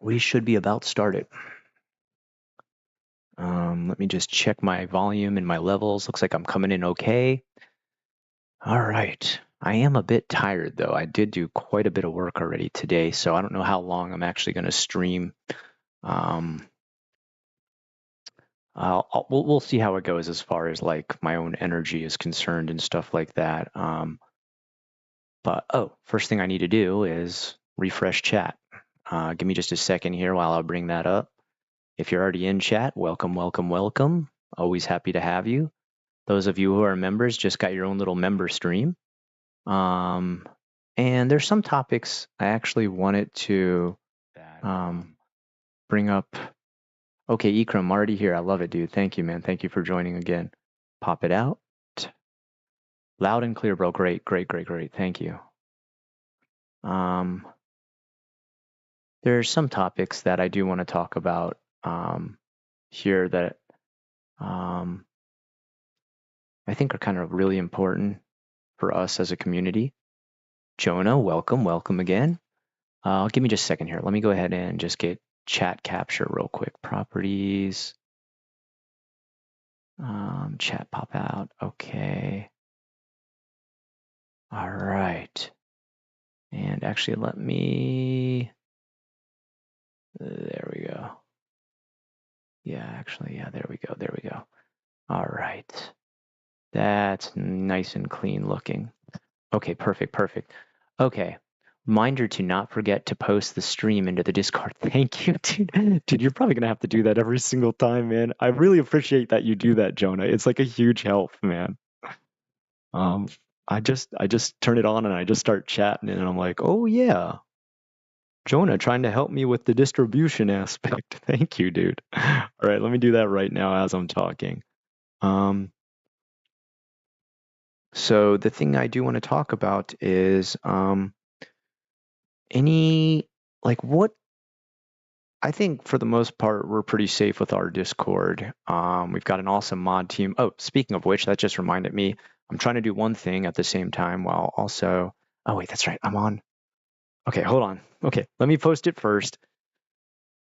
We should be about started. Let me just check my volume and my levels. Looks like I'm coming in okay. All right. I am a bit tired though. I did do quite a bit of work already today, so I don't know how long I'm actually going to stream. Um, we'll see how it goes as far as like my own energy is concerned and stuff like that. But first thing I need to do is refresh chat. Give me just a second here while I bring that up. If you're already in chat, welcome, welcome, welcome. Always happy to have you. Those of you who are members just got your own little member stream. And there's some topics I actually wanted to bring up. Okay, Ikram, I'm already here. I love it, dude. Thank you, man. Thank you for joining again. Pop it out. Loud and clear, bro. Great, great, great, great. Thank you. There's some topics that I do want to talk about here that I think are kind of really important for us as a community. Jonah, welcome, welcome again. Give me just a second here. Let me go ahead and just get chat capture real quick. Properties, chat pop out. Okay. All right. And actually, let me. There we go. Yeah, actually, yeah, there we go. There we go. All right. That's nice and clean looking. Okay, perfect, perfect. Okay. Reminder to not forget to post the stream into the Discord. Thank you, dude. Dude, you're probably gonna have to do that every single time, man. I really appreciate that you do that, Jonah. It's like a huge help, man. I just turn it on and I just start chatting and I'm like, oh yeah, Jonah trying to help me with the distribution aspect. Thank you, dude. All right, let me do that right now as I'm talking. So the thing I do want to talk about is what I think for the most part we're pretty safe with our Discord. We've got an awesome mod team. Oh, speaking of which, that just reminded me, I'm trying to do one thing at the same time while also. Oh wait, that's right. I'm on. Okay, hold on. Okay, let me post it first.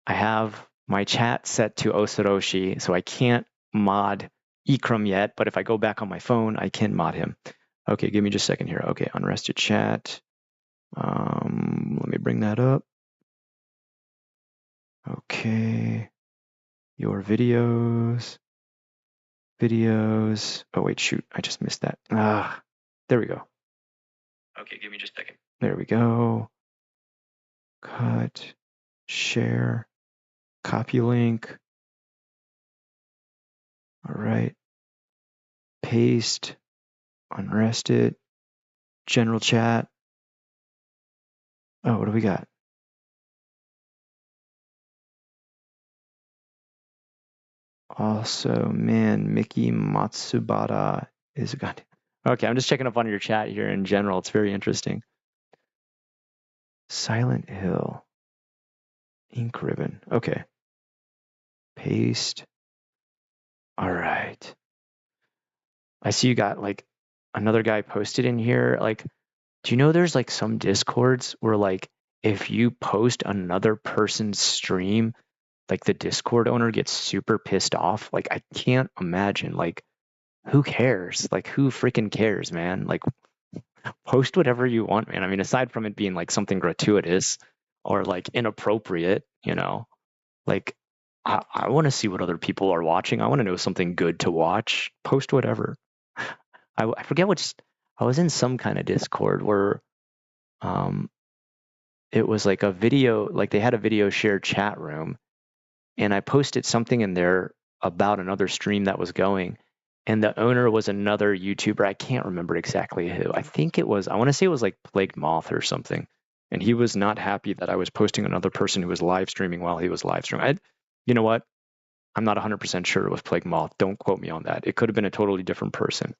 I have my chat set to Osoroshi, so I can't mod Ikram yet, but if I go back on my phone, I can mod him. Okay, give me just a second here. Okay, unrested chat. Let me bring that up. Okay, your videos. Oh wait, shoot, I just missed that. There we go. Okay, give me just a second. There we go. Cut, share, copy link. All right. Paste, unrested, general chat. Oh, what do we got? Also, man, Mickey Matsubara is a god. Okay, I'm just checking up on your chat here in general. It's very interesting. Silent Hill. Ink ribbon. Okay. Paste. All right. I see you got like another guy posted in here. Like, do you know there's like some Discords where like if you post another person's stream, like the Discord owner gets super pissed off? Like, I can't imagine. Like, who cares? Like, who freaking cares, man? Like, post whatever you want, man. I mean, aside from it being like something gratuitous or like inappropriate, like I want to see what other people are watching. I want to know something good to watch. Post whatever. I forget I was in some kind of Discord where it was like a video, like they had a video shared chat room, and I posted something in there about another stream that was going, and the owner was another YouTuber. I can't remember exactly who. I want to say it was like Plagued Moth or something. And he was not happy that I was posting another person who was live streaming while he was live streaming. You know what? I'm not 100% sure it was Plague Moth. Don't quote me on that. It could have been a totally different person.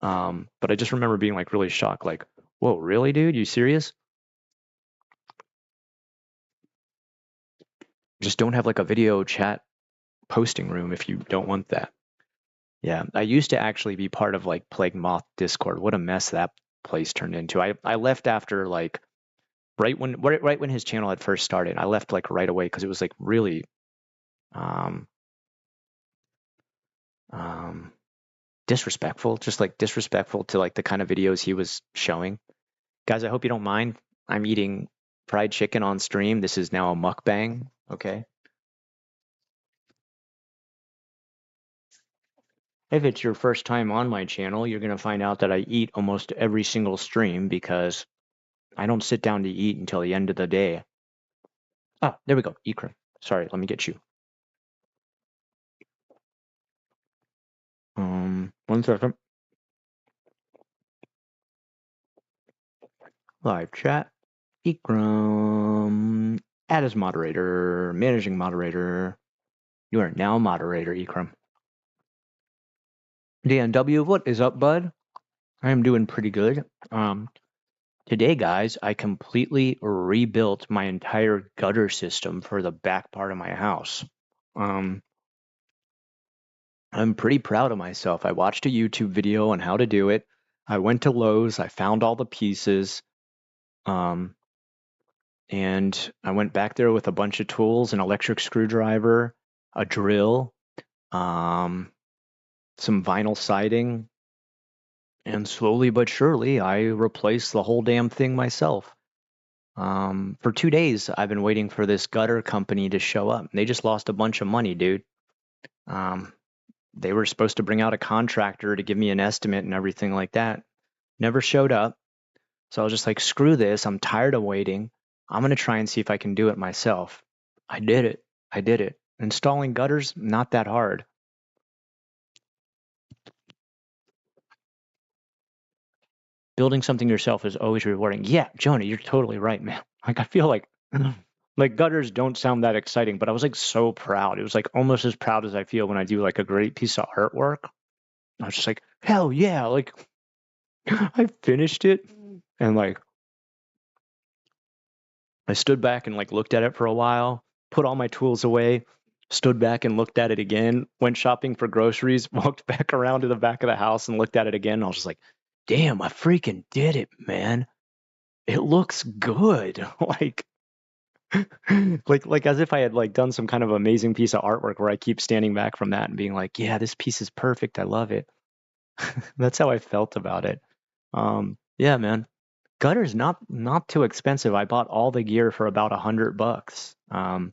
But I just remember being like really shocked, like, whoa, really, dude? You serious? Just don't have like a video chat posting room if you don't want that. Yeah, I used to actually be part of like Plague Moth Discord. What a mess that place turned into. I left after like right when his channel had first started. I left like right away because it was like really um, disrespectful, just like disrespectful to like the kind of videos he was showing. Guys, I hope you don't mind. I'm eating fried chicken on stream. This is now a mukbang, okay? If it's your first time on my channel, you're going to find out that I eat almost every single stream because I don't sit down to eat until the end of the day. Ah, there we go. Ikram. Sorry, let me get you. 1 second. Live chat. Ikram. Add as moderator. Managing moderator. You are now moderator, Ikram. DNW, what is up, bud? I am doing pretty good. Today, guys, I completely rebuilt my entire gutter system for the back part of my house. I'm pretty proud of myself. I watched a YouTube video on how to do it. I went to Lowe's, I found all the pieces, and I went back there with a bunch of tools, an electric screwdriver, a drill, some vinyl siding, and slowly but surely, I replaced the whole damn thing myself. For 2 days, I've been waiting for this gutter company to show up. They just lost a bunch of money, dude. They were supposed to bring out a contractor to give me an estimate and everything like that. Never showed up. So I was just like, screw this. I'm tired of waiting. I'm going to try and see if I can do it myself. I did it. I did it. Installing gutters, not that hard. Building something yourself is always rewarding. Yeah, Jonah, you're totally right, man. Like, I feel like gutters don't sound that exciting, but I was like so proud. It was like almost as proud as I feel when I do like a great piece of artwork. I was just like, hell yeah, like I finished it and like I stood back and like looked at it for a while, put all my tools away, stood back and looked at it again, went shopping for groceries, walked back around to the back of the house and looked at it again. And I was just like, damn, I freaking did it, man. It looks good. Like as if I had like done some kind of amazing piece of artwork where I keep standing back from that and being like, yeah, this piece is perfect. I love it. That's how I felt about it. Yeah, man. Gutter's not too expensive. I bought all the gear for about $100.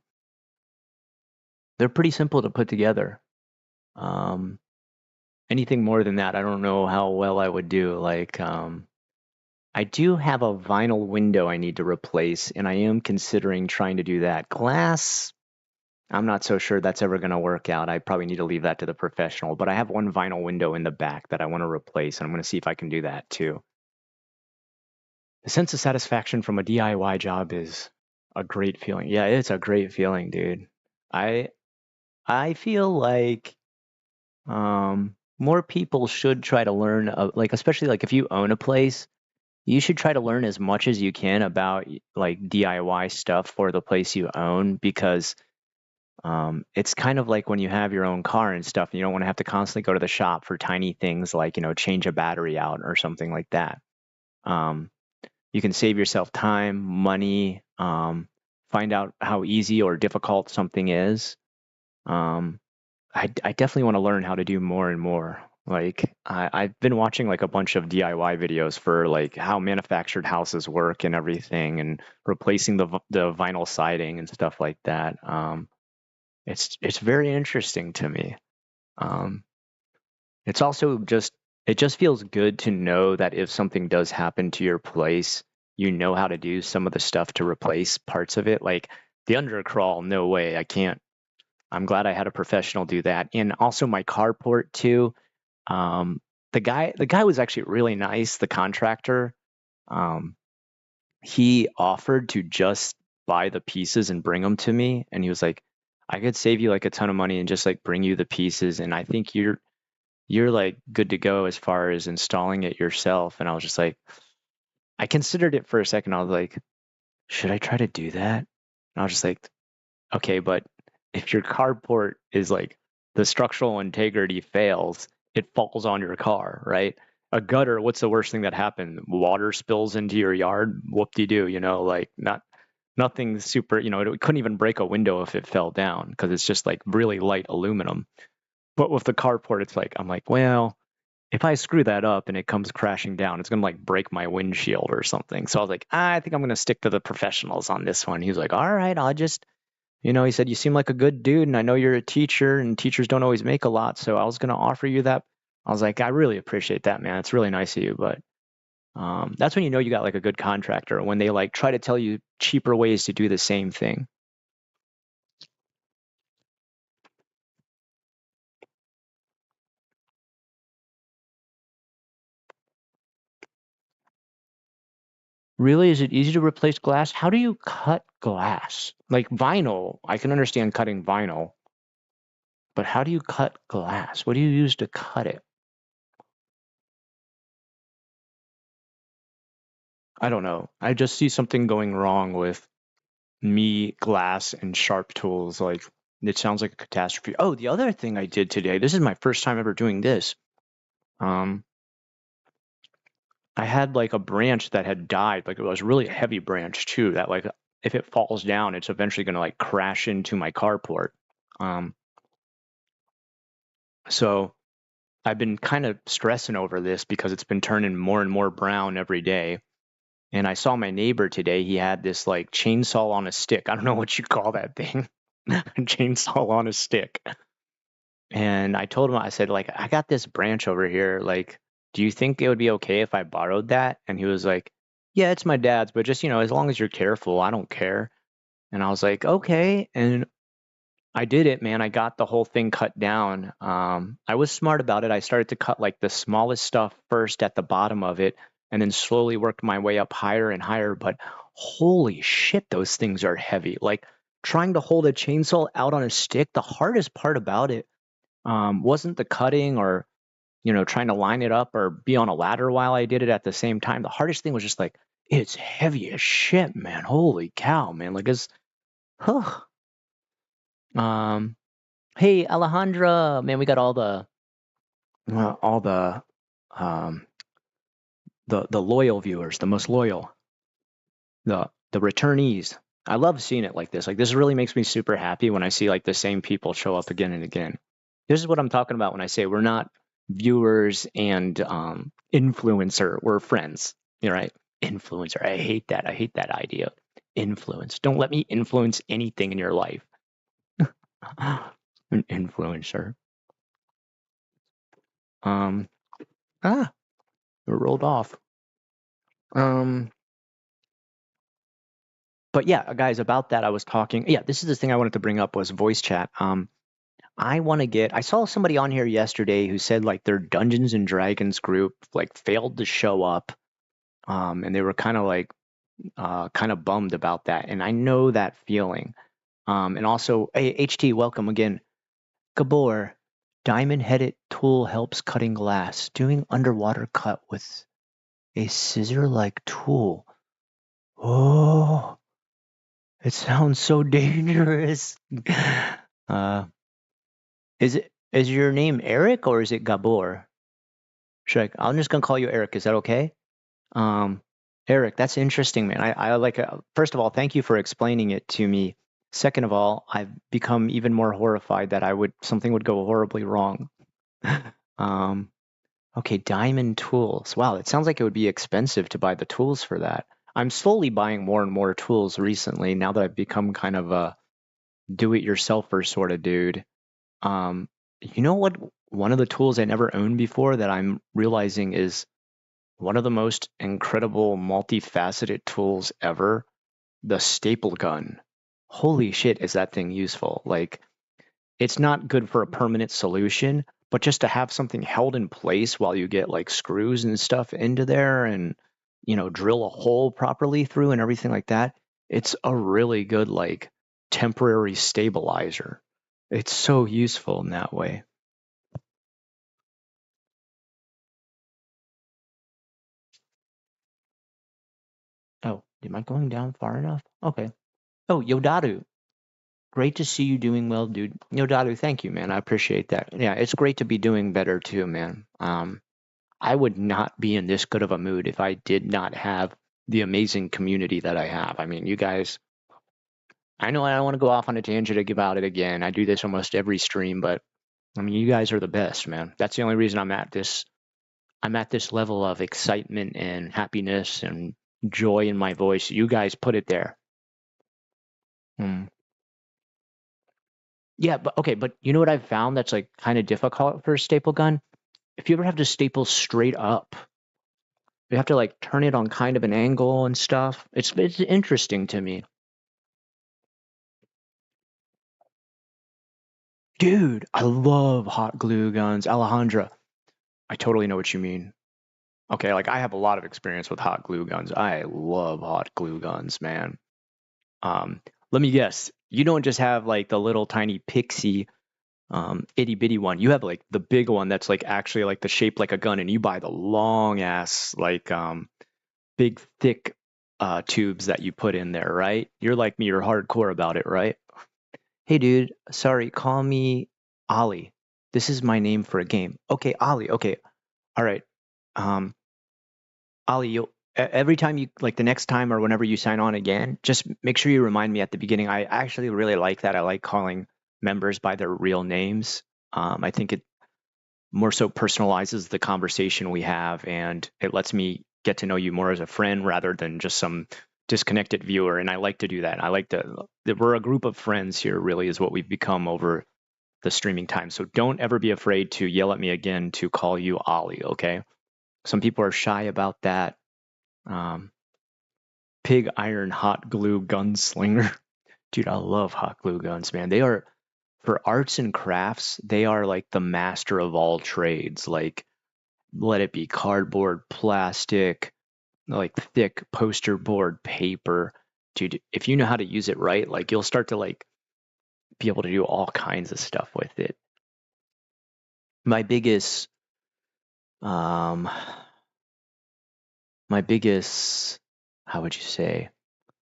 They're pretty simple to put together. Anything more than that, I don't know how well I would do. Like, I do have a vinyl window I need to replace, and I am considering trying to do that. Glass, I'm not so sure that's ever going to work out. I probably need to leave that to the professional, but I have one vinyl window in the back that I want to replace, and I'm going to see if I can do that too. The sense of satisfaction from a DIY job is a great feeling. Yeah, it's a great feeling, dude. I feel like more people should try to learn, like especially like if you own a place, you should try to learn as much as you can about like DIY stuff for the place you own because it's kind of like when you have your own car and stuff, and you don't want to have to constantly go to the shop for tiny things like, change a battery out or something like that. You can save yourself time, money, find out how easy or difficult something is. I definitely want to learn how to do more and more. Like I've been watching like a bunch of DIY videos for like how manufactured houses work and everything, and replacing the vinyl siding and stuff like that. It's very interesting to me. It's also it just feels good to know that if something does happen to your place, you know how to do some of the stuff to replace parts of it. Like the undercrawl, no way, I can't. I'm glad I had a professional do that. And also my carport too. The guy was actually really nice, the contractor. Um, he offered to just buy the pieces and bring them to me, and he was like, I could save you like a ton of money and just like bring you the pieces, and I think you're like good to go as far as installing it yourself. And I was just like, I considered it for a second. I was like, should I try to do that? And I was just like, okay, but if your carport is like the structural integrity fails, it falls on your car, right? a gutter, what's the worst thing that happened? Water spills into your yard, whoop-de-doo, like nothing super, it couldn't even break a window if it fell down because it's just like really light aluminum. But with the carport, it's like, I'm like, well, if I screw that up and it comes crashing down, it's going to like break my windshield or something. So I was like, I think I'm going to stick to the professionals on this one. He was like, all right, I'll just, he said, you seem like a good dude and I know you're a teacher and teachers don't always make a lot. So I was going to offer you that. I was like, I really appreciate that, man. It's really nice of you. But that's when you got like a good contractor, when they like try to tell you cheaper ways to do the same thing. Really? Is it easy to replace glass? How do you cut glass? Like vinyl, I can understand cutting vinyl, but how do you cut glass? What do you use to cut it? I don't know. I just see something going wrong with me, glass, and sharp tools. Like, it sounds like a catastrophe. Oh, the other thing I did today, this is my first time ever doing this. I had like a branch that had died, like it was a really heavy branch too, that like if it falls down, it's eventually going to like crash into my carport. So I've been kind of stressing over this because it's been turning more and more brown every day. And I saw my neighbor today. He had this like chainsaw on a stick. I don't know what you call that thing. A chainsaw on a stick. And I told him, I said, like, I got this branch over here. Like, do you think it would be okay if I borrowed that? And he was like, yeah, it's my dad's, but just, as long as you're careful, I don't care. And I was like, okay. And I did it, man. I got the whole thing cut down. I was smart about it. I started to cut like the smallest stuff first at the bottom of it, and then slowly worked my way up higher and higher. But holy shit, those things are heavy. Like trying to hold a chainsaw out on a stick, the hardest part about it wasn't the cutting or, trying to line it up or be on a ladder while I did it at the same time. The hardest thing was just like, it's heavy as shit, man. Holy cow, man. Like it's, huh. Hey, Alejandra, man, we got all the um, the loyal viewers, the most loyal, the returnees. I love seeing it like this. Like this really makes me super happy when I see like the same people show up again and again. This is what I'm talking about when I say we're not viewers and influencer. We're friends. You're right. Influencer. I hate that. I hate that idea. Influence. Don't let me influence anything in your life. An influencer. It rolled off. But yeah, guys, about that I was talking. Yeah, this is the thing I wanted to bring up was voice chat. I saw somebody on here yesterday who said like their Dungeons and Dragons group like failed to show up. And they were kind of bummed about that. And I know that feeling. And also, hey, HT, welcome again. Gabor, diamond-headed tool helps cutting glass. Doing underwater cut with a scissor-like tool. Oh, it sounds so dangerous. Is your name Eric or is it Gabor? I'm just gonna call you Eric. Is that okay? Eric, that's interesting, man. I like. First of all, thank you for explaining it to me. Second of all, I've become even more horrified that something would go horribly wrong. Okay, diamond tools. Wow, it sounds like it would be expensive to buy the tools for that. I'm slowly buying more and more tools recently now that I've become kind of a do-it-yourselfer sort of dude. You know what? One of the tools I never owned before that I'm realizing is one of the most incredible multifaceted tools ever, the staple gun. Holy shit, is that thing useful? Like, it's not good for a permanent solution, but just to have something held in place while you get like screws and stuff into there and, drill a hole properly through and everything like that, it's a really good like temporary stabilizer. It's so useful in that way. Oh, am I going down far enough? Okay. Oh, Yodaru. Great to see you doing well, dude. Yodaru, thank you, man. I appreciate that. Yeah, it's great to be doing better too, man. I would not be in this good of a mood if I did not have the amazing community that I have. I mean, you guys, I know I don't want to go off on a tangent about it again. I do this almost every stream, but I mean, you guys are the best, man. That's the only reason I'm at this level of excitement and happiness and joy in my voice. You guys put it there. Mm. Yeah, but okay, but you know what I've found that's like kind of difficult for a staple gun? If you ever have to staple straight up, you have to like turn it on kind of an angle and stuff. It's interesting to me. Dude, I love hot glue guns. Alejandra, I totally know what you mean. Okay, like I have a lot of experience with hot glue guns. I love hot glue guns, man. Um, Let me guess. You don't just have like the little tiny pixie itty bitty one. You have like the big one that's like actually like the shape like a gun, and you buy the long ass like big thick tubes that you put in there, right? You're like me, you're hardcore about it, right? Hey dude, sorry, call me Ollie. This is my name for a game. Okay, Ollie, okay. All right. Um Ollie, every time you like the next time or whenever you sign on again, just make sure you remind me at the beginning. I actually really like that. I like calling members by their real names. I think it more so personalizes the conversation we have, and it lets me get to know you more as a friend rather than just some disconnected viewer. And I like to do that. I like to, we're a group of friends here, really, is what we've become over the streaming time. So don't ever be afraid to yell at me again to call you Ollie, okay? Some people are shy about that. Um, Pig iron hot glue gunslinger. Dude, I love hot glue guns, man. They are, for arts and crafts, they are like the master of all trades. Like, let it be cardboard, plastic, like thick poster board paper. Dude, if you know how to use it right, like you'll start to like be able to do all kinds of stuff with it. My biggest, um, my biggest, how would you say,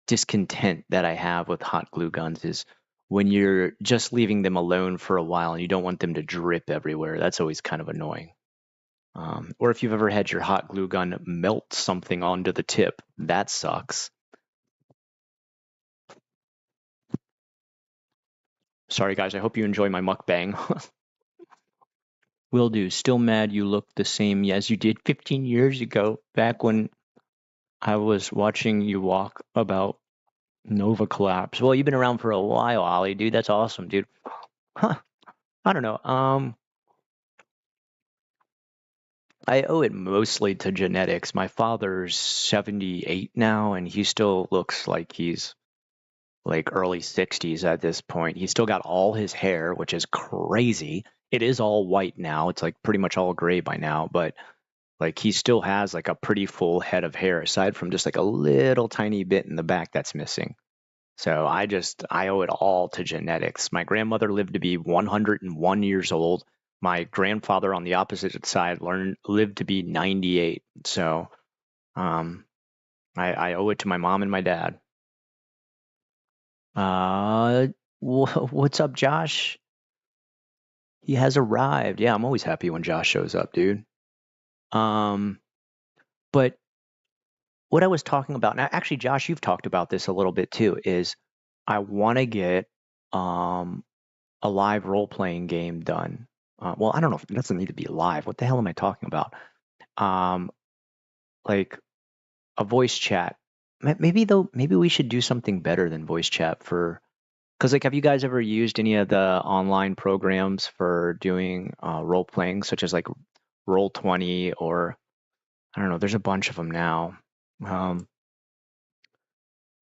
discontent that I have with hot glue guns is when you're just leaving them alone for a while and you don't want them to drip everywhere. That's always kind of annoying. Or if you've ever had your hot glue gun melt something onto the tip, that sucks. Sorry, guys. I hope you enjoy my mukbang. Will do. Still mad you look the same as you did 15 years ago, back when I was watching you walk about Nova Collapse. Well, you've been around for a while, Ollie, dude. That's awesome, dude. Huh. I don't know. I owe it mostly to genetics. My father's 78 now, and he still looks like he's like early 60s at this point. He's still got all his hair, which is crazy. It is all white now. It's like pretty much all gray by now, but like he still has like a pretty full head of hair aside from just like a little tiny bit in the back that's missing. So I owe it all to genetics. My grandmother lived to be 101 years old. My grandfather on the opposite side lived to be 98. So um, I owe it to my mom and my dad. What's up, Josh? He has arrived. Yeah, I'm always happy when Josh shows up, dude. Um, but what I was talking about, and actually, Josh, you've talked about this a little bit too, is I want to get um a live role playing game done. Well, I don't know if it doesn't need to be live. What the hell am I talking about? Um, like a voice chat. Maybe though, maybe we should do something better than voice chat for. Because like, have you guys ever used any of the online programs for doing role playing, such as like Roll20 or I don't know. There's a bunch of them now. Um,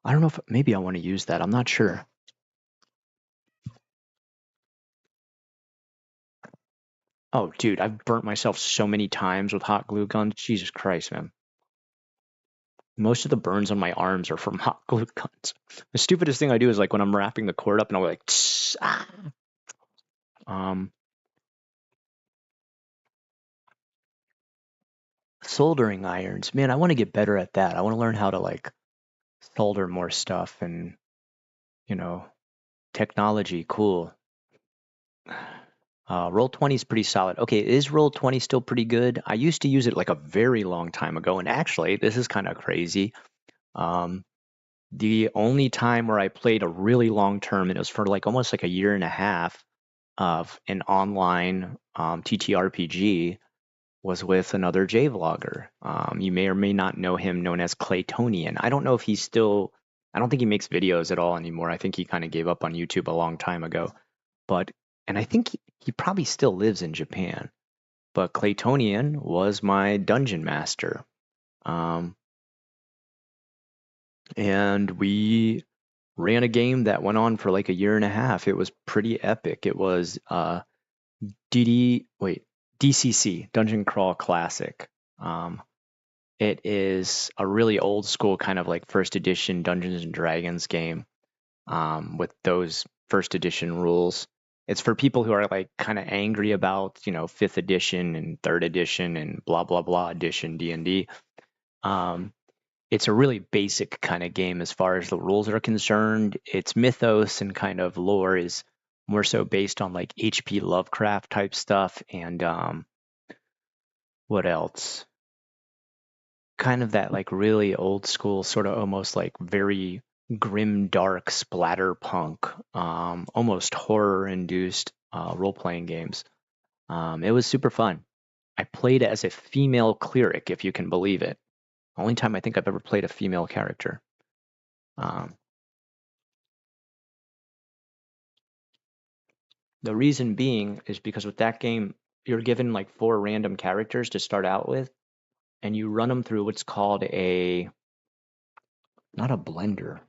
I don't know if maybe I want to use that. I'm not sure. Oh, dude, I've burnt myself so many times with hot glue guns. Jesus Christ, man. Most of the burns on my arms are from hot glue guns. The stupidest thing I do is like when I'm wrapping the cord up and I'm like, ah. Um, Soldering irons. Man, I want to get better at that. I want to learn how to like solder more stuff and, you know, technology. Cool. Roll20 is pretty solid. Okay, is Roll20 still pretty good? I used to use it like a very long time ago, and actually, this is kind of crazy. The only time where I played a really long term, and it was for like almost like a year and a half of an online TTRPG, was with another J vlogger. You may or may not know him, known as Claytonian. I don't know if he's still. I don't think he makes videos at all anymore. I think he kind of gave up on YouTube a long time ago. But and I think he probably still lives in Japan. But Claytonian was my dungeon master. Um, and we ran a game that went on for like a year and a half. It was pretty epic. It was DCC, Dungeon Crawl Classic. It is a really old school kind of like first edition Dungeons and Dragons game with those first edition rules. It's for people who are like kind of angry about, fifth edition and third edition and blah blah blah edition D&D. It's a really basic kind of game as far as the rules are concerned. Its mythos and kind of lore is more so based on like H.P. Lovecraft type stuff and what else? Kind of that like really old school, sort of almost like very grim, dark splatterpunk, almost horror induced role playing games. It was super fun. I played as a female cleric, if you can believe it. Only time I think I've ever played a female character. The reason being is because with that game, you're given like 4 random characters to start out with, and you run them through what's called not a blender.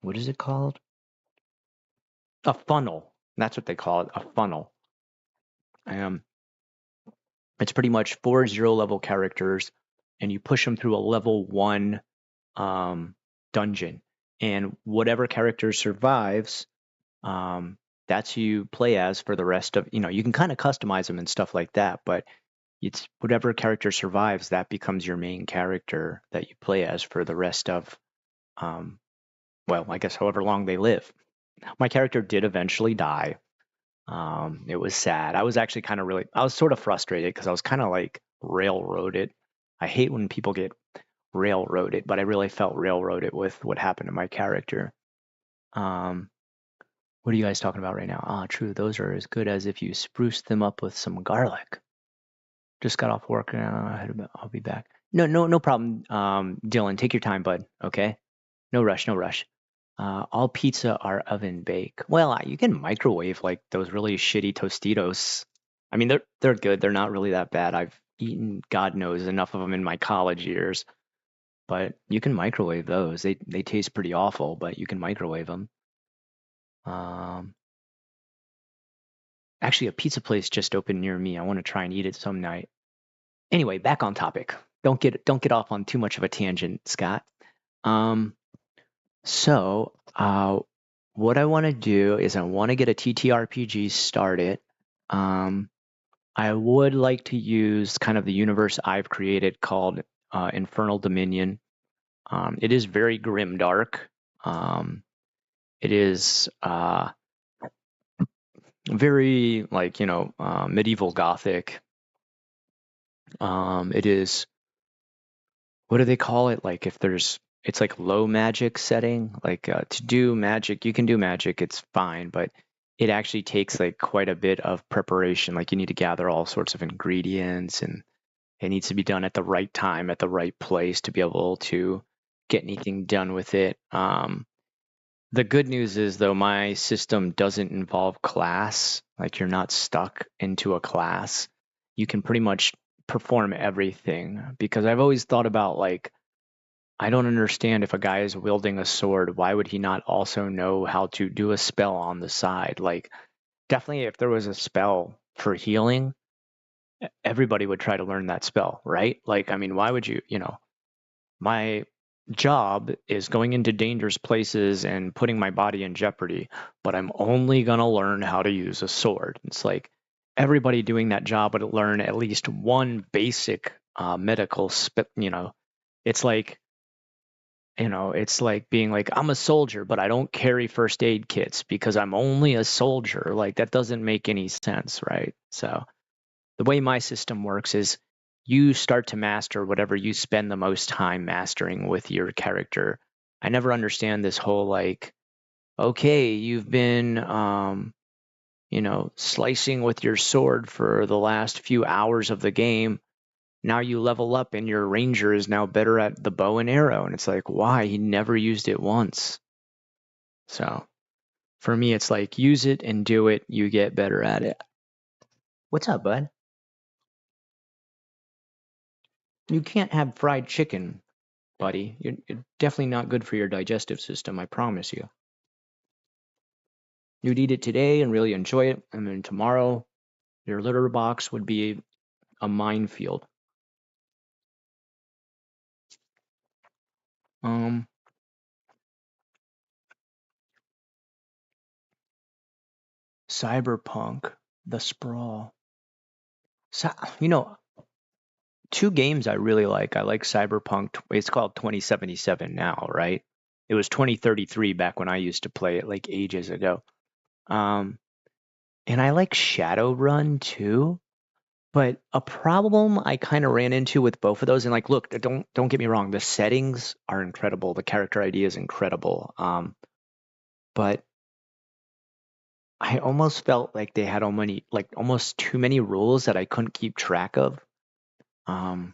What is it called? A funnel. That's what they call it, a funnel. It's pretty much 4 0-level characters, and you push them through a level 1 dungeon. And whatever character survives, that's who you play as for the rest of, you can kind of customize them and stuff like that, but it's whatever character survives, that becomes your main character that you play as for the rest of, I guess however long they live. My character did eventually die. It was sad. I was actually I was sort of frustrated because I was kind of like railroaded. I hate when people get railroaded, but I really felt railroaded with what happened to my character. What are you guys talking about right now? Ah, true. Those are as good as if you spruce them up with some garlic. Just got off work and I'll be back. No problem. Dylan, take your time, bud. Okay. No rush. All pizza are oven bake. Well, you can microwave like those really shitty Tostitos. I mean, they're good. They're not really that bad. I've eaten, God knows, enough of them in my college years. But you can microwave those. They taste pretty awful, but you can microwave them. Actually, a pizza place just opened near me. I want to try and eat it some night. Anyway, back on topic. Don't get off on too much of a tangent, Scott. So, what I want to do is I want to get a TTRPG started. I would like to use kind of the universe I've created called Infernal Dominion. It is very grim dark. It is very like medieval Gothic. It is, what do they call it? Like it's like low magic setting. Like to do magic, you can do magic, it's fine, but it actually takes like quite a bit of preparation. Like you need to gather all sorts of ingredients, and it needs to be done at the right time, at the right place to be able to get anything done with it. The good news is though, my system doesn't involve class. Like you're not stuck into a class. You can pretty much perform everything, because I've always thought about like, I don't understand, if a guy is wielding a sword, why would he not also know how to do a spell on the side? Like, definitely if there was a spell for healing, everybody would try to learn that spell, right? Like, I mean, why would you, my job is going into dangerous places and putting my body in jeopardy, but I'm only going to learn how to use a sword. It's like everybody doing that job would learn at least one basic medical, it's like It's like being like, I'm a soldier, but I don't carry first aid kits because I'm only a soldier. Like, that doesn't make any sense, right? So, the way my system works is you start to master whatever you spend the most time mastering with your character. I never understand this whole like, okay, you've been, slicing with your sword for the last few hours of the game. Now you level up and your ranger is now better at the bow and arrow. And it's like, why? He never used it once. So for me, it's like, use it and do it. You get better at it. What's up, bud? You can't have fried chicken, buddy. You're definitely not good for your digestive system, I promise you. You'd eat it today and really enjoy it, and then tomorrow, your litter box would be a minefield. Um, Cyberpunk, The Sprawl. So, two games I really like. I like Cyberpunk. It's called 2077 now, right? It was 2033 back when I used to play it like ages ago. Um, and I like Shadowrun too. But a problem I kind of ran into with both of those, and like, look, don't get me wrong, the settings are incredible, the character idea is incredible. But I almost felt like they had almost too many rules that I couldn't keep track of. Um,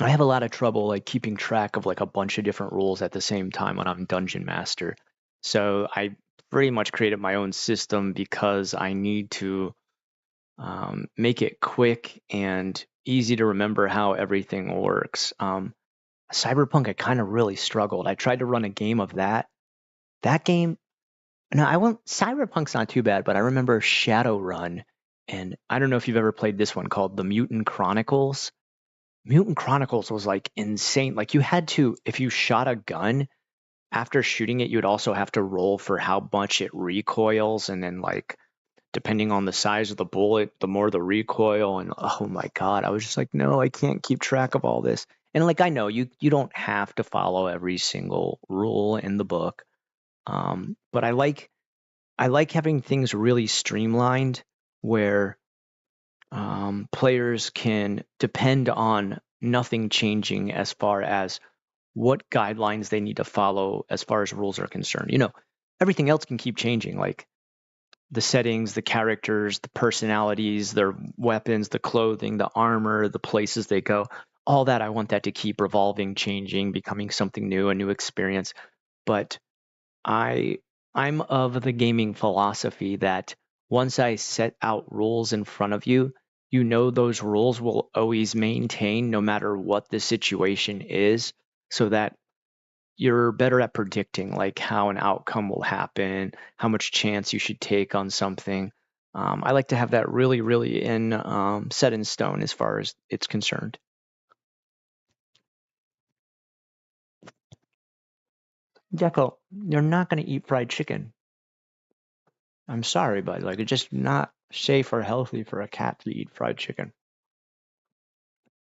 I have a lot of trouble like keeping track of like a bunch of different rules at the same time when I'm Dungeon Master. So I pretty much created my own system because I need to make it quick and easy to remember how everything works. Cyberpunk, I kind of really struggled. I tried to run a game of that. That game, no, I won't. Cyberpunk's not too bad, but I remember Shadowrun, and I don't know if you've ever played this one called The Mutant Chronicles. Mutant Chronicles was like insane. Like you had to, if you shot a gun, after shooting it, you'd also have to roll for how much it recoils, and then like depending on the size of the bullet, the more the recoil. And oh my god, I was just like, no, I can't keep track of all this. And like I know you don't have to follow every single rule in the book, but I like having things really streamlined where players can depend on nothing changing as far as what guidelines they need to follow as far as rules are concerned. Everything else can keep changing, like the settings, the characters, the personalities, their weapons, the clothing, the armor, the places they go. All that, I want that to keep revolving, changing, becoming something new, a new experience. But I I'm of the gaming philosophy that once I set out rules in front of you, those rules will always maintain no matter what the situation is, so that you're better at predicting like how an outcome will happen, how much chance you should take on something. I like to have that really, really set in stone as far as it's concerned. Deco, you're not going to eat fried chicken. I'm sorry, but like it's just not safe or healthy for a cat to eat fried chicken.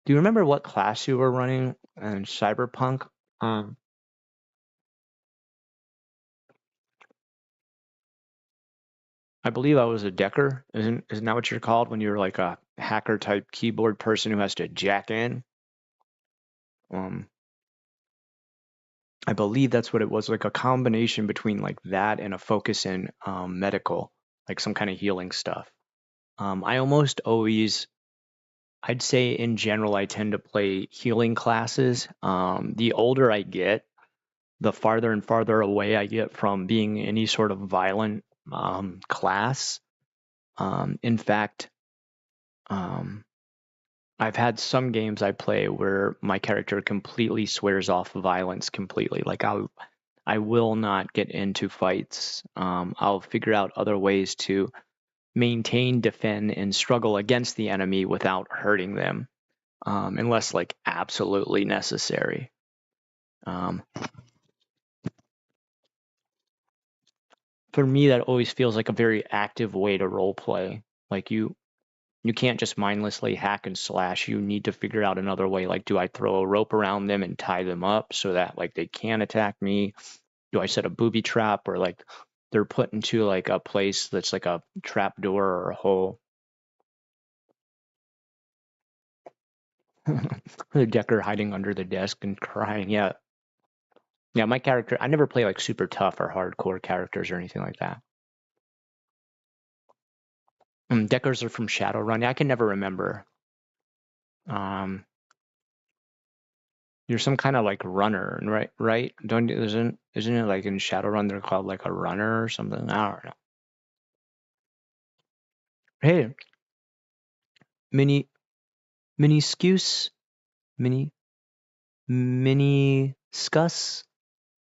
Do you remember what class you were running in Cyberpunk? Um, I believe I was a decker. Isn't that what you're called when you're like a hacker type keyboard person who has to jack in? Um, I believe that's what it was, like a combination between like that and a focus in medical, like some kind of healing stuff. I almost always, I'd say in general, I tend to play healing classes. The older I get, the farther and farther away I get from being any sort of violent class. In fact, um, I've had some games I play where my character completely swears off violence completely. Like I will not get into fights. I'll figure out other ways to maintain, defend, and struggle against the enemy without hurting them, unless like absolutely necessary. Um, for me, that always feels like a very active way to role play. Like you can't just mindlessly hack and slash. You need to figure out another way. Like, do I throw a rope around them and tie them up so that like they can't attack me? Do I set a booby trap, or like they're put into like a place that's like a trap door or a hole? The Decker hiding under the desk and crying. Yeah. Yeah, my character, I never play like super tough or hardcore characters or anything like that. Deckers are from Shadowrun. I can never remember. You're some kind of like runner, right? Right? Isn't it like in Shadowrun they're called like a runner or something? I don't know. Hey, mini Scuse, mini Scus.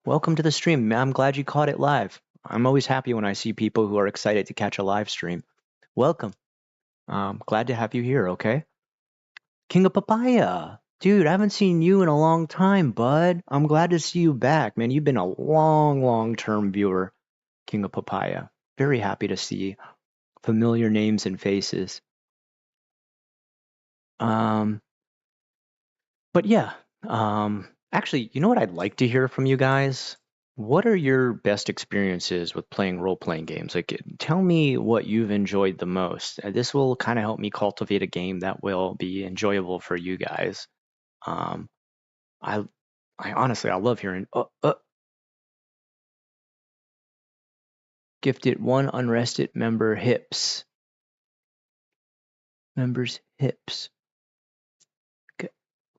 Welcome to the stream. I'm glad you caught it live. I'm always happy when I see people who are excited to catch a live stream. Welcome. Glad to have you here, okay? King of Papaya. Dude, I haven't seen you in a long time, bud. I'm glad to see you back, man. You've been a long-term viewer, King of Papaya. Very happy to see familiar names and faces. But yeah, actually, you know what I'd like to hear from you guys? What are your best experiences with playing role-playing games? Like, tell me what you've enjoyed the most. This will kind of help me cultivate a game that will be enjoyable for you guys. Um, I honestly, I love hearing. Gifted one unrested member hips. Members hips.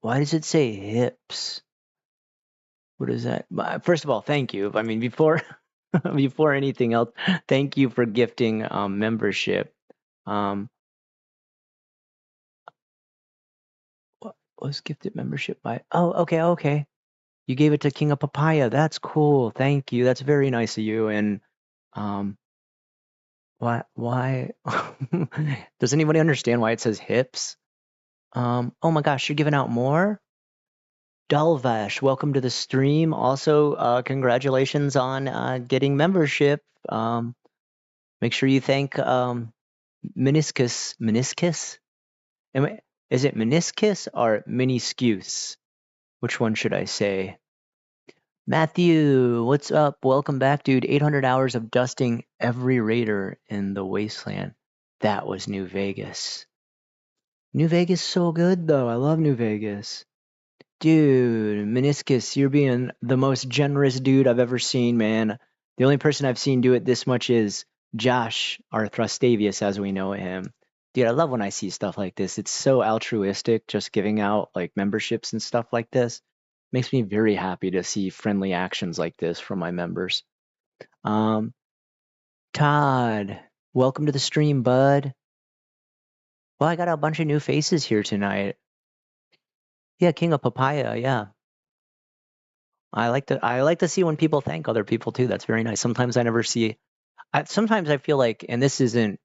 Why does it say hips? What is that? First of all, thank you. I mean, before before anything else, thank you for gifting membership. What was gifted membership by? Oh, okay. You gave it to King of Papaya. That's cool. Thank you. That's very nice of you. And why does anybody understand why it says hips? Oh my gosh, you're giving out more? Dalvash, welcome to the stream. Also, congratulations on getting membership. Make sure you thank Meniscus. Meniscus? Is it Meniscus or Miniscus? Which one should I say? Matthew, what's up? Welcome back, dude. 800 hours of dusting every raider in the wasteland. That was New Vegas. New Vegas so good, though. I love New Vegas. Dude, Meniscus, you're being the most generous dude I've ever seen, man. The only person I've seen do it this much is Josh, our Thrustavius, as we know him. Dude, I love when I see stuff like this. It's so altruistic, just giving out like memberships and stuff like this. Makes me very happy to see friendly actions like this from my members. Todd, welcome to the stream, bud. Well, I got a bunch of new faces here tonight. Yeah, King of Papaya, yeah. I like to see when people thank other people too. That's very nice. Sometimes I never see. Sometimes I feel like, and this isn't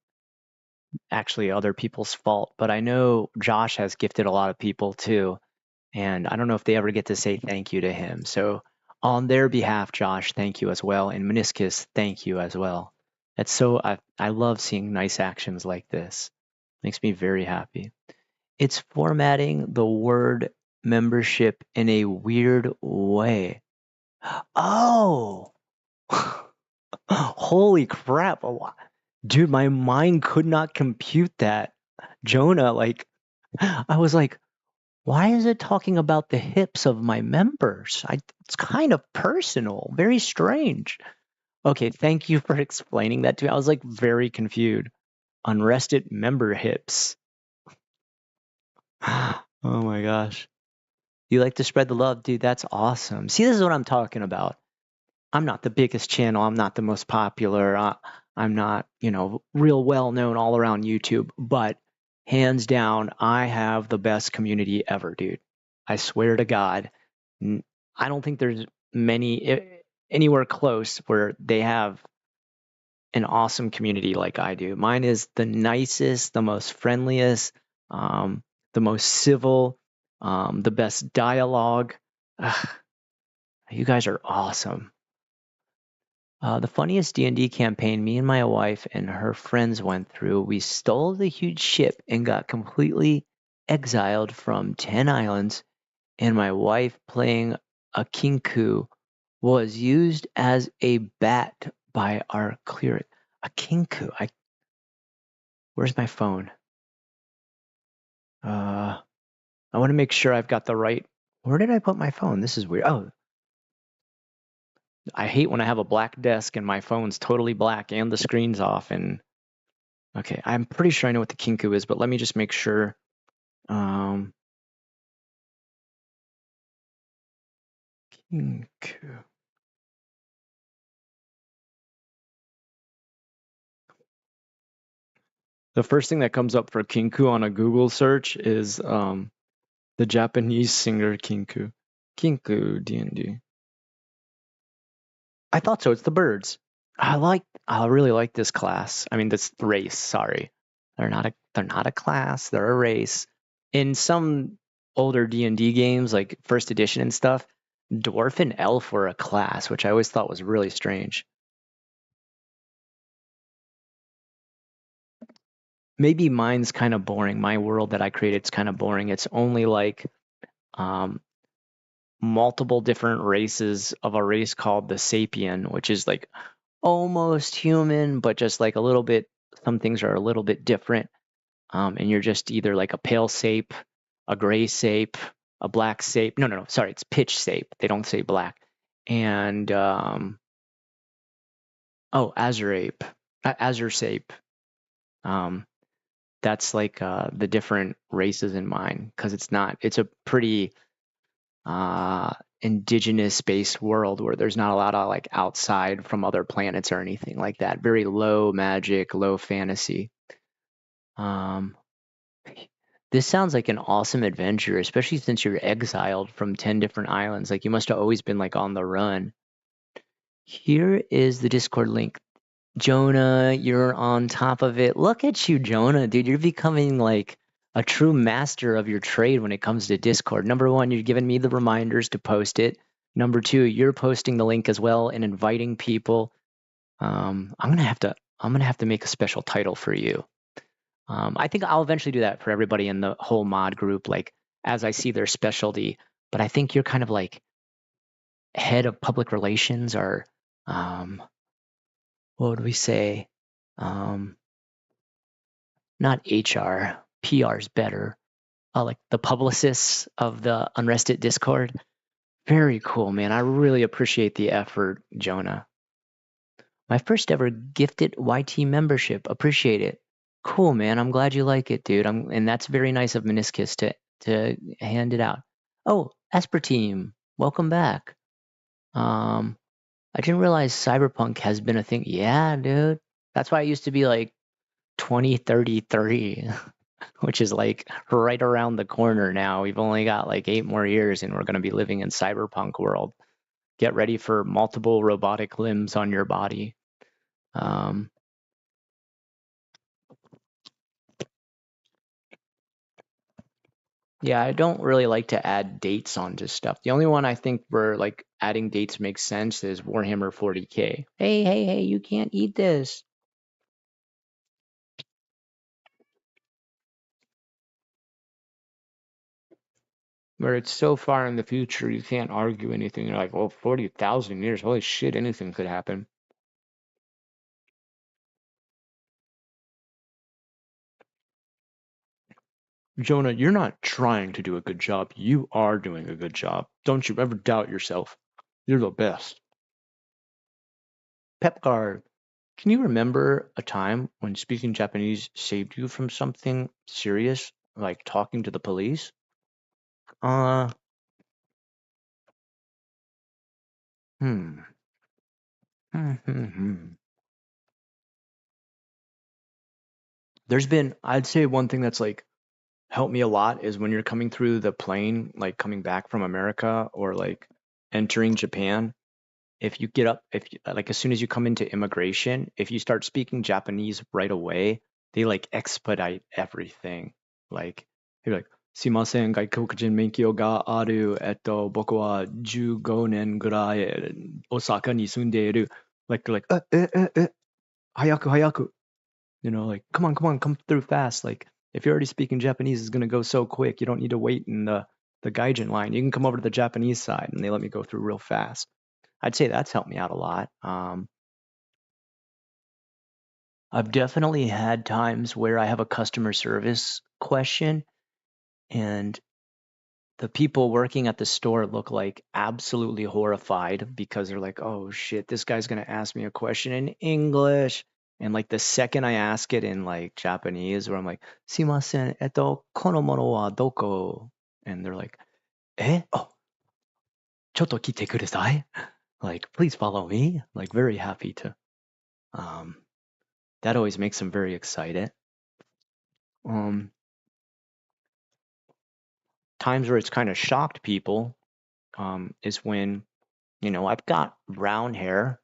actually other people's fault, but I know Josh has gifted a lot of people too, and I don't know if they ever get to say thank you to him. So on their behalf, Josh, thank you as well, and Meniscus, thank you as well. It's so I love seeing nice actions like this. Makes me very happy. It's formatting the word membership in a weird way. Oh, holy crap. Dude, my mind could not compute that. Jonah, like, I was like, why is it talking about the hips of my members? It's kind of personal, very strange. Okay, thank you for explaining that to me. I was like very confused. Unrested member hips. Oh my gosh. You like to spread the love, dude. That's awesome. See, this is what I'm talking about. I'm not the biggest channel. I'm not the most popular. I'm not, real well known all around YouTube, but hands down, I have the best community ever, dude. I swear to God. I don't think there's many anywhere close where they have an awesome community like I do. Mine is the nicest, the most friendliest, the most civil, the best dialogue. Ugh, you guys are awesome. The funniest D&D campaign me and my wife and her friends went through, we stole the huge ship and got completely exiled from 10 islands, and my wife playing a kinku was used as a bat by our cleric. A kinku. Where's my phone? I want to make sure I've got the right. Where did I put my phone? This is weird. Oh, I hate when I have a black desk and my phone's totally black and the screen's off. And okay, I'm pretty sure I know what the kinku is, but let me just make sure. Kinku. The first thing that comes up for kinku on a Google search is the Japanese singer Kinku. Kinku D&D. I thought so. It's the birds. I really like this class. I mean, this race. Sorry, they're not a class. They're a race. In some older D&D games, like first edition and stuff, dwarf and elf were a class, which I always thought was really strange. Maybe mine's kind of boring. My world that I created is kind of boring. It's only like multiple different races of a race called the Sapien, which is like almost human, but just like a little bit, some things are a little bit different. And you're just either like a pale sape, a gray sape, a black sape. No, sorry, it's pitch sape. They don't say black. And azure sape. That's like the different races in mine, because it's a pretty indigenous based world where there's not a lot of like outside from other planets or anything like that. Very low magic, low fantasy. This sounds like an awesome adventure, especially since you're exiled from 10 different islands. Like you must have always been like on the run. Here is the Discord link. Jonah, you're on top of it. Look at you, Jonah, dude. You're becoming like a true master of your trade when it comes to Discord. Number one, you're giving me the reminders to post it. Number two, you're posting the link as well and inviting people. I'm gonna have to make a special title for you. I think I'll eventually do that for everybody in the whole mod group, like as I see their specialty. But I think you're kind of like head of public relations, or what would we say? Not HR. PR is better. Like the publicists of the Unrested Discord. Very cool, man. I really appreciate the effort, Jonah. My first ever gifted YT membership. Appreciate it. Cool, man. I'm glad you like it, dude. And that's very nice of Meniscus to hand it out. Oh, Esper Team, welcome back. I didn't realize Cyberpunk has been a thing. Yeah, dude. That's why it used to be like 2033, which is like right around the corner now. We've only got like 8 more years and we're going to be living in Cyberpunk world. Get ready for multiple robotic limbs on your body. Yeah, I don't really like to add dates onto stuff. The only one I think where like adding dates makes sense is Warhammer 40K. Hey, you can't eat this. Where it's so far in the future, you can't argue anything. You're like, well, 40,000 years, holy shit, anything could happen. Jonah, you're not trying to do a good job. You are doing a good job. Don't you ever doubt yourself. You're the best. Pepguard, can you remember a time when speaking Japanese saved you from something serious, like talking to the police? There's been, I'd say one thing that's like helped me a lot is when you're coming through the plane, like coming back from America or like entering Japan. If you get up, like as soon as you come into immigration, if you start speaking Japanese right away, they like expedite everything. Like they're like, すいません、外国人免許がある。僕は15年ぐらい大阪に住んでいる。Like they're like, hayaku, hayaku. You know, like, come on, come through fast. Like, if you're already speaking Japanese, it's gonna go so quick. You don't need to wait in the gaijin line. You can come over to the Japanese side, and they let me go through real fast. I'd say that's helped me out a lot. I've definitely had times where I have a customer service question, and the people working at the store look like absolutely horrified because they're like, oh shit, this guy's gonna ask me a question in English. And like the second I ask it in like Japanese, where I'm like, "Simasen, kono mono wa doko?" And they're like, oh, chotto kite kudasai. Like, please follow me. Like, very happy to. Um, that always makes them very excited. Times where it's kind of shocked people is when, I've got brown hair.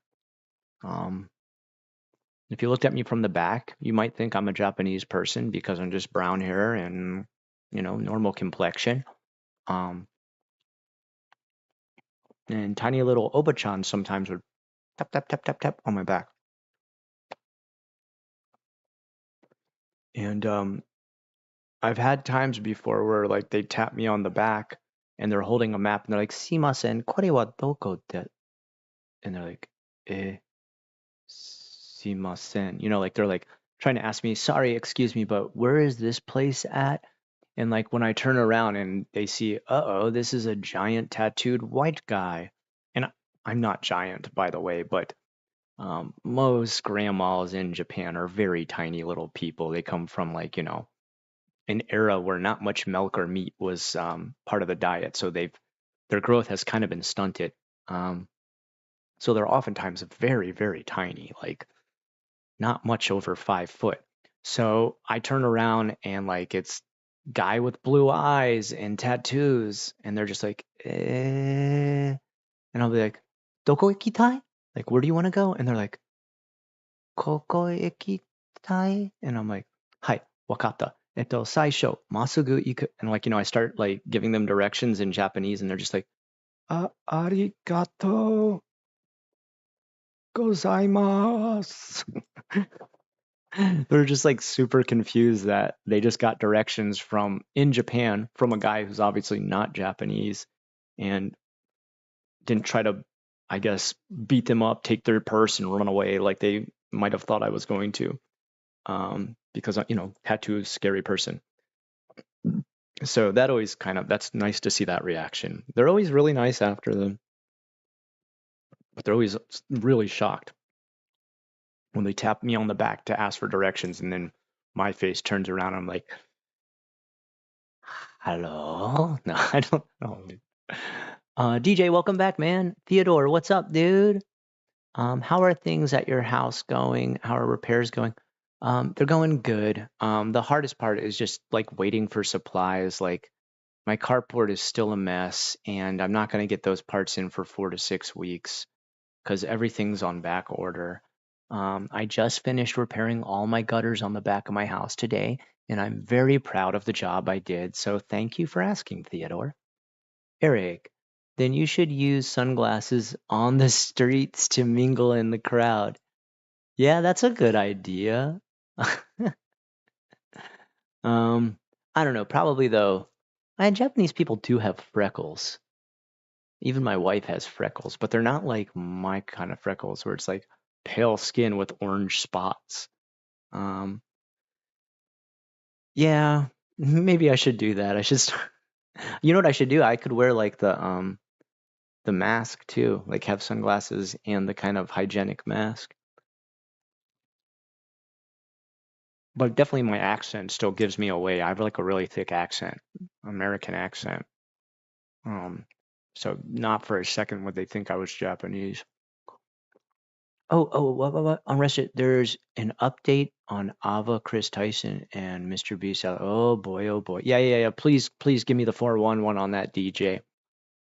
If you looked at me from the back, you might think I'm a Japanese person because I'm just brown hair and, normal complexion. And tiny little Obachan sometimes would tap, tap, tap, tap, tap on my back. And I've had times before where like they tap me on the back and they're holding a map and they're like, "Simasen, kore wa doko de?" And they're like, simasen. Like they're like trying to ask me, "Sorry, excuse me, but where is this place at?" And like when I turn around and they see, this is a giant tattooed white guy. And I'm not giant, by the way, but most grandmas in Japan are very tiny little people. They come from like, an era where not much milk or meat was part of the diet. So their growth has kind of been stunted. So they're oftentimes very, very tiny, like not much over 5 foot. So I turn around and like it's guy with blue eyes and tattoos, and they're just like, and I'll be like, "Doko ikitai?" Like, where do you want to go? And they're like, "Koko ikitai?" And I'm like, "Hai, wakata. Saisho, masugu iku." And like, I start like giving them directions in Japanese, and they're just like, arigato gozaimasu. They're just like super confused that they just got directions in Japan from a guy who's obviously not Japanese and didn't try to, I guess, beat them up, take their purse and run away like they might have thought I was going to. Because, tattoo scary person. So that always that's nice to see that reaction. They're always really nice after them, but they're always really shocked when they tap me on the back to ask for directions and then my face turns around and I'm like, hello? No, I don't know. DJ, welcome back, man. Theodore, what's up, dude? How are things at your house going? How are repairs going? They're going good. The hardest part is just like waiting for supplies. Like my carport is still a mess, and I'm not going to get those parts in for 4 to 6 weeks because everything's on back order. I just finished repairing all my gutters on the back of my house today, and I'm very proud of the job I did. So thank you for asking, Theodore. Eric, then you should use sunglasses on the streets to mingle in the crowd. Yeah, that's a good idea. I don't know. Probably though, Japanese people do have freckles. Even my wife has freckles, but they're not like my kind of freckles where it's like pale skin with orange spots. Um, yeah, maybe I should do that. I should start. You know what I should do? I could wear like the mask too, like have sunglasses and the kind of hygienic mask. But definitely my accent still gives me away. I have like a really thick accent, American accent. So not for a second would they think I was Japanese. What? On Reddit, there's an update on Ava, Chris Tyson, and Mr. Beast. Oh boy, oh boy. Yeah. Please give me the 411 on that, DJ.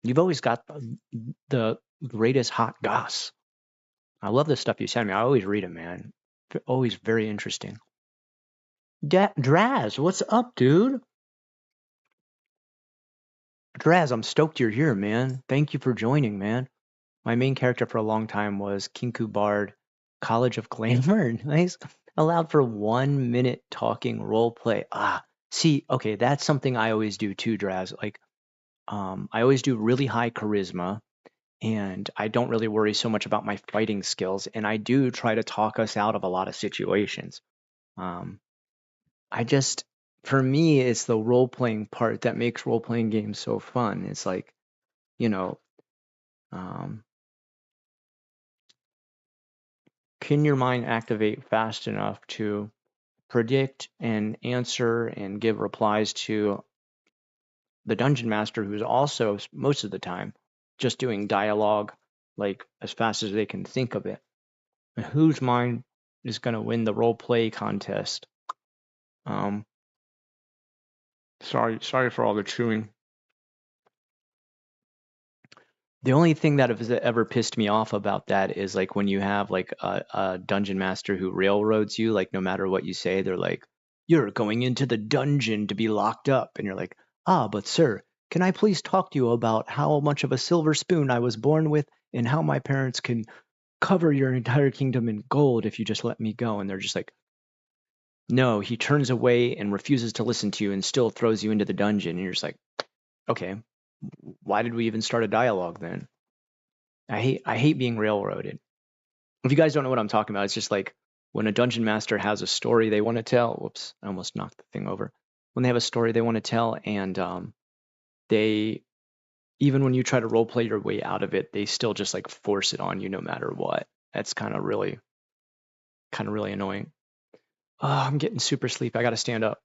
You've always got the greatest hot goss. I love the stuff you send me. I always read it, man. Always very interesting. Draz, what's up, dude? Draz, I'm stoked you're here, man. Thank you for joining, man. My main character for a long time was Kinku Bard, College of Glamour. Nice. Allowed for 1 minute talking role play. See, okay, that's something I always do too, Draz. Like, I always do really high charisma, and I don't really worry so much about my fighting skills, and I do try to talk us out of a lot of situations. Um, I just, for me, it's the role playing part that makes role playing games so fun. It's like, you know, um, can your mind activate fast enough to predict and answer and give replies to the dungeon master, who's also most of the time just doing dialogue like as fast as they can think of it? And whose mind is going to win the role play contest? Um, sorry for all the chewing. The only thing that has ever pissed me off about that is like when you have like a dungeon master who railroads you, like no matter what you say, they're like, "You're going into the dungeon to be locked up," and you're like, but sir, can I please talk to you about how much of a silver spoon I was born with and how my parents can cover your entire kingdom in gold if you just let me go?" And they're just like, no. He turns away and refuses to listen to you and still throws you into the dungeon, and you're just like, okay, why did we even start a dialogue then? I hate being railroaded. If you guys don't know what I'm talking about, it's just like when a dungeon master has a story they want to tell. Whoops, I almost knocked the thing over. When they have a story they want to tell, and they, even when you try to role play your way out of it, they still just like force it on you no matter what. That's kind of really annoying. I'm getting super sleepy. I got to stand up.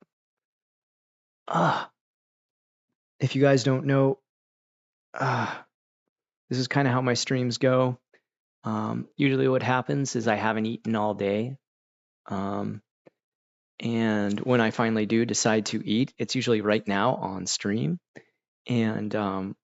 If you guys don't know, this is kind of how my streams go. Usually what happens is I haven't eaten all day. And when I finally do decide to eat, it's usually right now on stream. And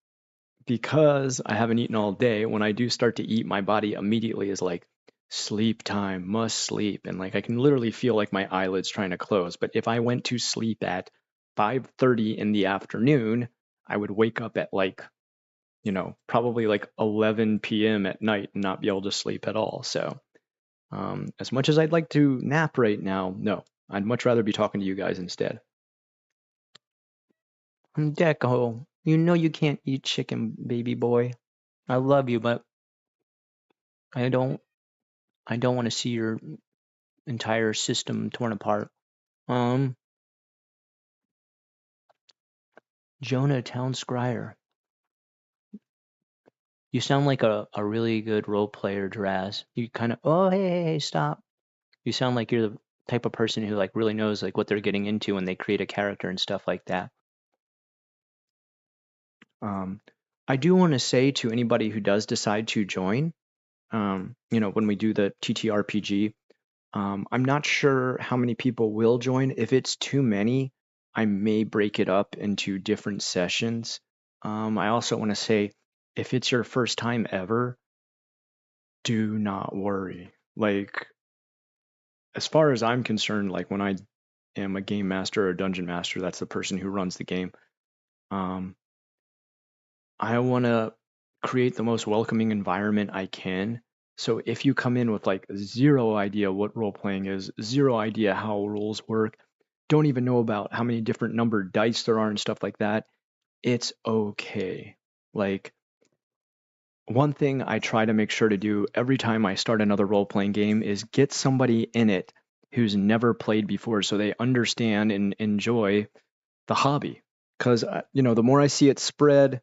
because I haven't eaten all day, when I do start to eat, my body immediately is like, sleep time, must sleep. And like I can literally feel like my eyelids trying to close. But if I went to sleep at 5:30 in the afternoon, I would wake up at like, probably like 11 p.m. at night and not be able to sleep at all. So as much as I'd like to nap right now, no, I'd much rather be talking to you guys instead. Deco, you know you can't eat chicken, baby boy. I love you, but I don't want to see your entire system torn apart. Jonah Town Scryer. You sound like a really good role player, Draz. You kind of, hey, stop. You sound like you're the type of person who like really knows like what they're getting into when they create a character and stuff like that. I do want to say to anybody who does decide to join, when we do the TTRPG, I'm not sure how many people will join. If it's too many, I may break it up into different sessions. I also want to say, if it's your first time ever, do not worry. Like, as far as I'm concerned, like when I am a game master or a dungeon master, that's the person who runs the game. I want to create the most welcoming environment I can. So if you come in with like zero idea what role playing is, zero idea how rules work, don't even know about how many different numbered dice there are and stuff like that, it's okay. Like, one thing I try to make sure to do every time I start another role playing game is get somebody in it who's never played before so they understand and enjoy the hobby. Because, the more I see it spread,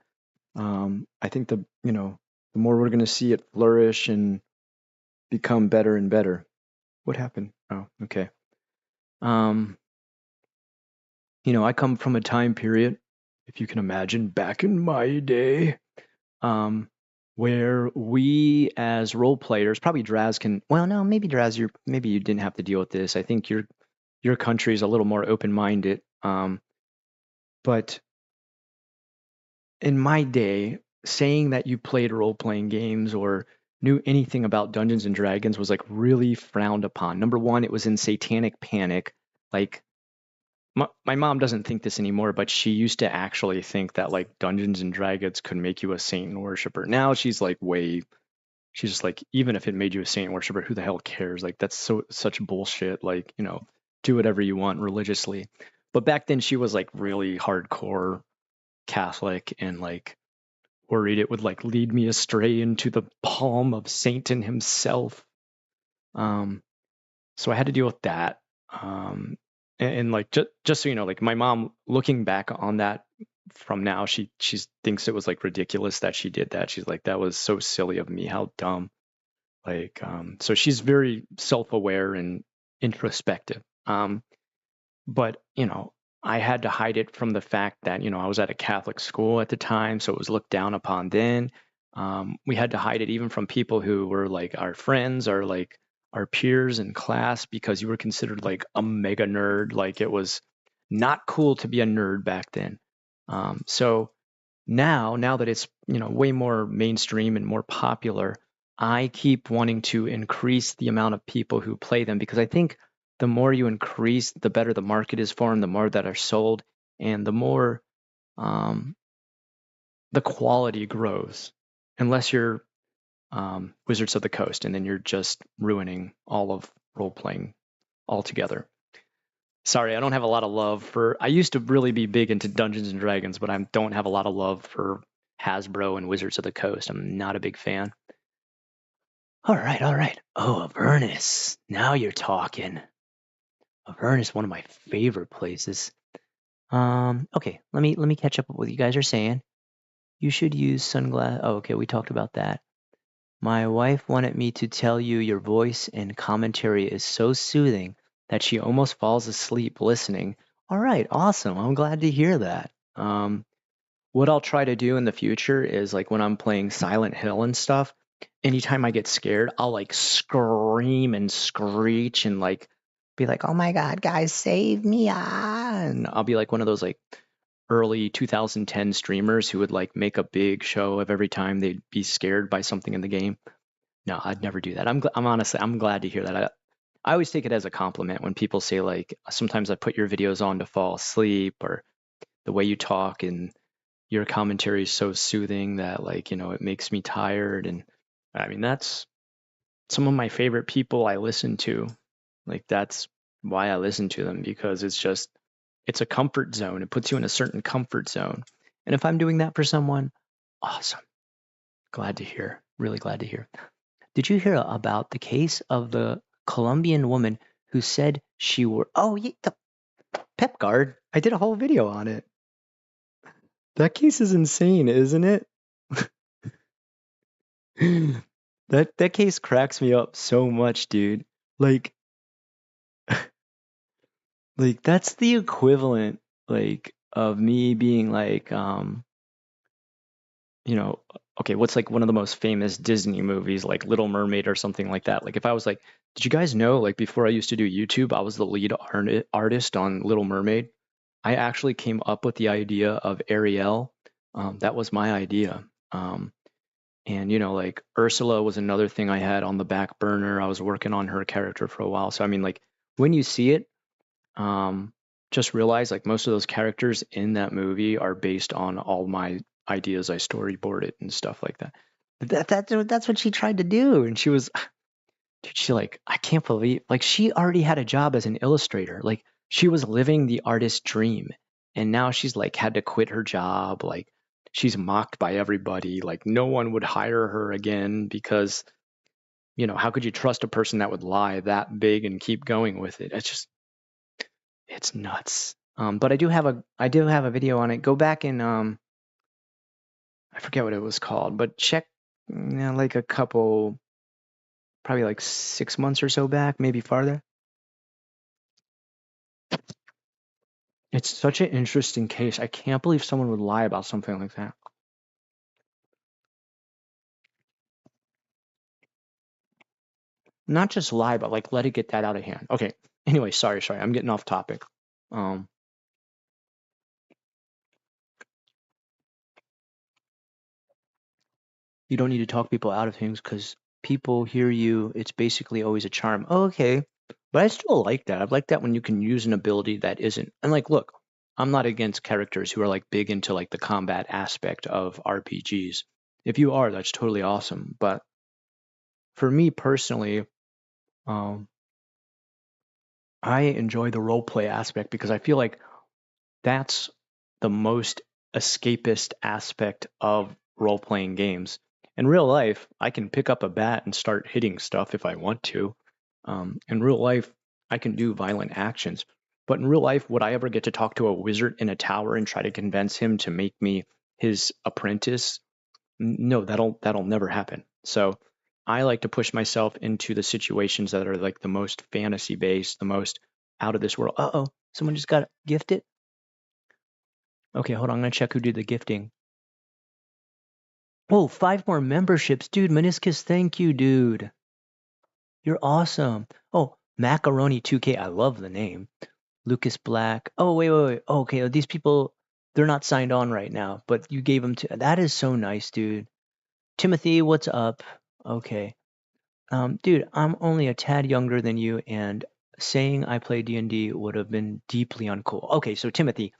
I think the more we're going to see it flourish and become better and better. What happened? Oh, okay. I come from a time period, if you can imagine, back in my day, where we as role players, probably Draz can. Well, no, maybe Draz, maybe you didn't have to deal with this. I think your country is a little more open-minded. But in my day, saying that you played role-playing games or knew anything about Dungeons and Dragons was like really frowned upon. Number one, it was in satanic panic. Like my mom doesn't think this anymore, but she used to actually think that like Dungeons and Dragons could make you a Satan worshiper. Now she's like way She's just like, even if it made you a saint worshiper, who the hell cares? Like, that's such bullshit. Like, do whatever you want religiously. But back then, she was like really hardcore Catholic and like worried it would like lead me astray into the palm of Satan himself. So I had to deal with that. And like just so you know, like my mom, looking back on that from now, she thinks it was like ridiculous that she did that. She's like, that was so silly of me, how dumb. Like, so she's very self-aware and introspective. But I had to hide it from the fact that I was at a Catholic school at the time, so it was looked down upon then. We had to hide it even from people who were like our friends or like our peers in class, because you were considered like a mega nerd. Like, it was not cool to be a nerd back then. So now that it's way more mainstream and more popular, I keep wanting to increase the amount of people who play them, because I think the more you increase, the better the market is for them, the more that are sold, and the more the quality grows. Unless you're Wizards of the Coast, and then you're just ruining all of role playing altogether. Sorry, I don't have a lot of love for. I used to really be big into Dungeons and Dragons, but I don't have a lot of love for Hasbro and Wizards of the Coast. I'm not a big fan. All right, all right. Oh, Avernus. Now you're talking. Avernus, one of my favorite places. Okay, let me catch up with what you guys are saying. You should use sunglasses. Oh, okay, we talked about that. My wife wanted me to tell you your voice and commentary is so soothing that she almost falls asleep listening. All right, awesome. I'm glad to hear that. What I'll try to do in the future is like when I'm playing Silent Hill and stuff, anytime I get scared, I'll like scream and screech and like be like, "Oh my God, guys, save me!" And I'll be like one of those like early 2010 streamers who would like make a big show of every time they'd be scared by something in the game. No, I'd never do that. I'm honestly, I'm glad to hear that. I always take it as a compliment when people say like, sometimes I put your videos on to fall asleep, or the way you talk and your commentary is so soothing that like, it makes me tired. And I mean, that's some of my favorite people I listen to. Like, that's why I listen to them, because it's a comfort zone. It puts you in a certain comfort zone. And if I'm doing that for someone, awesome. Glad to hear. Really glad to hear. Did you hear about the case of the Colombian woman who said she were, oh, yeah, the Pep Guard? I did a whole video on it. That case is insane, isn't it? That case cracks me up so much, dude. Like that's the equivalent like of me being like okay, what's like one of the most famous Disney movies, like Little Mermaid or something like that. Like, if I was like, did you guys know, like, before I used to do YouTube, I was the lead artist on Little Mermaid. I actually came up with the idea of Ariel. That was my idea. And like Ursula was another thing I had on the back burner. I was working on her character for a while. So I mean, like, when you see it, just realize like most of those characters in that movie are based on all my ideas. I storyboarded and stuff like that. That's what she tried to do, and she was, dude, she like, I can't believe, like, she already had a job as an illustrator. Like, she was living the artist dream, and now she's like had to quit her job. Like, she's mocked by everybody. Like, no one would hire her again because how could you trust a person that would lie that big and keep going with it? It's nuts. But I do have a video on it. Go back and I forget what it was called, but check like a couple, probably like 6 months or so back, maybe farther. It's such an interesting case. I can't believe someone would lie about something like that. Not just lie, but like let it get that out of hand. Okay. Anyway, sorry. I'm getting off topic. You don't need to talk people out of things because people hear you. It's basically always a charm. Oh, okay. But I still like that. I like that when you can use an ability that isn't. And like, look, I'm not against characters who are like big into like the combat aspect of RPGs. If you are, that's totally awesome. But for me personally, um, I enjoy the role play aspect because I feel like that's the most escapist aspect of role playing games. In real life, I can pick up a bat and start hitting stuff if I want to. In real life, I can do violent actions. But in real life, would I ever get to talk to a wizard in a tower and try to convince him to make me his apprentice? No, that'll never happen. So I like to push myself into the situations that are like the most fantasy based, the most out of this world. Uh-oh, someone just got gifted. Okay, hold on. I'm gonna check who did the gifting. Oh, 5 more memberships, dude. Meniscus, thank you, dude. You're awesome. Oh, Macaroni 2K. I love the name. Lucas Black. Oh, wait. Okay, these people, they're not signed on right now, but you gave them to. That is so nice, dude. Timothy, what's up? Okay. Dude, I'm only a tad younger than you, and saying I play D&D would have been deeply uncool. Okay, so Timothy,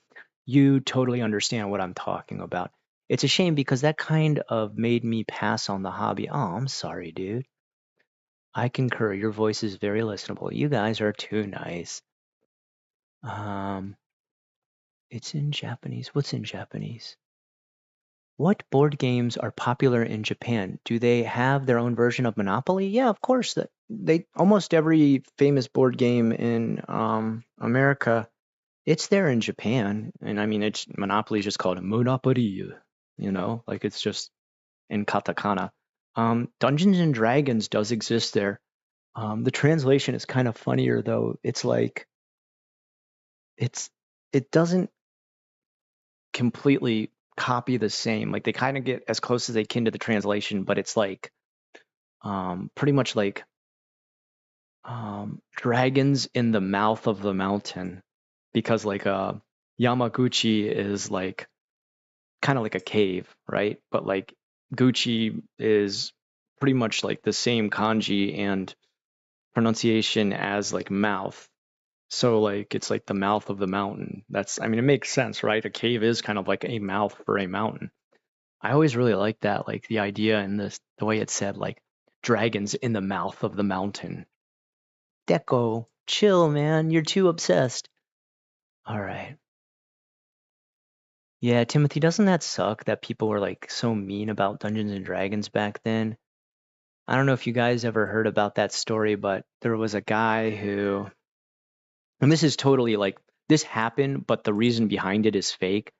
you totally understand what I'm talking about. It's a shame because that kind of made me pass on the hobby. Oh, I'm sorry, dude. I concur. Your voice is very listenable. You guys are too nice. Um, it's in Japanese. What's in Japanese? What board games are popular in Japan? Do they have their own version of Monopoly? Yeah, of course. They almost every famous board game in America, it's there in Japan. And I mean, it's Monopoly is just called Monopoly, like it's just in katakana. Dungeons and Dragons does exist there. The translation is kind of funnier though. It's like it doesn't completely copy the same. Like they kind of get as close as they can to the translation, but it's like pretty much like dragons in the mouth of the mountain, because like Yamaguchi is like kind of like a cave, right? But like Gucci is pretty much like the same kanji and pronunciation as like mouth. So like it's like the mouth of the mountain. I mean, it makes sense, right? A cave is kind of like a mouth for a mountain. I always really liked that, like the idea and the way it said like dragons in the mouth of the mountain. Deco, chill, man. You're too obsessed. All right. Yeah, Timothy, doesn't that suck that people were like so mean about Dungeons and Dragons back then? I don't know if you guys ever heard about that story, but there was a guy who, and this is totally like, this happened, but the reason behind it is fake.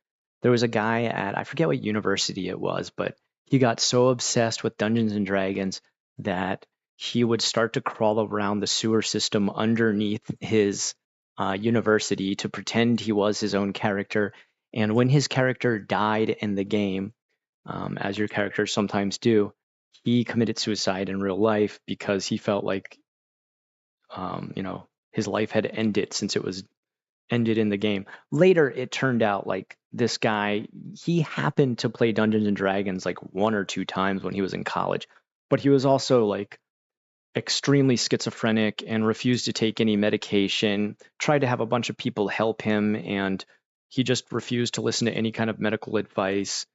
There was a guy at, I forget what university it was, but he got so obsessed with Dungeons and Dragons that he would start to crawl around the sewer system underneath his university to pretend he was his own character. And when his character died in the game, as your characters sometimes do, he committed suicide in real life because he felt like, his life had ended since it was ended in the game. Later, it turned out like this guy, he happened to play Dungeons and Dragons like 1 or 2 times when he was in college, but he was also like extremely schizophrenic and refused to take any medication, tried to have a bunch of people help him, and he just refused to listen to any kind of medical advice.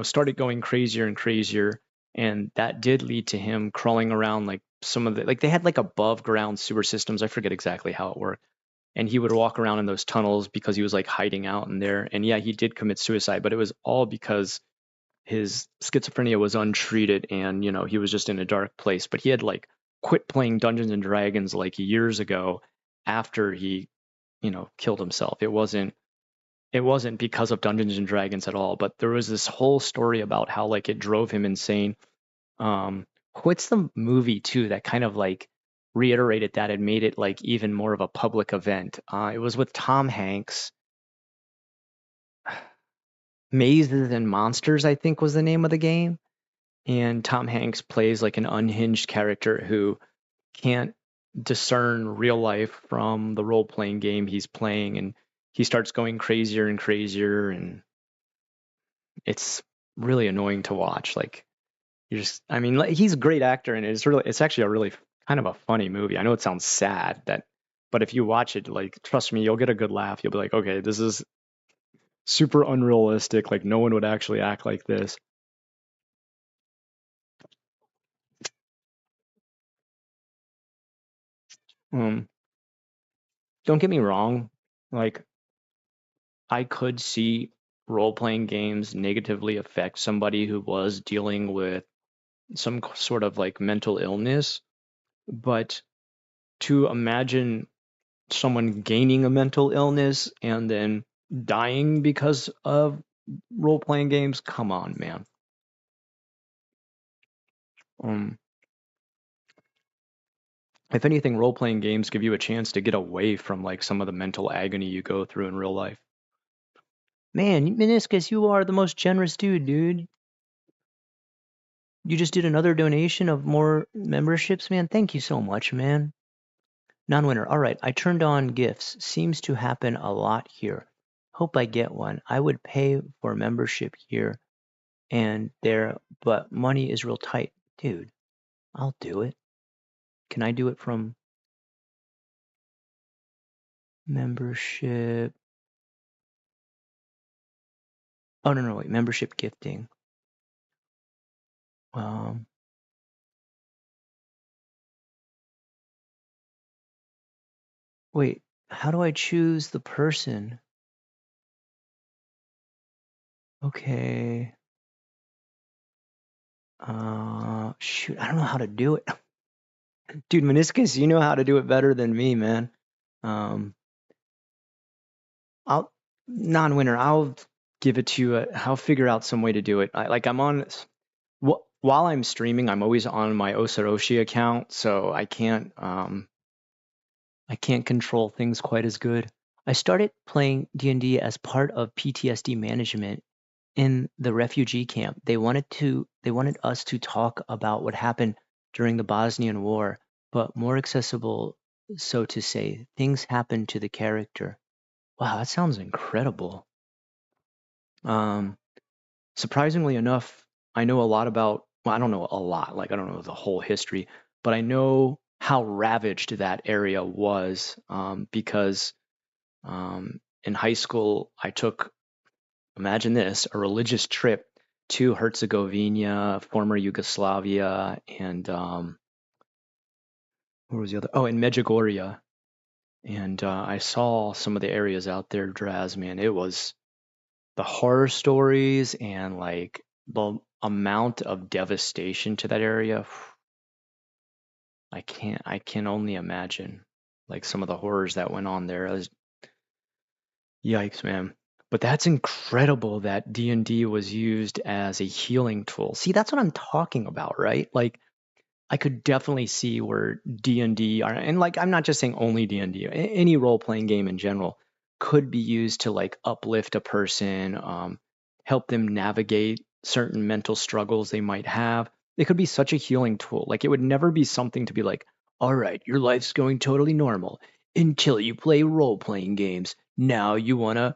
Started going crazier and crazier, and that did lead to him crawling around like some of the like they had like above ground sewer systems. I forget exactly how it worked, and he would walk around in those tunnels because he was like hiding out in there. And yeah, he did commit suicide, but it was all because his schizophrenia was untreated, and he was just in a dark place. But he had like quit playing Dungeons and Dragons like years ago after he killed himself. It wasn't because of Dungeons and Dragons at all, but there was this whole story about how like it drove him insane. um what's the movie too that kind of like reiterated that and made it like even more of a public event? It was with Tom Hanks. Mazes and Monsters, I think, was the name of the game. And Tom Hanks plays like an unhinged character who can't discern real life from the role playing game he's playing, and he starts going crazier and crazier, and it's really annoying to watch. Like I mean, like, he's a great actor, and it's actually a really kind of a funny movie. I know it sounds sad but if you watch it, like, trust me, you'll get a good laugh. You'll be like, okay, this is super unrealistic. Like, no one would actually act like this. Um, don't get me wrong, like I could see role-playing games negatively affect somebody who was dealing with some sort of like mental illness, but to imagine someone gaining a mental illness and then dying because of role-playing games, come on, man. Um, if anything, role-playing games give you a chance to get away from like some of the mental agony you go through in real life. Man, Meniscus, you are the most generous dude. You just did another donation of more memberships, man. Thank you so much, man. Non-winner. All right, I turned on gifts. Seems to happen a lot here. Hope I get one. I would pay for membership here and there, but money is real tight. Dude, I'll do it. Can I do it from membership? Oh, no, wait. Membership gifting. Um, wait, how do I choose the person? Okay. Shoot, I don't know how to do it. Dude, Meniscus, you know how to do it better than me, man. Um, I'll non-winner. I'll give it to you. I'll figure out some way to do it. I'm on while I'm streaming. I'm always on my Osoroshi account, so I can't control things quite as good. I started playing D&D as part of PTSD management in the refugee camp. They wanted us to talk about what happened during the Bosnian War, but more accessible, so to say. Things happened to the character. Wow, that sounds incredible. Um, Surprisingly enough, I know a lot about, well, I don't know a lot, like I don't know the whole history, but I know how ravaged that area was because in high school, I took, imagine this, a religious trip to Herzegovina, former Yugoslavia, and where was the other? Oh, in Medjugorje. And I saw some of the areas out there, Draz, man. It was the horror stories and like the amount of devastation to that area. I can only imagine like some of the horrors that went on there. Yikes, man. But that's incredible that D&D was used as a healing tool. See, that's what I'm talking about, right? Like I could definitely see where D&D and like I'm not just saying only D&D, any role-playing game in general could be used to like uplift a person, help them navigate certain mental struggles they might have. It could be such a healing tool. Like it would never be something to be like, all right, your life's going totally normal until you play role-playing games. Now you want to,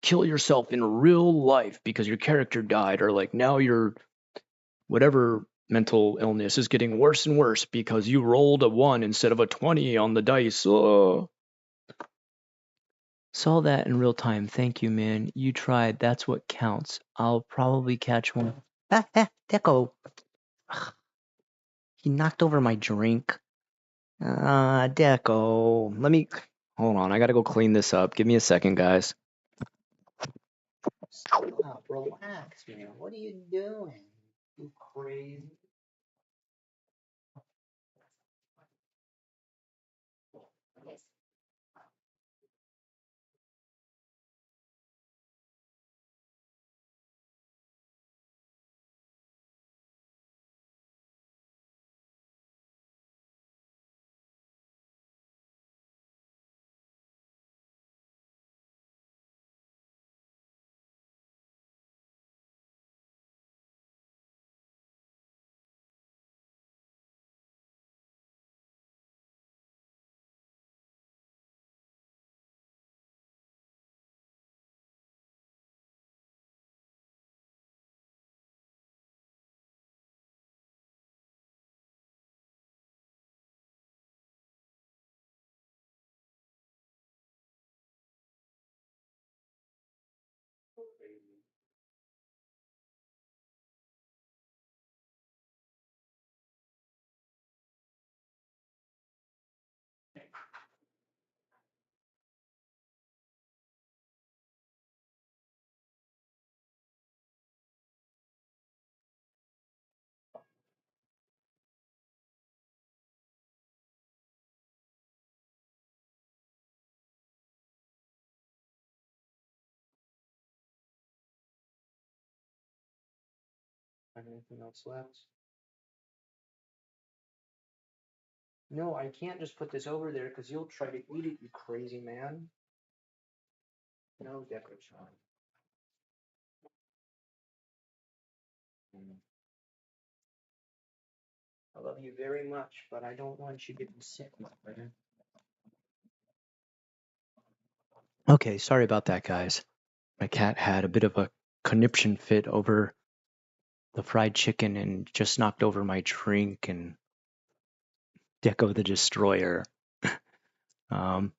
kill yourself in real life because your character died, or like now you're whatever mental illness is getting worse and worse because you rolled a 1 instead of a 20 on the dice. Oh. Saw that in real time. Thank you, man. You tried. That's what counts. I'll probably catch one. Deco. He knocked over my drink. Deco. Let me. Hold on. I gotta go clean this up. Give me a second, guys. Stop. Relax, man. What are you doing? You crazy. Anything else left? No, I can't just put this over there because you'll try to eat it, you crazy man. No, decoration. I love you very much, but I don't want you getting sick, my friend. Okay, sorry about that, guys. My cat had a bit of a conniption fit over the fried chicken and just knocked over my drink and Deco the Destroyer. um,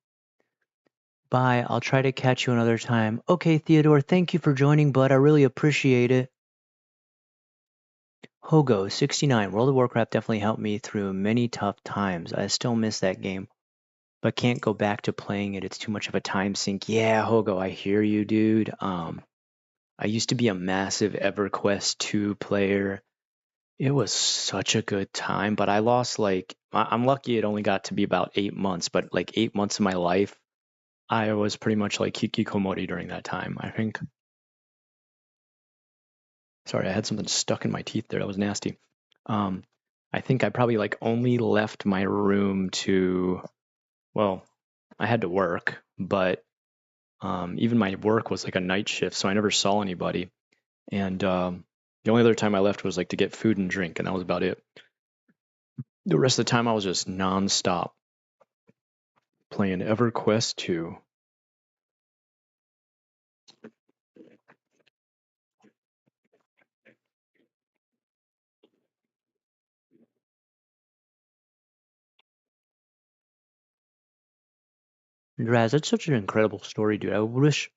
Bye. I'll try to catch you another time. Okay, Theodore, thank you for joining, bud. I really appreciate it. Hogo, 69. World of Warcraft definitely helped me through many tough times. I still miss that game, but can't go back to playing it. It's too much of a time sink. Yeah, Hogo, I hear you, dude. I used to be a massive EverQuest 2 player. It was such a good time, but I lost I'm lucky it only got to be about 8 months, but like 8 months of my life, I was pretty much like hikikomori during that time, I think. Sorry, I had something stuck in my teeth there. That was nasty. I think I probably like only left my room well, I had to work, but even my work was like a night shift, so I never saw anybody. And the only other time I left was like to get food and drink, and that was about it. The rest of the time I was just nonstop playing EverQuest 2. Raz, that's such an incredible story, dude. I wish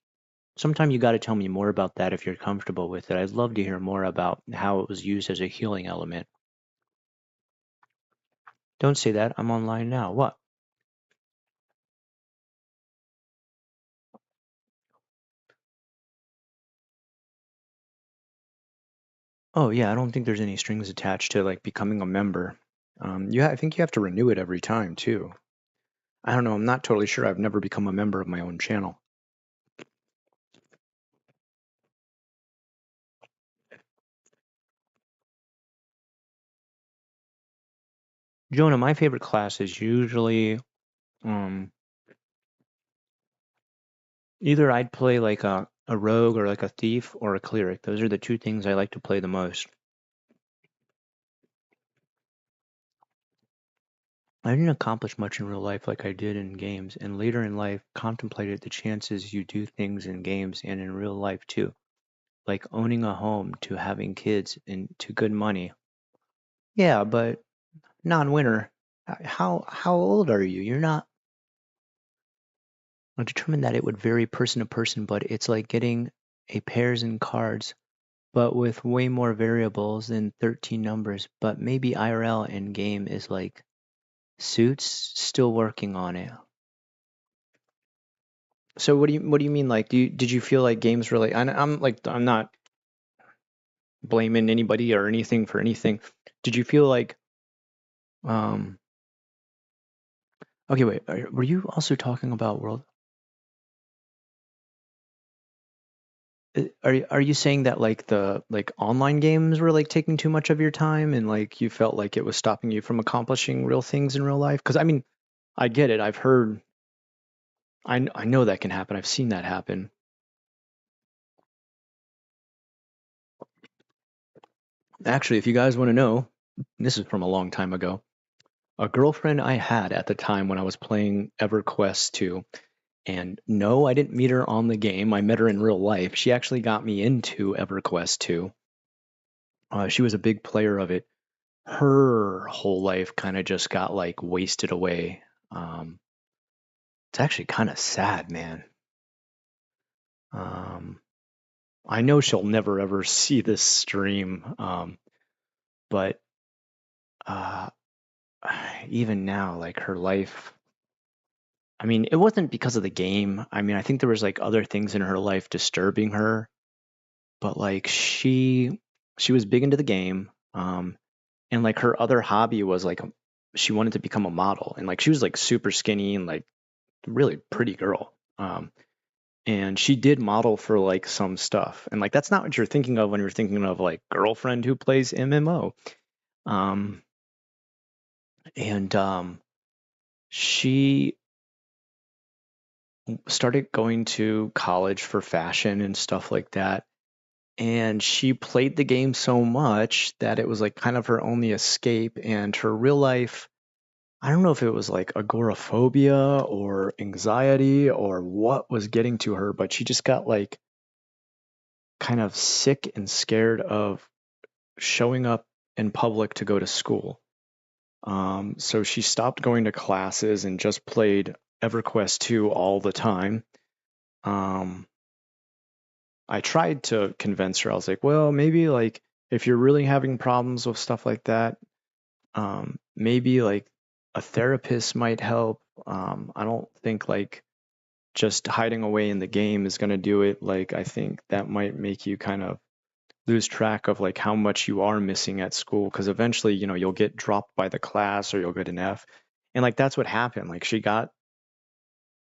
sometime you got to tell me more about that if you're comfortable with it. I'd love to hear more about how it was used as a healing element. Don't say that. I'm online now. What? Oh yeah, I don't think there's any strings attached to like becoming a member. I think you have to renew it every time too. I don't know. I'm not totally sure. I've never become a member of my own channel. Jonah, my favorite class is usually either I'd play like a rogue or like a thief or a cleric. Those are the two things I like to play the most. I didn't accomplish much in real life like I did in games, and later in life contemplated the chances you do things in games and in real life too, like owning a home to having kids and to good money. Yeah, but non-winner. How old are you? You're not. I determined that it would vary person to person, but it's like getting a pairs and cards, but with way more variables than 13 numbers. But maybe IRL in game is like suits. Still working on it. So what do you mean? Like, did you feel like games really? I'm not blaming anybody or anything for anything. Did you feel like um? Okay, wait. Were you also talking about World? Are you saying that like the like online games were like taking too much of your time and like you felt like it was stopping you from accomplishing real things in real life? Because I mean, I get it. I've heard. I know that can happen. I've seen that happen. Actually, if you guys want to know, this is from a long time ago. A girlfriend I had at the time when I was playing EverQuest 2. And no, I didn't meet her on the game. I met her in real life. She actually got me into EverQuest 2. She was a big player of it. Her whole life kind of just got like wasted away. Um, it's actually kind of sad, man. Um, I know she'll never ever see this stream, but uh, even now, like her life. I mean, it wasn't because of the game. I mean, I think there was like other things in her life disturbing her, but like she was big into the game. And like her other hobby was like she wanted to become a model, and like she was like super skinny and like really pretty girl. And she did model for like some stuff. And like that's not what you're thinking of when you're thinking of like girlfriend who plays MMO. Um, and she started going to college for fashion and stuff like that. And she played the game so much that it was like kind of her only escape. And her real life, I don't know if it was like agoraphobia or anxiety or what was getting to her, but she just got like kind of sick and scared of showing up in public to go to school. So she stopped going to classes and just played EverQuest 2 all the time. Um, I tried to convince her. I was like, well, maybe like if you're really having problems with stuff like that, maybe like a therapist might help. I don't think like just hiding away in the game is going to do it. Like, I think that might make you kind of lose track of like how much you are missing at school because eventually, you'll get dropped by the class or you'll get an F. And like that's what happened. Like she got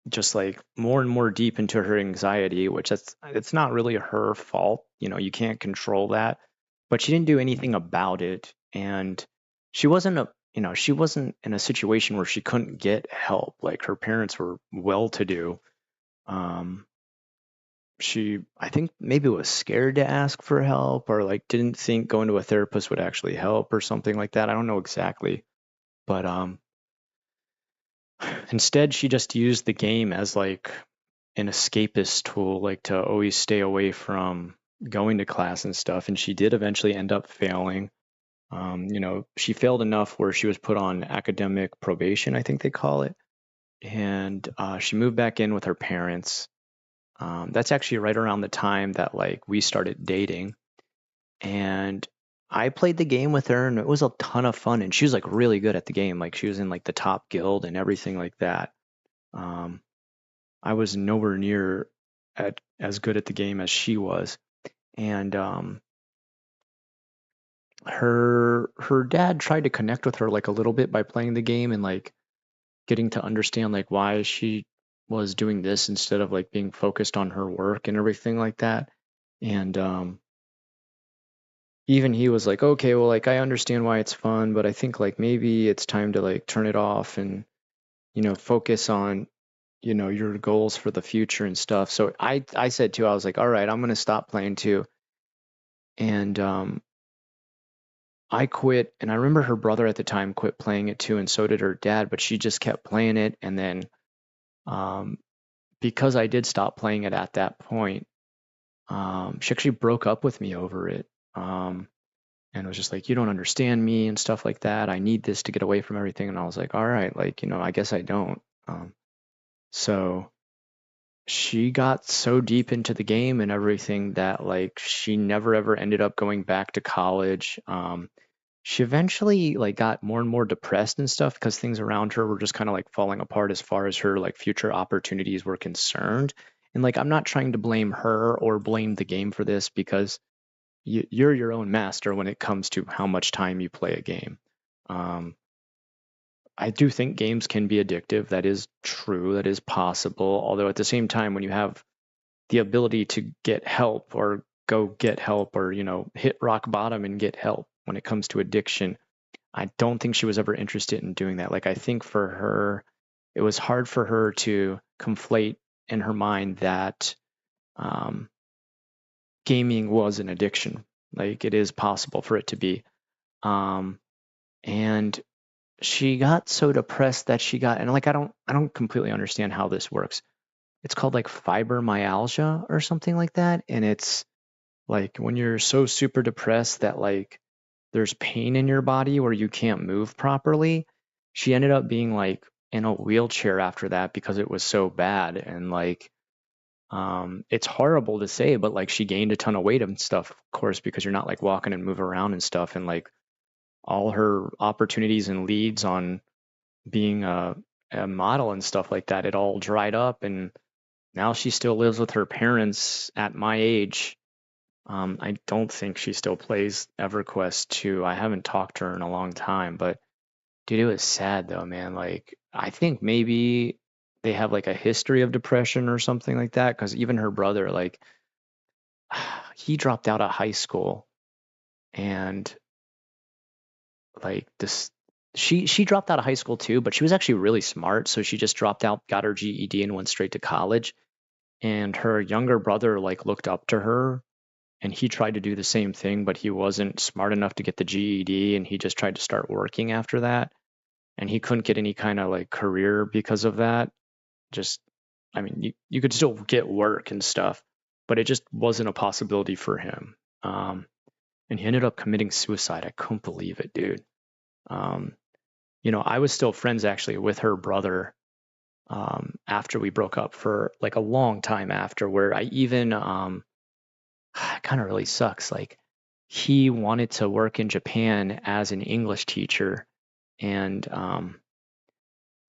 just like more and more deep into her anxiety, which it's not really her fault. You can't control that. But she didn't do anything about it. And she wasn't in a situation where she couldn't get help. Like her parents were well to do. Um, I think maybe was scared to ask for help or like didn't think going to a therapist would actually help or something like that. I don't know exactly. But instead she just used the game as like an escapist tool, like to always stay away from going to class and stuff. And she did eventually end up failing. She failed enough where she was put on academic probation, I think they call it. And she moved back in with her parents. That's actually right around the time that like we started dating. And I played the game with her and it was a ton of fun. And she was like really good at the game. Like she was in like the top guild and everything like that. Um, I was nowhere near as good at the game as she was. And her dad tried to connect with her like a little bit by playing the game and like getting to understand like why she was doing this instead of like being focused on her work and everything like that. And even he was like, okay, well, like I understand why it's fun, but I think like maybe it's time to like turn it off and focus on your goals for the future and stuff. So I said too, I was like, all right, I'm gonna stop playing too. And I quit, and I remember her brother at the time quit playing it too, and so did her dad, but she just kept playing it. And then um, because I did stop playing it at that point, she actually broke up with me over it. And was just like, you don't understand me and stuff like that. I need this to get away from everything. And I was like, all right, like, I guess I don't. So she got so deep into the game and everything that like she never ever ended up going back to college. She eventually like got more and more depressed and stuff because things around her were just kind of like falling apart as far as her like future opportunities were concerned. And like I'm not trying to blame her or blame the game for this because you're your own master when it comes to how much time you play a game. Um, I do think games can be addictive. That is true. That is possible. Although at the same time, when you have the ability to get help or go get help or, hit rock bottom and get help when it comes to addiction, I don't think she was ever interested in doing that. Like, I think for her, it was hard for her to conflate in her mind that um, gaming was an addiction. Like, it is possible for it to be. Um, and she got so depressed that and like, I don't completely understand how this works. It's called like fibromyalgia or something like that. And it's like when you're so super depressed that like there's pain in your body where you can't move properly. She ended up being like in a wheelchair after that because it was so bad. And like, it's horrible to say, but like she gained a ton of weight and stuff, of course, because you're not like walking and move around and stuff. And like all her opportunities and leads on being a model and stuff like that, it all dried up. And now she still lives with her parents at my age. I don't think she still plays EverQuest 2. I haven't talked to her in a long time, but dude, it was sad though, man. Like, I think maybe they have like a history of depression or something like that. Because even her brother, like, he dropped out of high school, and like this, she dropped out of high school too, but she was actually really smart. So she just dropped out, got her GED, and went straight to college. And her younger brother like looked up to her, and he tried to do the same thing, but he wasn't smart enough to get the GED, and he just tried to start working after that, and he couldn't get any kind of like career because of that. Just, I mean, you could still get work and stuff, but it just wasn't a possibility for him. And he ended up committing suicide. I couldn't believe it, dude. Um, I was still friends actually with her brother after we broke up for like a long time after, where I even, it kind of really sucks. Like, he wanted to work in Japan as an English teacher, and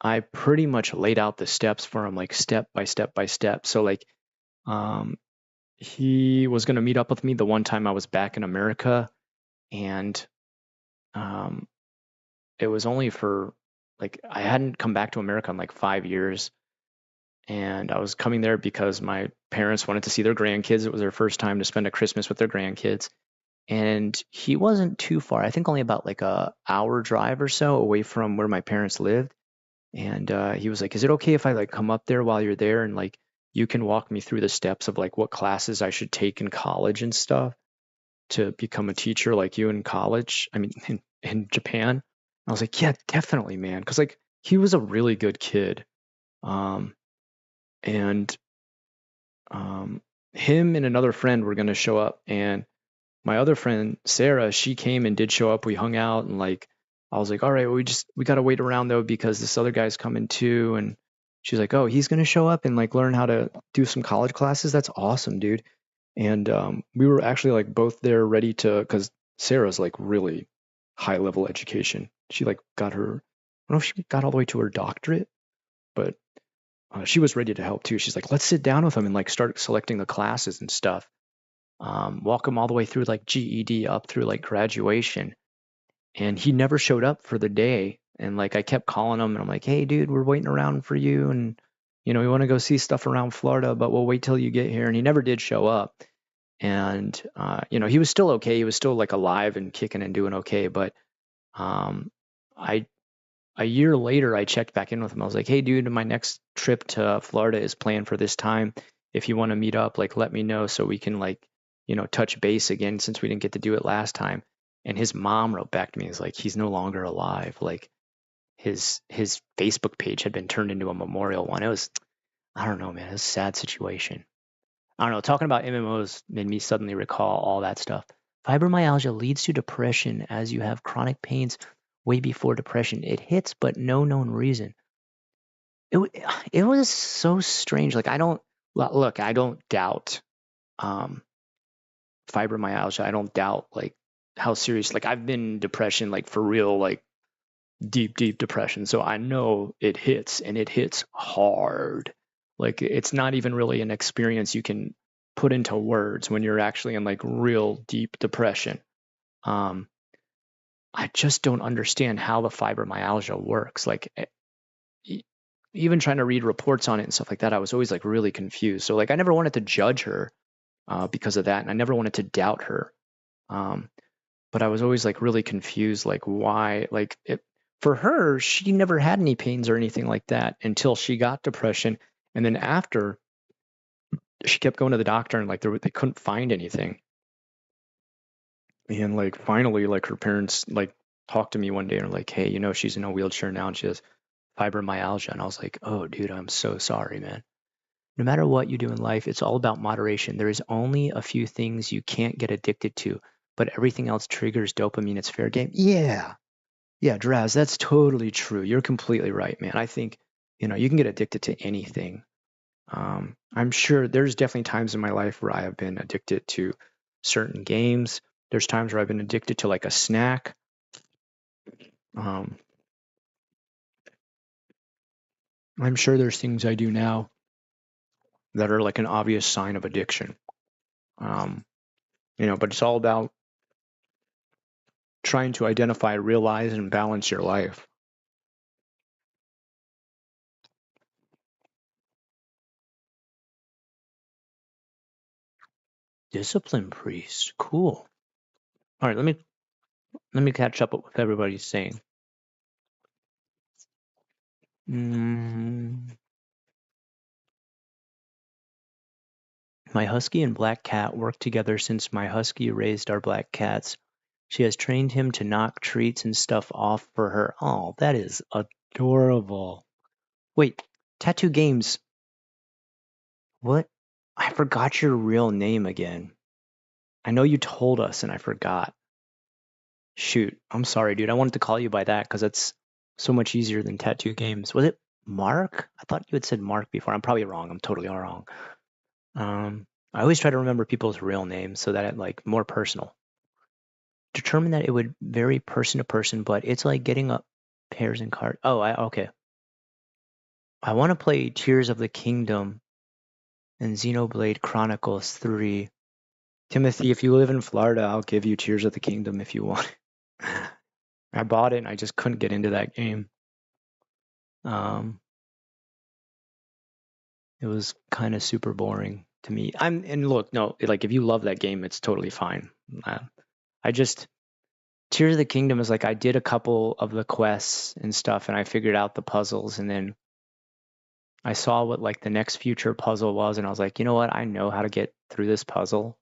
I pretty much laid out the steps for him, like step by step by step. So like, um, he was going to meet up with me the one time I was back in America, and um, it was only for like, I hadn't come back to America in like 5 years, and I was coming there because my parents wanted to see their grandkids. It was their first time to spend a Christmas with their grandkids, and he wasn't too far. I think only about like a hour drive or so away from where my parents lived. And he was like, "Is it okay if I like come up there while you're there, and like you can walk me through the steps of like what classes I should take in college and stuff to become a teacher like you in college? I mean, in Japan." I was like, "Yeah, definitely, man," because like he was a really good kid. Um, and him and another friend were gonna show up, and my other friend Sarah, she came and did show up. We hung out, and like I was like, all right, well, we gotta wait around though because this other guy's coming too. And she's like, oh, he's gonna show up and like learn how to do some college classes. That's awesome, dude. And we were actually like both there ready to, because Sarah's like really high level education. She like got her, I don't know if she got all the way to her doctorate, but she was ready to help too. She's like, let's sit down with him and like start selecting the classes and stuff. Walk him all the way through like GED up through like graduation. And he never showed up for the day. And like I kept calling him, and I'm like, hey, dude, we're waiting around for you. And, we want to go see stuff around Florida, but we'll wait till you get here. And he never did show up. And, he was still okay. He was still like alive and kicking and doing okay. But um, I, a year later, I checked back in with him. I was like, hey, dude, my next trip to Florida is planned for this time. If you want to meet up, like, let me know so we can like, touch base again since we didn't get to do it last time. And his mom wrote back to me, is like, he's no longer alive. Like his Facebook page had been turned into a memorial one. It was, I don't know, man, it was a sad situation. I don't know. Talking about MMOs made me suddenly recall all that stuff. Fibromyalgia leads to depression as you have chronic pains way before depression. It hits, but no known reason. It was so strange. Like, I don't look. I don't doubt um, fibromyalgia. I don't doubt like how serious. Like, I've been in depression, like for real, like deep depression. So I know it hits, and it hits hard. Like, it's not even really an experience you can put into words when you're actually in like real deep depression. Um, I just don't understand how the fibromyalgia works. Like, even trying to read reports on it and stuff like that, I was always like really confused. So like I never wanted to judge her because of that, and I never wanted to doubt her. Um, but I was always like really confused, like why, like it for her, she never had any pains or anything like that until she got depression, and then after she kept going to the doctor, and like they couldn't find anything, and like finally, like her parents like talked to me one day and were like, hey, she's in a wheelchair now and she has fibromyalgia, and I was like, oh, dude, I'm so sorry, man. No matter what you do in life, it's all about moderation. There is only a few things you can't get addicted to, but everything else triggers dopamine. It's fair game. Yeah. Yeah, Draz, that's totally true. You're completely right, man. I think, you can get addicted to anything. I'm sure there's definitely times in my life where I have been addicted to certain games. There's times where I've been addicted to like a snack. Um, I'm sure there's things I do now that are like an obvious sign of addiction. Um, but it's all about trying to identify, realize, and balance your life. Discipline priest. Cool. All right, let me catch up with what everybody's saying. My husky and black cat work together since my husky raised our black cats. She has trained him to knock treats and stuff off for her. Oh, that is adorable. Wait, Tattoo Games. What? I forgot your real name again. I know you told us and I forgot. Shoot, I'm sorry, dude. I wanted to call you by that because it's so much easier than Tattoo Games. Was it Mark? I thought you had said Mark before. I'm probably wrong. I'm totally wrong. I always try to remember people's real names so that it like more personal. Determine that it would vary person to person, but it's like getting up pairs and cards. Oh, okay. I want to play Tears of the Kingdom and Xenoblade Chronicles 3. Timothy, if you live in Florida, I'll give you Tears of the Kingdom if you want. I bought it and I just couldn't get into that game. It was kind of super boring to me. Like if you love that game, it's totally fine. Tears of the Kingdom is like I did a couple of the quests and stuff and I figured out the puzzles and then I saw what like the next future puzzle was and I was like, you know what? I know how to get through this puzzle.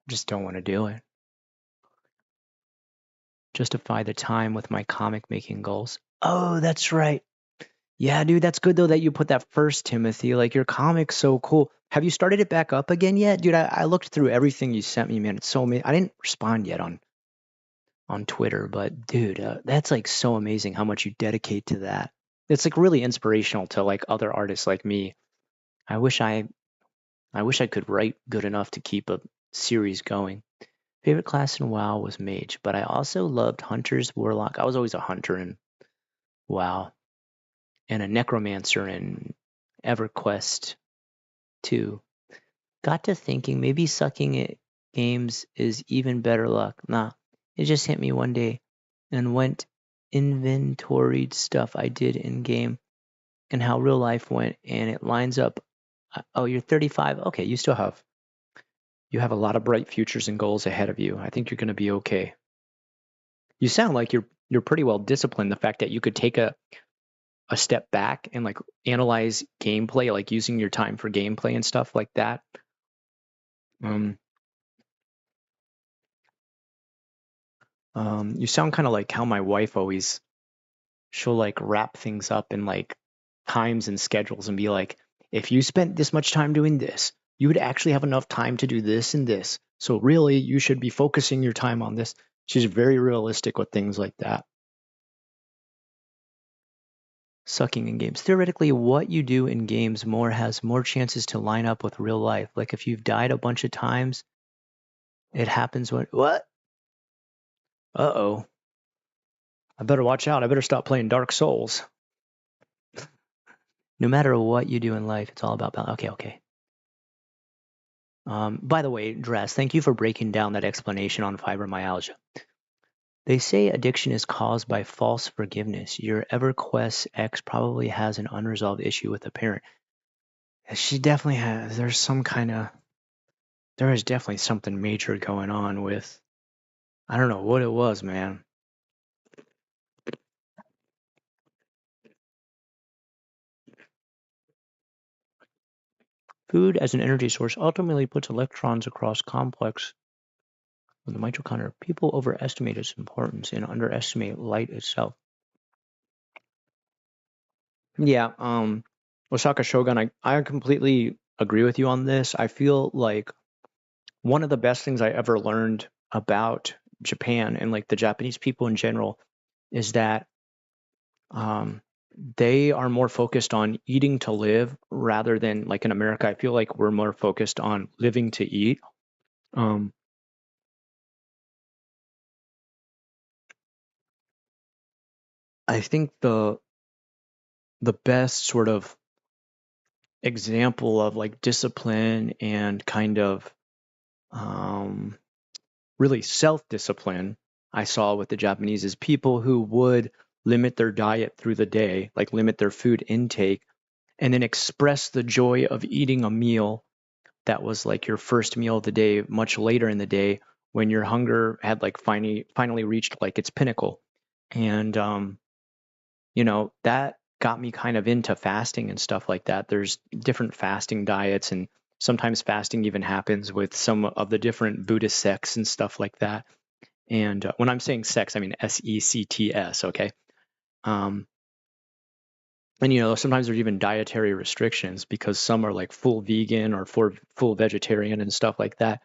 Just don't want to do it. Justify the time with my comic making goals. Oh, that's right. Yeah, dude, that's good though that you put that first, Timothy. Like your comic's so cool. Have you started it back up again yet? Dude, I looked through everything you sent me, man. It's so amazing. I didn't respond yet on Twitter, but dude, that's like so amazing how much you dedicate to that. It's like really inspirational to like other artists like me. I wish I could write good enough to keep a series going. Favorite class in WoW was Mage, but I also loved Hunters, Warlock. I was always a Hunter in WoW, and a Necromancer in EverQuest 2. Got to thinking maybe sucking at games is even better luck. Nah, it just hit me one day and went inventoried stuff I did in game and how real life went, and it lines up. Oh, you're 35. Okay, you have a lot of bright futures and goals ahead of you. I think you're going to be okay. You sound like you're pretty well disciplined. The fact that you could take a step back and like analyze gameplay, like using your time for gameplay and stuff like that. You sound kind of like how my wife always, she'll like wrap things up in like times and schedules and be like, if you spent this much time doing this, you would actually have enough time to do this and this. So really, you should be focusing your time on this. She's very realistic with things like that. Sucking in games. Theoretically, what you do in games has more chances to line up with real life. Like if you've died a bunch of times, it happens when what? Uh-oh. I better watch out. I better stop playing Dark Souls. No matter what you do in life, it's all about balance. Okay. By the way, Dress, thank you for breaking down that explanation on fibromyalgia. They say addiction is caused by false forgiveness. Your EverQuest X probably has an unresolved issue with a parent. She definitely has. There is definitely something major going on with, I don't know what it was, man. Food as an energy source ultimately puts electrons across complex of the mitochondria. People overestimate its importance and underestimate light itself. Yeah, Osaka Shogun, I completely agree with you on this. I feel like one of the best things I ever learned about Japan and like the Japanese people in general is that they are more focused on eating to live rather than like in America. I feel like we're more focused on living to eat. I think the best sort of example of like discipline and kind of really self-discipline I saw with the Japanese is people who would limit their diet through the day, like limit their food intake, and then express the joy of eating a meal that was like your first meal of the day much later in the day when your hunger had like finally reached like its pinnacle. And that got me kind of into fasting and stuff like that. There's different fasting diets, and sometimes fasting even happens with some of the different Buddhist sects and stuff like that. And when I'm saying sex, I mean SECTS, okay? Um, and sometimes there's even dietary restrictions because some are like full vegan or full vegetarian and stuff like that.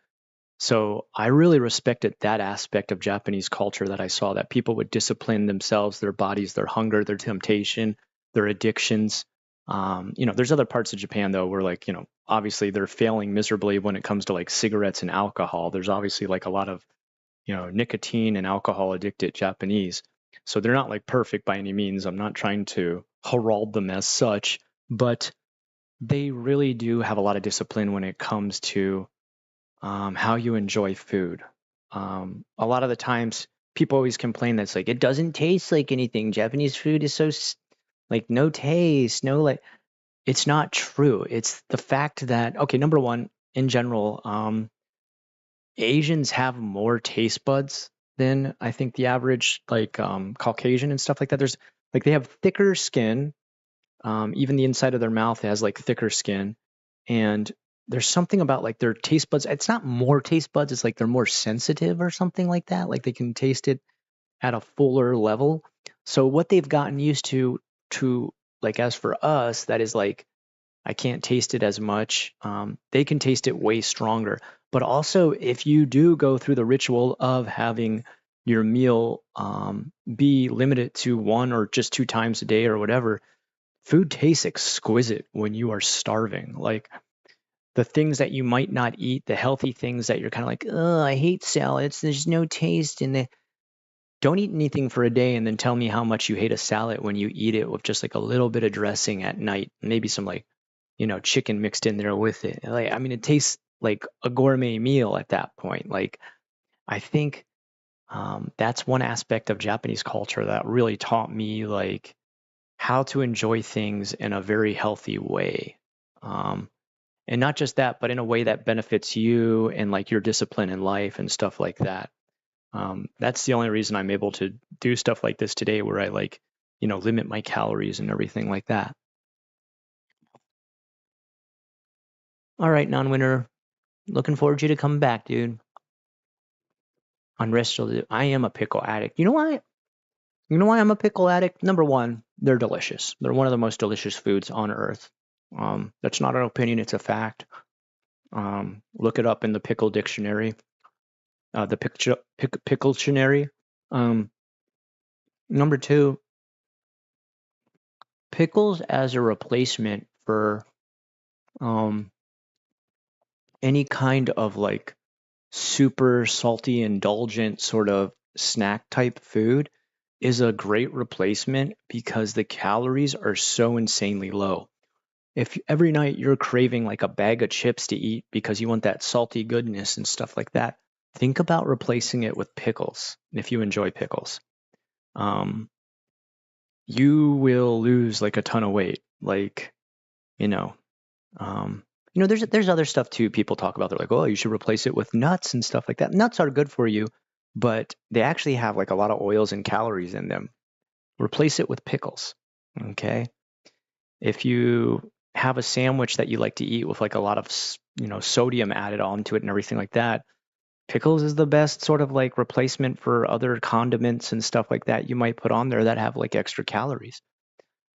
So I really respected that aspect of Japanese culture that I saw, that people would discipline themselves, their bodies, their hunger, their temptation, their addictions. There's other parts of Japan though where like, obviously they're failing miserably when it comes to like cigarettes and alcohol. There's obviously like a lot of, nicotine and alcohol addicted Japanese. So they're not like perfect by any means. I'm not trying to herald them as such, but they really do have a lot of discipline when it comes to how you enjoy food. A lot of the times, people always complain that's like it doesn't taste like anything. Japanese food is so like no taste, no like. It's not true. It's the fact that okay, number one, in general, Asians have more taste buds than I think the average like Caucasian and stuff like that. There's like they have thicker skin. Even the inside of their mouth has like thicker skin, and there's something about like their taste buds. It's not more taste buds. It's like they're more sensitive or something like that. Like they can taste it at a fuller level. So what they've gotten used to like as for us, that is like I can't taste it as much. They can taste it way stronger. But also, if you do go through the ritual of having your meal be limited to one or just two times a day or whatever, food tastes exquisite when you are starving. Like the things that you might not eat, the healthy things that you're kind of like, oh, I hate salads. There's no taste in it. Don't eat anything for a day and then tell me how much you hate a salad when you eat it with just like a little bit of dressing at night, maybe some like, chicken mixed in there with it. Like, I mean, it tastes like a gourmet meal at that point. Like, I think that's one aspect of Japanese culture that really taught me like how to enjoy things in a very healthy way. Um, and not just that, but in a way that benefits you and like your discipline in life and stuff like that. That's the only reason I'm able to do stuff like this today, where I like, limit my calories and everything like that. All right, non-winner, looking forward to you to come back, dude. On rest of the, I am a pickle addict. You know why? You know why I'm a pickle addict? Number one, they're delicious. They're one of the most delicious foods on earth. That's not an opinion; it's a fact. Look it up in the pickle dictionary, the pickle dictionary. Um, Number two, pickles as a replacement for um, any kind of like super salty, indulgent sort of snack type food is a great replacement because the calories are so insanely low. If every night you're craving like a bag of chips to eat because you want that salty goodness and stuff like that, think about replacing it with pickles if you enjoy pickles. Um, you will lose like a ton of weight. Like, you know, there's other stuff too. People talk about. They're like, oh, you should replace it with nuts and stuff like that. Nuts are good for you, but they actually have like a lot of oils and calories in them. Replace it with pickles. Okay. If you have a sandwich that you like to eat with like a lot of sodium added onto it and everything like that, pickles is the best sort of like replacement for other condiments and stuff like that you might put on there that have like extra calories.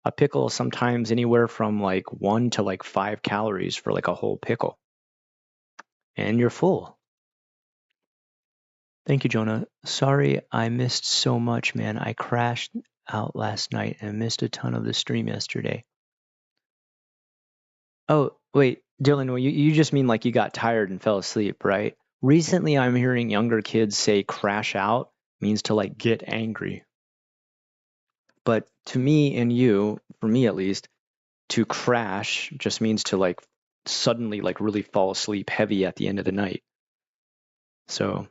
A pickle is sometimes anywhere from like 1 to like 5 calories for like a whole pickle, and you're full. Thank you, Jonah. Sorry I missed so much, man. I crashed out last night and missed a ton of the stream yesterday. Oh, wait, Dylan, well, you just mean like you got tired and fell asleep, right? Recently, I'm hearing younger kids say crash out means to like get angry. But to me and you, for me at least, to crash just means to like suddenly like really fall asleep heavy at the end of the night. So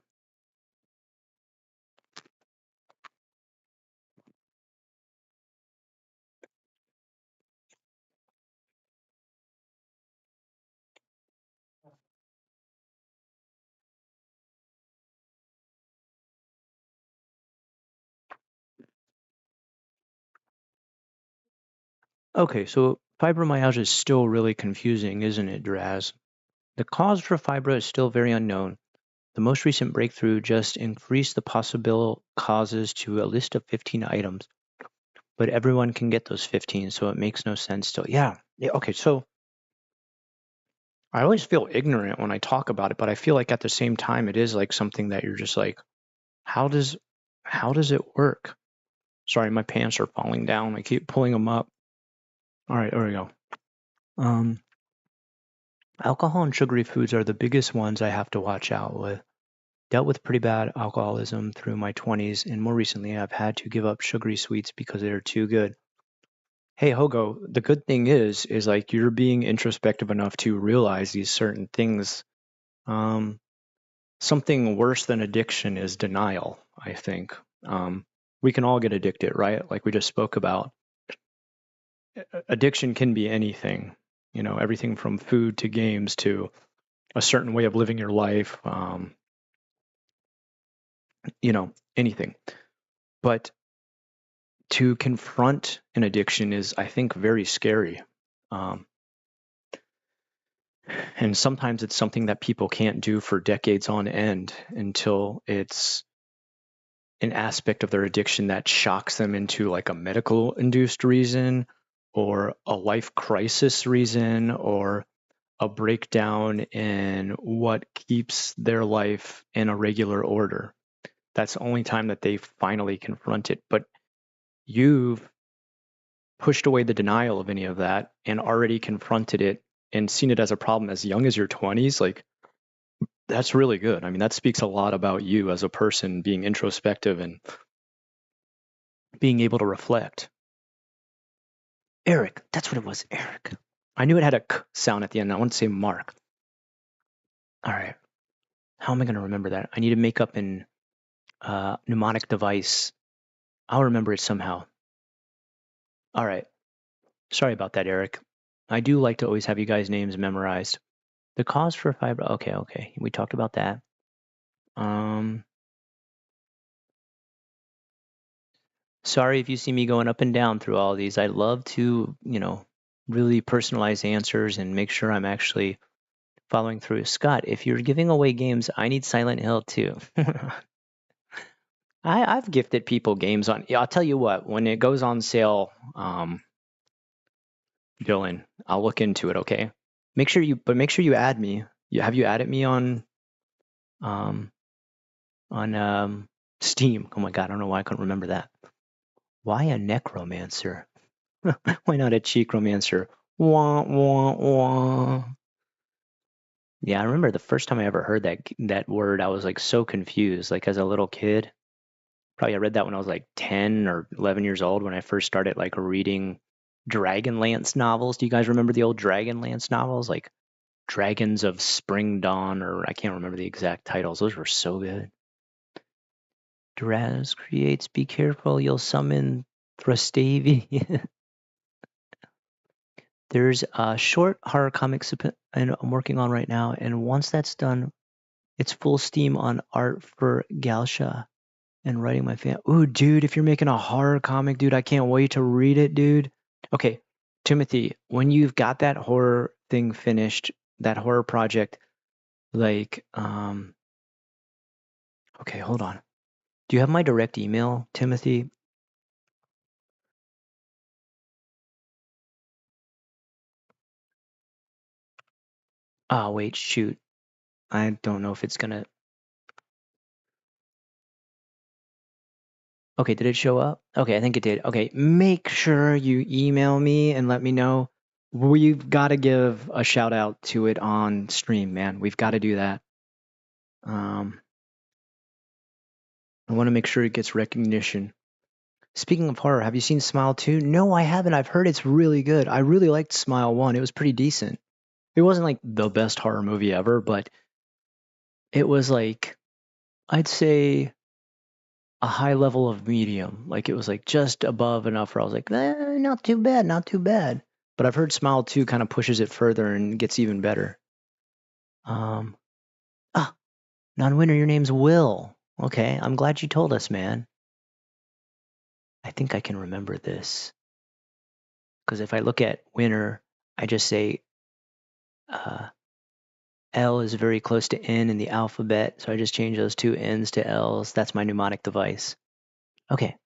Okay, so fibromyalgia is still really confusing, isn't it, Draz? The cause for fibro is still very unknown. The most recent breakthrough just increased the possible causes to a list of 15 items, but everyone can get those 15, so it makes no sense still. Yeah, okay, so I always feel ignorant when I talk about it, but I feel like at the same time it is like something that you're just like, how does it work? Sorry, my pants are falling down. I keep pulling them up. All right, there we go. Alcohol and sugary foods are the biggest ones I have to watch out with. Dealt with pretty bad alcoholism through my 20s, and more recently I've had to give up sugary sweets because they're too good. Hey, Hogo, the good thing is like you're being introspective enough to realize these certain things. Something worse than addiction is denial, I think. We can all get addicted, right? Like we just spoke about. Addiction can be anything, everything from food to games to a certain way of living your life, anything. But to confront an addiction is, I think, very scary. And sometimes it's something that people can't do for decades on end until it's an aspect of their addiction that shocks them into like a medical induced reason or a life crisis reason or a breakdown in what keeps their life in a regular order. That's the only time that they finally confront it. But you've pushed away the denial of any of that and already confronted it and seen it as a problem as young as your 20s. Like, that's really good. I mean, that speaks a lot about you as a person being introspective and being able to reflect. Eric, that's what it was, Eric. I knew it had a k sound at the end. I want to say Mark. All right. How am I going to remember that? I need to make up an mnemonic device. I'll remember it somehow. All right. Sorry about that, Eric. I do like to always have you guys' names memorized. The cause for fibro. Okay. We talked about that. Sorry if you see me going up and down through all these. I love to, really personalize answers and make sure I'm actually following through. Scott, if you're giving away games, I need Silent Hill too. I've gifted people games on. Yeah, I'll tell you what. When it goes on sale, Dylan, I'll look into it. Okay. Make sure you add me. Have you added me on um Steam? Oh my God, I don't know why I couldn't remember that. Why a necromancer? Why not a cheekromancer? Wah wah wah. Yeah, I remember the first time I ever heard that word, I was like so confused. Like as a little kid, probably I read that when I was like 10 or 11 years old when I first started like reading Dragonlance novels. Do you guys remember the old Dragonlance novels? Like Dragons of Spring Dawn, or I can't remember the exact titles. Those were so good. Draz creates, be careful, you'll summon Thrustavia. There's a short horror comics and I'm working on right now, and once that's done, it's full steam on art for Galsha and writing my fan. Ooh, dude, if you're making a horror comic, dude, I can't wait to read it, dude. Okay, Timothy, when you've got that horror thing finished, that horror project, like, okay, hold on. Do you have my direct email, Timothy? Ah, wait, shoot. I don't know if it's gonna. Okay, did it show up? Okay, I think it did. Okay, make sure you email me and let me know. We've got to give a shout out to it on stream, man. We've got to do that. I want to make sure it gets recognition. Speaking of horror, have you seen Smile 2? No, I haven't. I've heard it's really good. I really liked Smile 1. It was pretty decent. It wasn't like the best horror movie ever, but it was like, I'd say a high level of medium. Like it was like just above enough where I was like, not too bad, not too bad. But I've heard Smile 2 kind of pushes it further and gets even better. Um, non-winner, your name's Will. Okay, I'm glad you told us, man. I think I can remember this. because if I look at winner, I just say L is very close to N in the alphabet, so I just change those two N's to L's. That's my mnemonic device. Okay.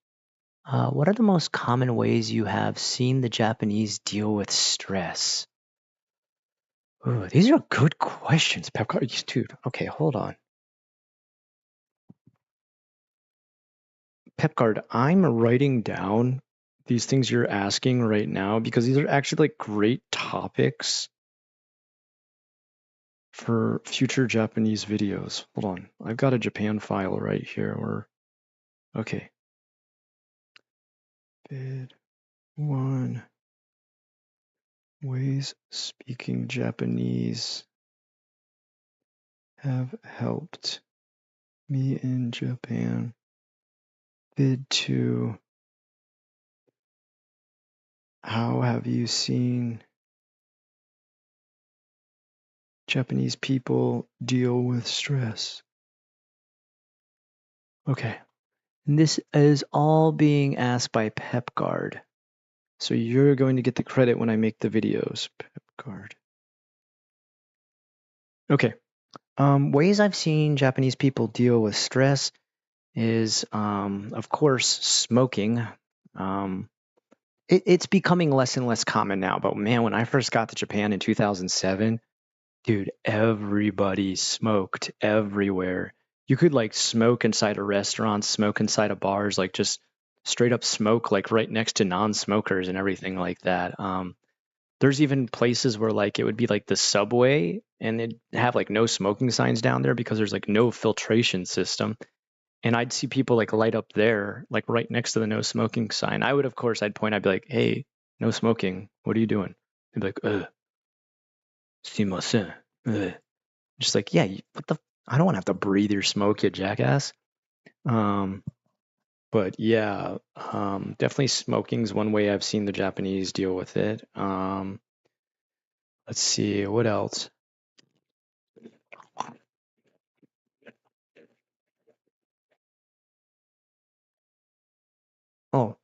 What are the most common ways you have seen the Japanese deal with stress? Ooh, these are good questions, Pepcard. Dude, okay, hold on. Pepcard, I'm writing down these things you're asking right now because these are actually like great topics for future Japanese videos. Hold on. I've got a Japan file right here where, okay. Bid 1. Ways speaking Japanese have helped me in Japan. Bid 2. How have you seen Japanese people deal with stress? Okay. And this is all being asked by Pepcard. So you're going to get the credit when I make the videos, Pepcard. Okay. Ways I've seen Japanese people deal with stress is, of course, smoking. It's becoming less and less common now, but man, when I first got to Japan in 2007, dude, everybody smoked everywhere. You could like smoke inside of restaurants, smoke inside of bars, like just straight up smoke, like right next to non-smokers and everything like that. There's even places where like it would be like the subway and they'd have like no smoking signs down there because there's like no filtration system. And I'd see people like light up there, like right next to the no smoking sign. I would, of course, I'd be like, hey, no smoking. What are you doing? They'd be like, sumimasen. Just like, yeah, what the? I don't want to have to breathe your smoke, you jackass. But yeah, definitely smoking's one way I've seen the Japanese deal with it. Let's see, what else? Oh,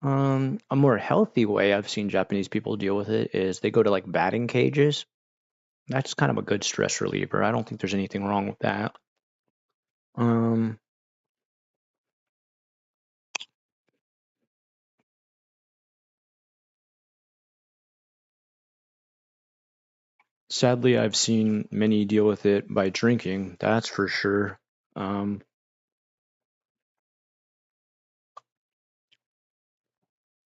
a more healthy way I've seen Japanese people deal with it is they go to like batting cages. That's kind of a good stress reliever. I don't think there's anything wrong with that. Um, Sadly, I've seen many deal with it by drinking. That's for sure. Um,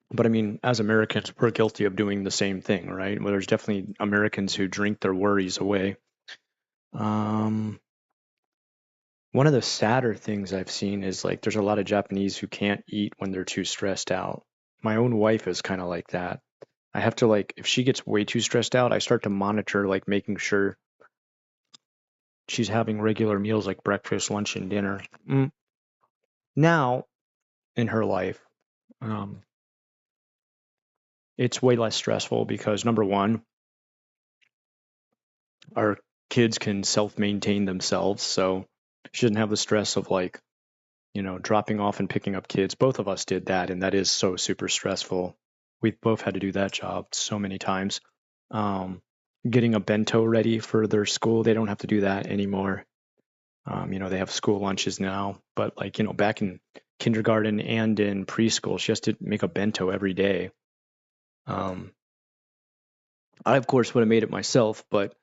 but I mean, as Americans, we're guilty of doing the same thing, right? Well, there's definitely Americans who drink their worries away. Um, One of the sadder things I've seen is like there's a lot of Japanese who can't eat when they're too stressed out. My own wife is kind of like that. I have to like if she gets way too stressed out, I start to monitor like making sure she's having regular meals like breakfast, lunch, and dinner. Now in her life, um, it's way less stressful because number one, our kids can self-maintain themselves, so she doesn't have the stress of like dropping off and picking up kids. Both of us did that, and that is so super stressful. We've both had to do that job so many times. Getting a bento ready for their school, they don't have to do that anymore. They have school lunches now, but like, back in kindergarten and in preschool, she has to make a bento every day. I, of course, would have made it myself, but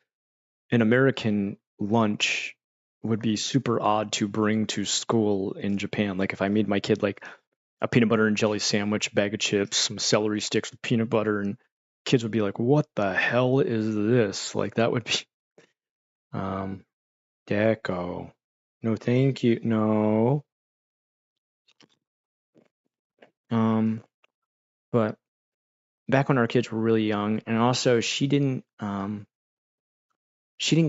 an American lunch would be super odd to bring to school in Japan. Like if I made my kid like a peanut butter and jelly sandwich, bag of chips, some celery sticks with peanut butter, and kids would be like, "What the hell is this?" Like that would be um Deco. No, thank you. No. But back when our kids were really young, and also she didn't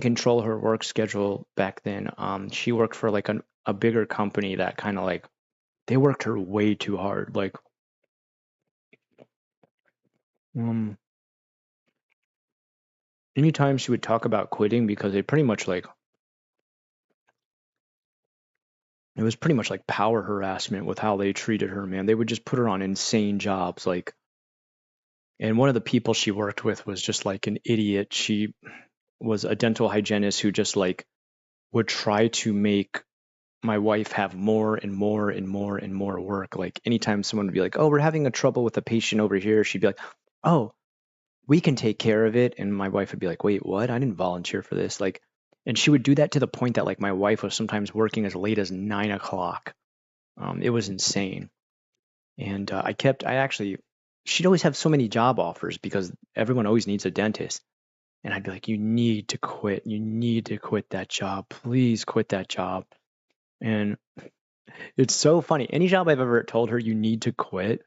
control her work schedule back then. She worked for like a bigger company that kind of like they worked her way too hard. Like, um, anytime she would talk about quitting because they pretty much like it was pretty much like power harassment with how they treated her, man. They would just put her on insane jobs. Like And one of the people she worked with was just like an idiot. She was a dental hygienist who just like would try to make my wife have more and more and more and more work. Like anytime someone would be like, "Oh, we're having a trouble with a patient over here," she'd be like, "Oh, we can take care of it." And my wife would be like, "Wait, what? I didn't volunteer for this." Like, and she would do that to the point that like my wife was sometimes working as late as 9 o'clock. It was insane. And she'd always have so many job offers because everyone always needs a dentist. And I'd be like, "You need to quit. You need to quit that job. Please quit that job." And it's so funny. Any job I've ever told her you need to quit,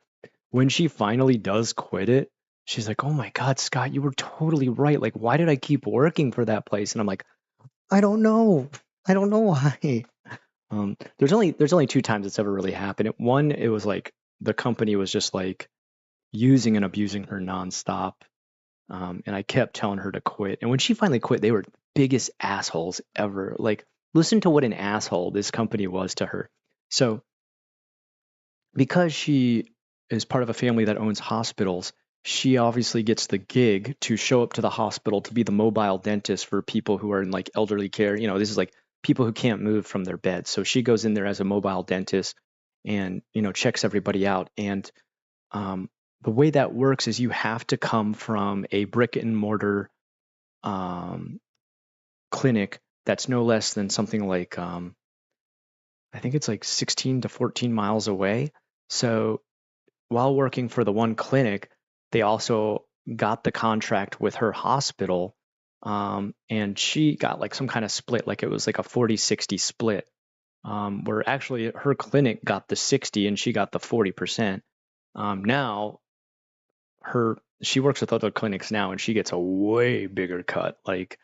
when she finally does quit it, she's like, "Oh my God, Scott, you were totally right. Like, why did I keep working for that place?" And I'm like, "I don't know. I don't know why." There's only two times it's ever really happened. One, it was like the company was just like using and abusing her nonstop. And I kept telling her to quit. And when she finally quit, they were the biggest assholes ever. Like, listen to what an asshole this company was to her. So, because she is part of a family that owns hospitals, she obviously gets the gig to show up to the hospital to be the mobile dentist for people who are in like elderly care. This is like people who can't move from their beds. So she goes in there as a mobile dentist and, checks everybody out. And the way that works is you have to come from a brick and mortar clinic that's no less than something like I think it's like 16 to 14 miles away. So while working for the one clinic, they also got the contract with her hospital, and she got like some kind of split, like it was like a 40-60 split, where actually her clinic got the 60 and she got the 40%. Now she works with other clinics now and she gets a way bigger cut, like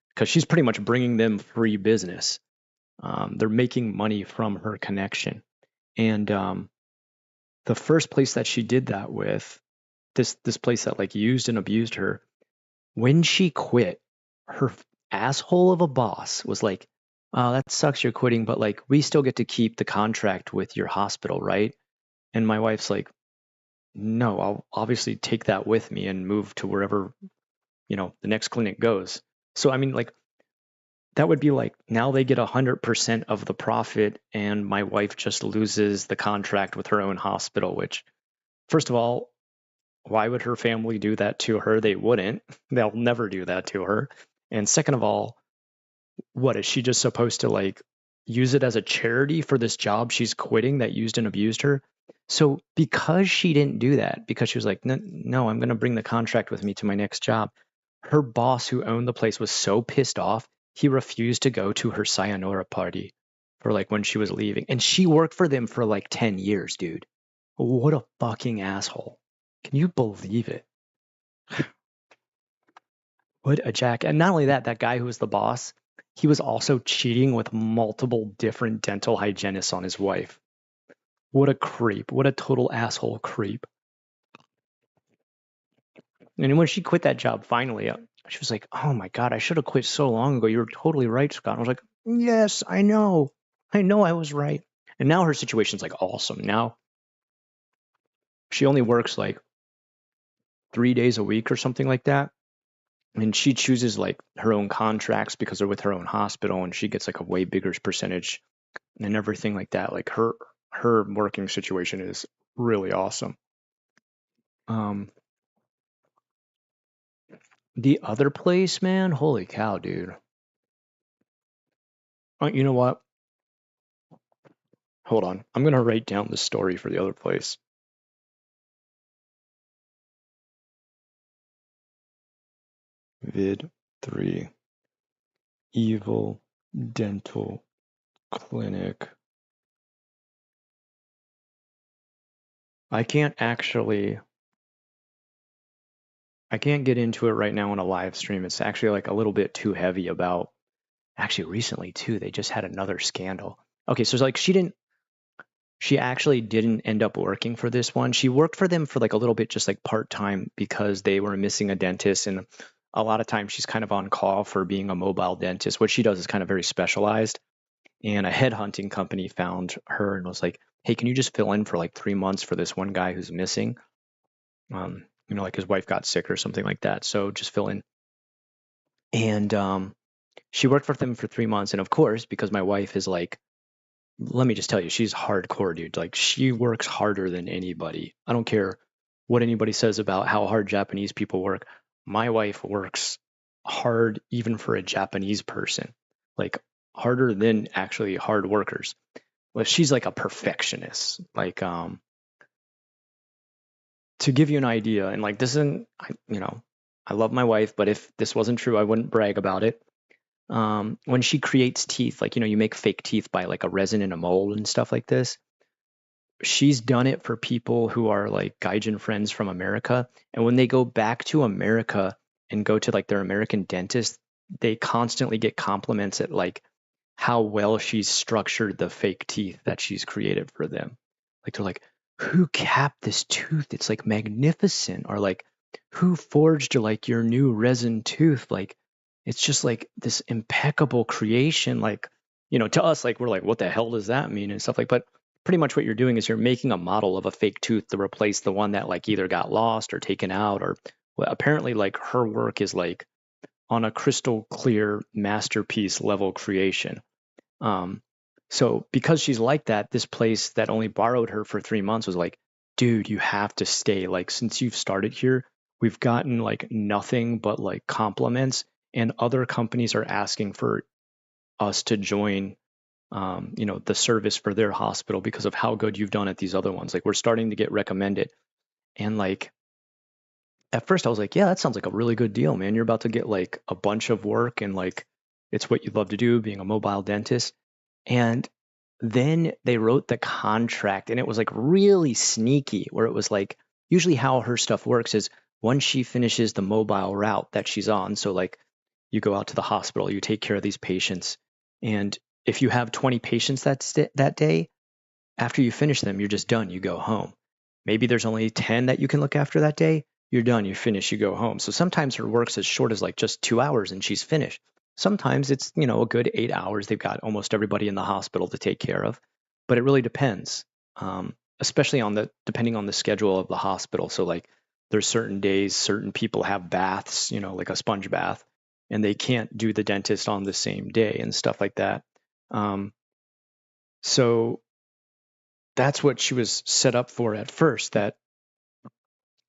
because she's pretty much bringing them free business. They're making money from her connection. And the first place that she did that with, this place that like used and abused her, when she quit, her asshole of a boss was like, "Oh, that sucks you're quitting, but like we still get to keep the contract with your hospital, right?" And my wife's like, "No, I'll obviously take that with me and move to wherever, the next clinic goes." So I mean, like, that would be like now they get 100% of the profit and my wife just loses the contract with her own hospital, which, first of all, why would her family do that to her? They wouldn't. They'll never do that to her. And second of all, what is she just supposed to like use it as a charity for this job she's quitting that used and abused her? So because she didn't do that, because she was like, no, I'm going to bring the contract with me to my next job, her boss who owned the place was so pissed off, he refused to go to her sayonara party for like when she was leaving. And she worked for them for like 10 years, dude. What a fucking asshole. Can you believe it? What a jack. And not only that, that guy who was the boss, he was also cheating with multiple different dental hygienists on his wife. What a creep. What a total asshole creep. And when she quit that job finally, she was like, "Oh my God, I should have quit so long ago. You were totally right, Scott." And I was like, "Yes, I know. I know I was right." And now her situation's like awesome. Now she only works like 3 days a week or something like that. And she chooses like her own contracts because they're with her own hospital and she gets like a way bigger percentage and everything like that. Like her working situation is really awesome. The other place, man, holy cow, dude. You know what? Hold on. I'm going to write down the story for the other place. Vid 3 Evil Dental Clinic. I can't get into it right now on a live stream. It's actually like a little bit too heavy about, actually recently too, they just had another scandal. Okay, so it's like she actually didn't end up working for this one. She worked for them for like a little bit, just like part-time because they were missing a dentist. And a lot of times she's kind of on call for being a mobile dentist. What she does is kind of very specialized. And a headhunting company found her and was like, "Hey, can you just fill in for like 3 months for this one guy who's missing?" like his wife got sick or something like that. So just fill in. And she worked for them for 3 months. And of course, because my wife is like, let me just tell you, she's hardcore, dude. Like she works harder than anybody. I don't care what anybody says about how hard Japanese people work. My wife works hard even for a Japanese person, like harder than actually hard workers. Well, she's like a perfectionist. Like, to give you an idea, and like this isn't, I love my wife, but if this wasn't true, I wouldn't brag about it. When she creates teeth, like, you make fake teeth by like a resin and a mold and stuff like this. She's done it for people who are like Gaijin friends from America. And when they go back to America and go to like their American dentist, they constantly get compliments at like how well she's structured the fake teeth that she's created for them. Like they're like, who capped this tooth? It's like magnificent. Or like, who forged like your new resin tooth? Like, it's just like this impeccable creation. Like, to us, like we're like, what the hell does that mean and stuff like. But pretty much what you're doing is you're making a model of a fake tooth to replace the one that like either got lost or taken out, or well, apparently like her work is like on a crystal clear masterpiece level creation. So because she's like that, this place that only borrowed her for 3 months was like, dude, you have to stay. Like, since you've started here, we've gotten like nothing but like compliments, and other companies are asking for us to join, the service for their hospital because of how good you've done at these other ones. Like, we're starting to get recommended. And like, at first I was like, yeah, that sounds like a really good deal, man. You're about to get like a bunch of work, and like, it's what you love to do, being a mobile dentist. And then they wrote the contract, and it was like really sneaky, where it was like, usually how her stuff works is once she finishes the mobile route that she's on, so like you go out to the hospital, you take care of these patients, and if you have 20 patients that day, after you finish them, you're just done, you go home. Maybe there's only 10 that you can look after that day, you're done, you finish, you go home. So sometimes her work's as short as like just 2 hours and she's finished. Sometimes it's, a good 8 hours. They've got almost everybody in the hospital to take care of, but it really depends, especially depending on the schedule of the hospital. So like there's certain days, certain people have baths, like a sponge bath, and they can't do the dentist on the same day and stuff like that. So that's what she was set up for at first, that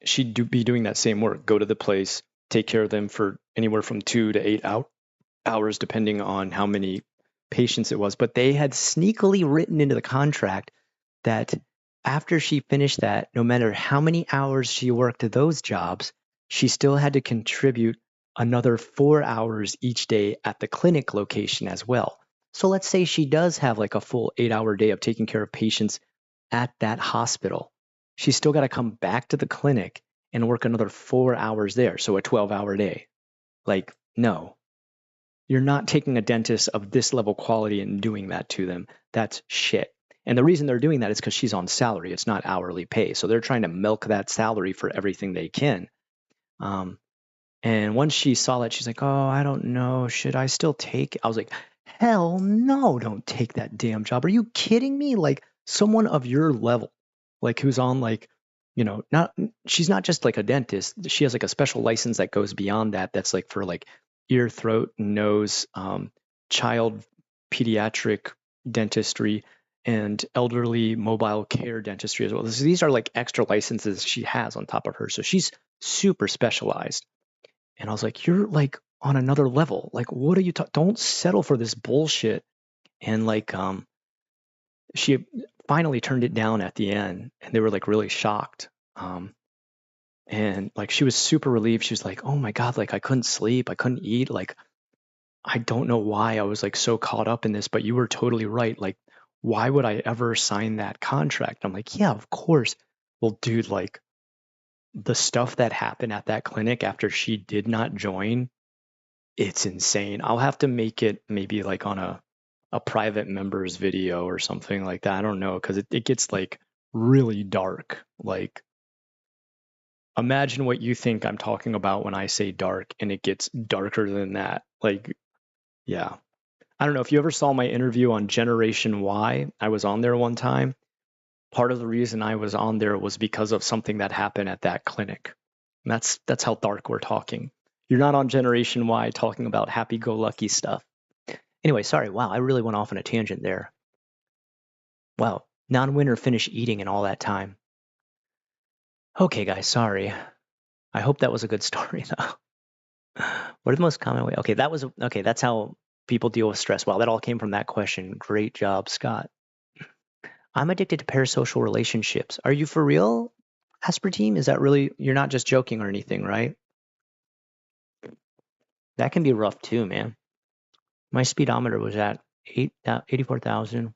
she'd be doing that same work, go to the place, take care of them for anywhere from 2 to 8 hours, depending on how many patients it was. But they had sneakily written into the contract that after she finished that, no matter how many hours she worked at those jobs, she still had to contribute another 4 hours each day at the clinic location as well. So let's say she does have like a full 8 hour day of taking care of patients at that hospital. She's still got to come back to the clinic and work another 4 hours there. So a 12-hour day. Like, no, you're not taking a dentist of this level quality and doing that to them. That's shit. And the reason they're doing that is because she's on salary. It's not hourly pay. So they're trying to milk that salary for everything they can. And once she saw that, she's like, oh, I don't know. Should I still take it? I was like, hell no, don't take that damn job. Are you kidding me? Like, someone of your level, like who's on like, she's not just like a dentist. She has like a special license that goes beyond that. That's like for like ear, throat, nose, child pediatric dentistry, and elderly mobile care dentistry as well. So these are like extra licenses she has on top of her. So she's super specialized. And I was like, you're like on another level. Like, what are you talking? Don't settle for this bullshit. And like, she finally turned it down at the end, and they were like really shocked. And like, she was super relieved. She was like, oh my God, like I couldn't sleep. I couldn't eat. Like, I don't know why I was like so caught up in this, but you were totally right. Like, why would I ever sign that contract? I'm like, yeah, of course. Well, dude, like the stuff that happened at that clinic after she did not join, it's insane. I'll have to make it maybe like on a private members video or something like that. I don't know, because it gets like really dark. Like, imagine what you think I'm talking about when I say dark, and it gets darker than that. Like, yeah. I don't know if you ever saw my interview on Generation Y. I was on there one time. Part of the reason I was on there was because of something that happened at that clinic. And that's how dark we're talking. You're not on Generation Y talking about happy-go-lucky stuff. Anyway, sorry. Wow, I really went off on a tangent there. Wow, non-winner finished eating in all that time. Okay, guys, sorry. I hope that was a good story, though. What are the most common way? Okay, that's how people deal with stress. Wow, that all came from that question. Great job, Scott. I'm addicted to parasocial relationships. Are you for real, Aspartame? Is that really, you're not just joking or anything, right? That can be rough too, man. My speedometer was at 84,000.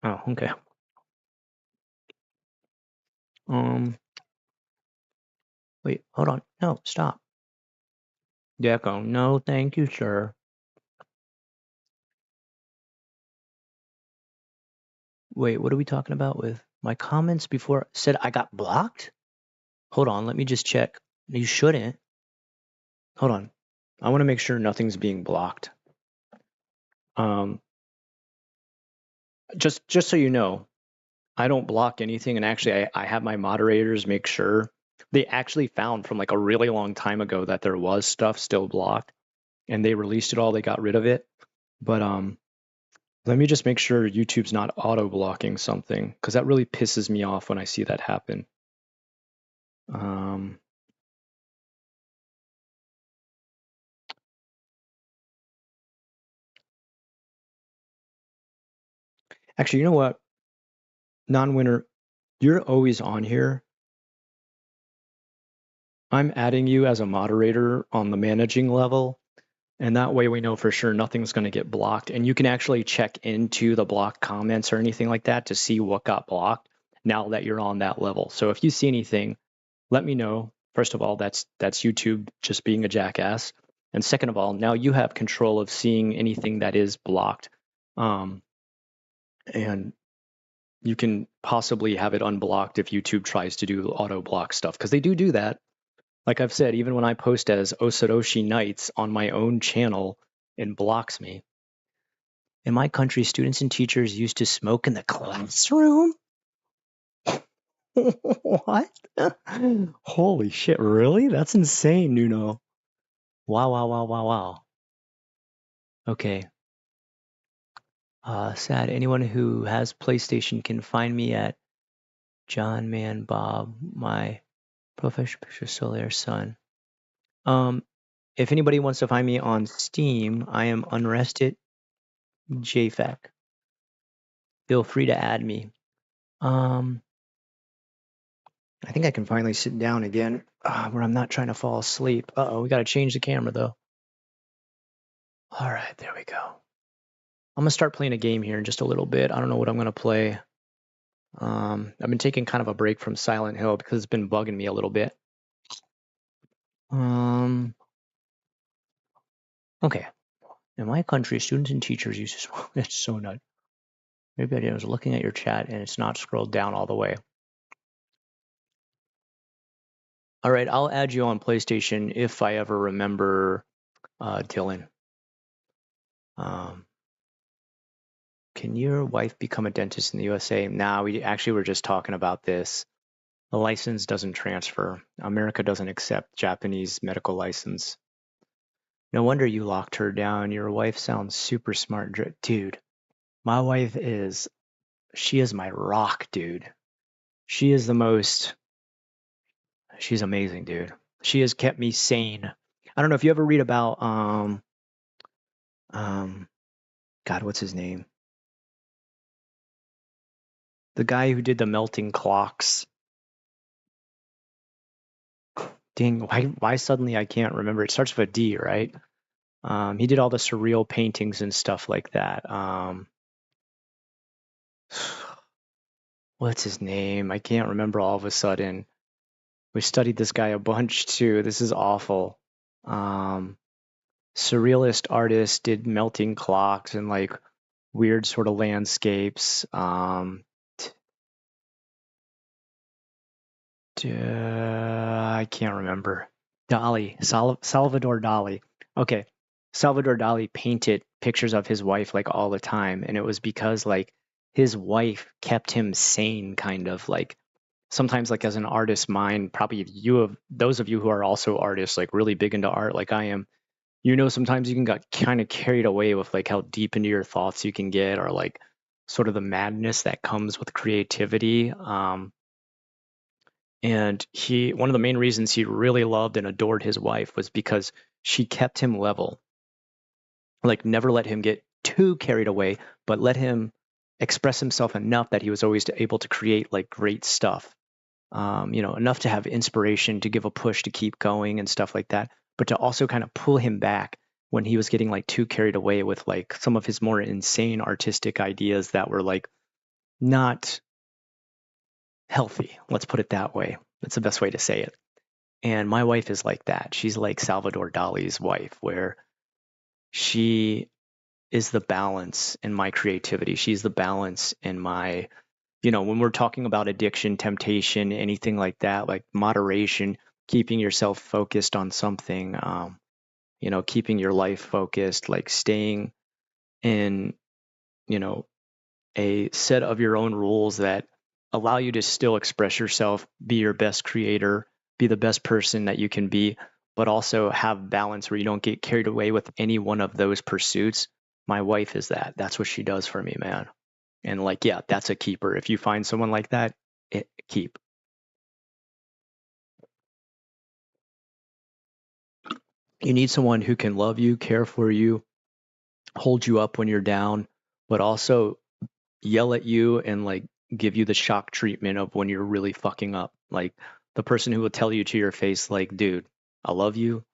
Oh, okay. Wait, hold on. No, stop. Deco, no, thank you, sir. Wait, what are we talking about with my comments before said I got blocked? Hold on, let me just check. You shouldn't. Hold on. I want to make sure nothing's being blocked. Just so you know, I don't block anything, and actually I have my moderators make sure. They actually found from like a really long time ago that there was stuff still blocked, and they released it all, they got rid of it. But let me just make sure YouTube's not auto-blocking something, because that really pisses me off when I see that happen. Actually, you know what? Non-winner, you're always on here. I'm adding you as a moderator on the managing level, and that way we know for sure nothing's going to get blocked. And you can actually check into the blocked comments or anything like that to see what got blocked now that you're on that level. So if you see anything, let me know. First of all, that's YouTube just being a jackass. And second of all, now you have control of seeing anything that is blocked. And you can possibly have it unblocked if YouTube tries to do auto block stuff, because they do that. Like I've said, even when I post as Osoroshi Nights on my own channel, it blocks me. In my country, students and teachers used to smoke in the classroom? What? Holy shit, really? That's insane, Nuno. Wow. Okay. Sad. Anyone who has PlayStation can find me at John Man Bob, my professional picture Solaire son. If anybody wants to find me on Steam, I am Unrested JFAC. Feel free to add me. I think I can finally sit down again where I'm not trying to fall asleep. We got to change the camera though. All right, there we go. I'm going to start playing a game here in just a little bit. I don't know what I'm going to play. I've been taking kind of a break from Silent Hill because it's been bugging me a little bit. Okay. In my country, students and teachers use this. It's so nuts. Maybe I was looking at your chat and it's not scrolled down all the way. All right, I'll add you on PlayStation if I ever remember Dylan. Can your wife become a dentist in the USA? Nah, we actually were just talking about this. The license doesn't transfer. America doesn't accept Japanese medical license. No wonder you locked her down. Your wife sounds super smart. Dude, my wife she is my rock, dude. She is she's amazing, dude. She has kept me sane. I don't know if you ever read about, God, what's his name? The guy who did the melting clocks. Dang, why suddenly I can't remember? It starts with a D, right? He did all the surreal paintings and stuff like that. What's his name? I can't remember all of a sudden. We studied this guy a bunch too. This is awful. Surrealist artist, did melting clocks and like weird sort of landscapes. I can't remember. Salvador Dali. Okay. Salvador Dali painted pictures of his wife like all the time, and it was because like his wife kept him sane, kind of like sometimes like as an artist mind, probably those of you who are also artists, like really big into art like I am, sometimes you can get kind of carried away with like how deep into your thoughts you can get, or like sort of the madness that comes with creativity. And one of the main reasons he really loved and adored his wife was because she kept him level, like never let him get too carried away, but let him express himself enough that he was always able to create like great stuff. Enough to have inspiration to give a push to keep going and stuff like that, but to also kind of pull him back when he was getting like too carried away with like some of his more insane artistic ideas that were like not healthy. Let's put it that way. That's the best way to say it. And my wife is like that. She's like Salvador Dali's wife, where she is the balance in my creativity. She's the balance in my, when we're talking about addiction, temptation, anything like that, like moderation, keeping yourself focused on something, keeping your life focused, like staying in, a set of your own rules that allow you to still express yourself, be your best creator, be the best person that you can be, but also have balance where you don't get carried away with any one of those pursuits. My wife is that. That's what she does for me, man. And like, yeah, that's a keeper. If you find someone like that, keep. You need someone who can love you, care for you, hold you up when you're down, but also yell at you and like give you the shock treatment of when you're really fucking up. Like the person who will tell you to your face, like, dude, I love you,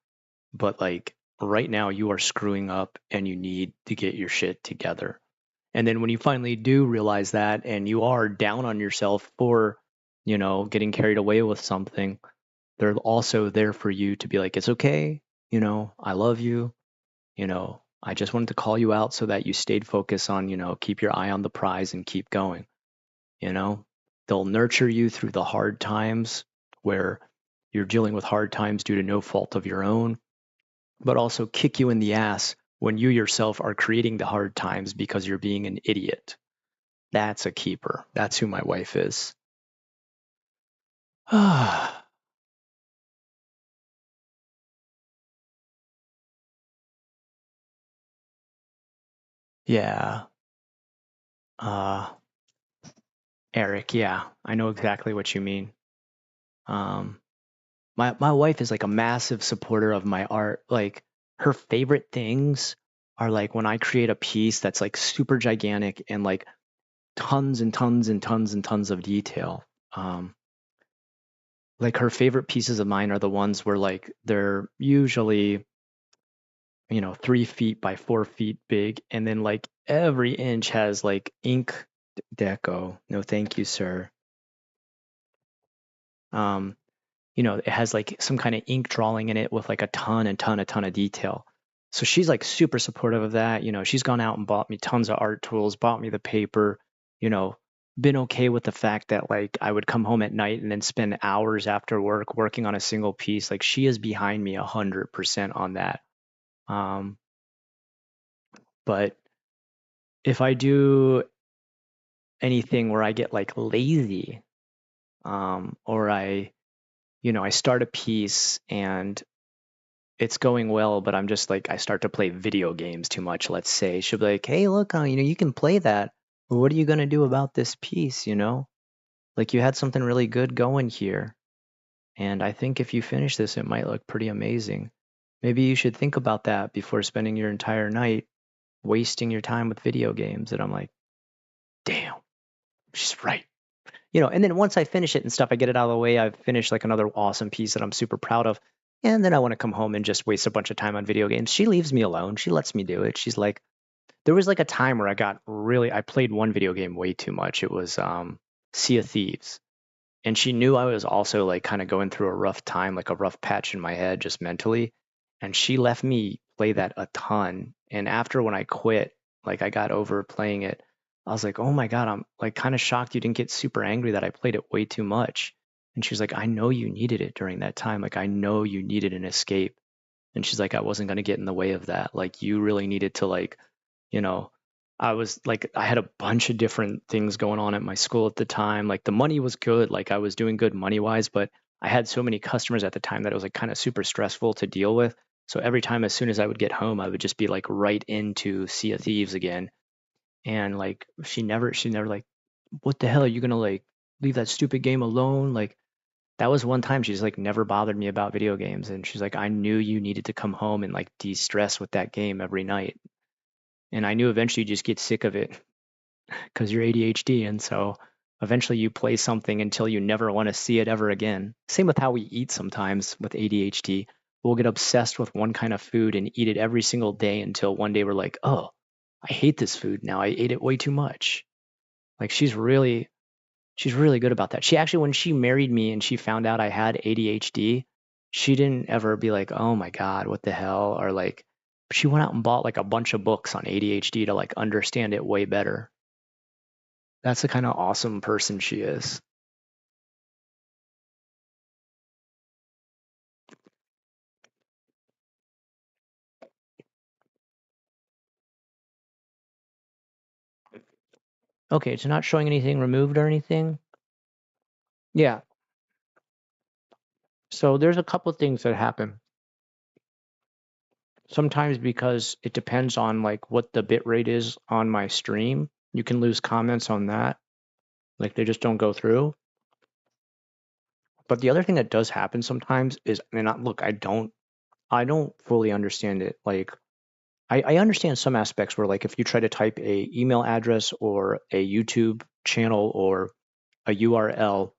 but like right now you are screwing up and you need to get your shit together. And then when you finally do realize that and you are down on yourself for, getting carried away with something, they're also there for you to be like, it's okay, I love you, I just wanted to call you out so that you stayed focused on, keep your eye on the prize and keep going. They'll nurture you through the hard times where you're dealing with hard times due to no fault of your own, but also kick you in the ass when you yourself are creating the hard times because you're being an idiot. That's a keeper. That's who my wife is. Yeah. Uh, Eric, yeah, I know exactly what you mean. Um, my wife is like a massive supporter of my art. Like her favorite things are like when I create a piece that's like super gigantic and like tons and tons and tons and tons of detail. Like her favorite pieces of mine are the ones where like they're usually 3 feet by 4 feet big, and then like every inch has like ink deco. No, thank you, sir. Um, it has like some kind of ink drawing in it with like a ton of detail. So she's like super supportive of that. She's gone out and bought me tons of art tools, bought me the paper, you know, been okay with the fact that like I would come home at night and then spend hours after work working on a single piece. Like she is behind me 100% on that. Um, but if I do anything where I get like lazy, or I start a piece and it's going well, but I'm just like, I start to play video games too much, let's say. She'll be like, hey, look, you can play that. But what are you going to do about this piece, Like you had something really good going here. And I think if you finish this, it might look pretty amazing. Maybe you should think about that before spending your entire night wasting your time with video games. And I'm like, damn, she's right. And then once I finish it and stuff, I get it out of the way. I've finished like another awesome piece that I'm super proud of. And then I want to come home and just waste a bunch of time on video games. She leaves me alone. She lets me do it. She's like, there was like a time where I played one video game way too much. It was Sea of Thieves. And she knew I was also like kind of going through a rough time, like a rough patch in my head just mentally. And she left me play that a ton. And after when I quit, like I got over playing it, I was like, oh my God, I'm like kind of shocked you didn't get super angry that I played it way too much. And she's like, I know you needed it during that time. Like, I know you needed an escape. And she's like, I wasn't going to get in the way of that. Like, you really needed to, like, you know, I was like, I had a bunch of different things going on at my school at the time. Like the money was good, like I was doing good money wise, but I had so many customers at the time that it was like kind of super stressful to deal with. So every time, as soon as I would get home, I would just be like right into Sea of Thieves again. And like she never like, what the hell, are you gonna like leave that stupid game alone? Like that was one time she just like never bothered me about video games, and she's like, I knew you needed to come home and like de-stress with that game every night. And I knew eventually you just get sick of it because you're ADHD. And so eventually you play something until you never want to see it ever again. Same with how we eat sometimes with ADHD. We'll get obsessed with one kind of food and eat it every single day until one day we're like, oh, I hate this food now. I ate it way too much. Like she's really good about that. She actually, when she married me and she found out I had ADHD, she didn't ever be like, oh my God, what the hell? Or like, she went out and bought like a bunch of books on ADHD to like understand it way better. That's the kind of awesome person she is. Okay, it's not showing anything removed or anything. Yeah. So there's a couple of things that happen. Sometimes because it depends on like what the bit rate is on my stream, you can lose comments on that. Like they just don't go through. But the other thing that does happen sometimes is, and look, I don't fully understand it. Like I understand some aspects where like if you try to type a email address or a YouTube channel or a URL,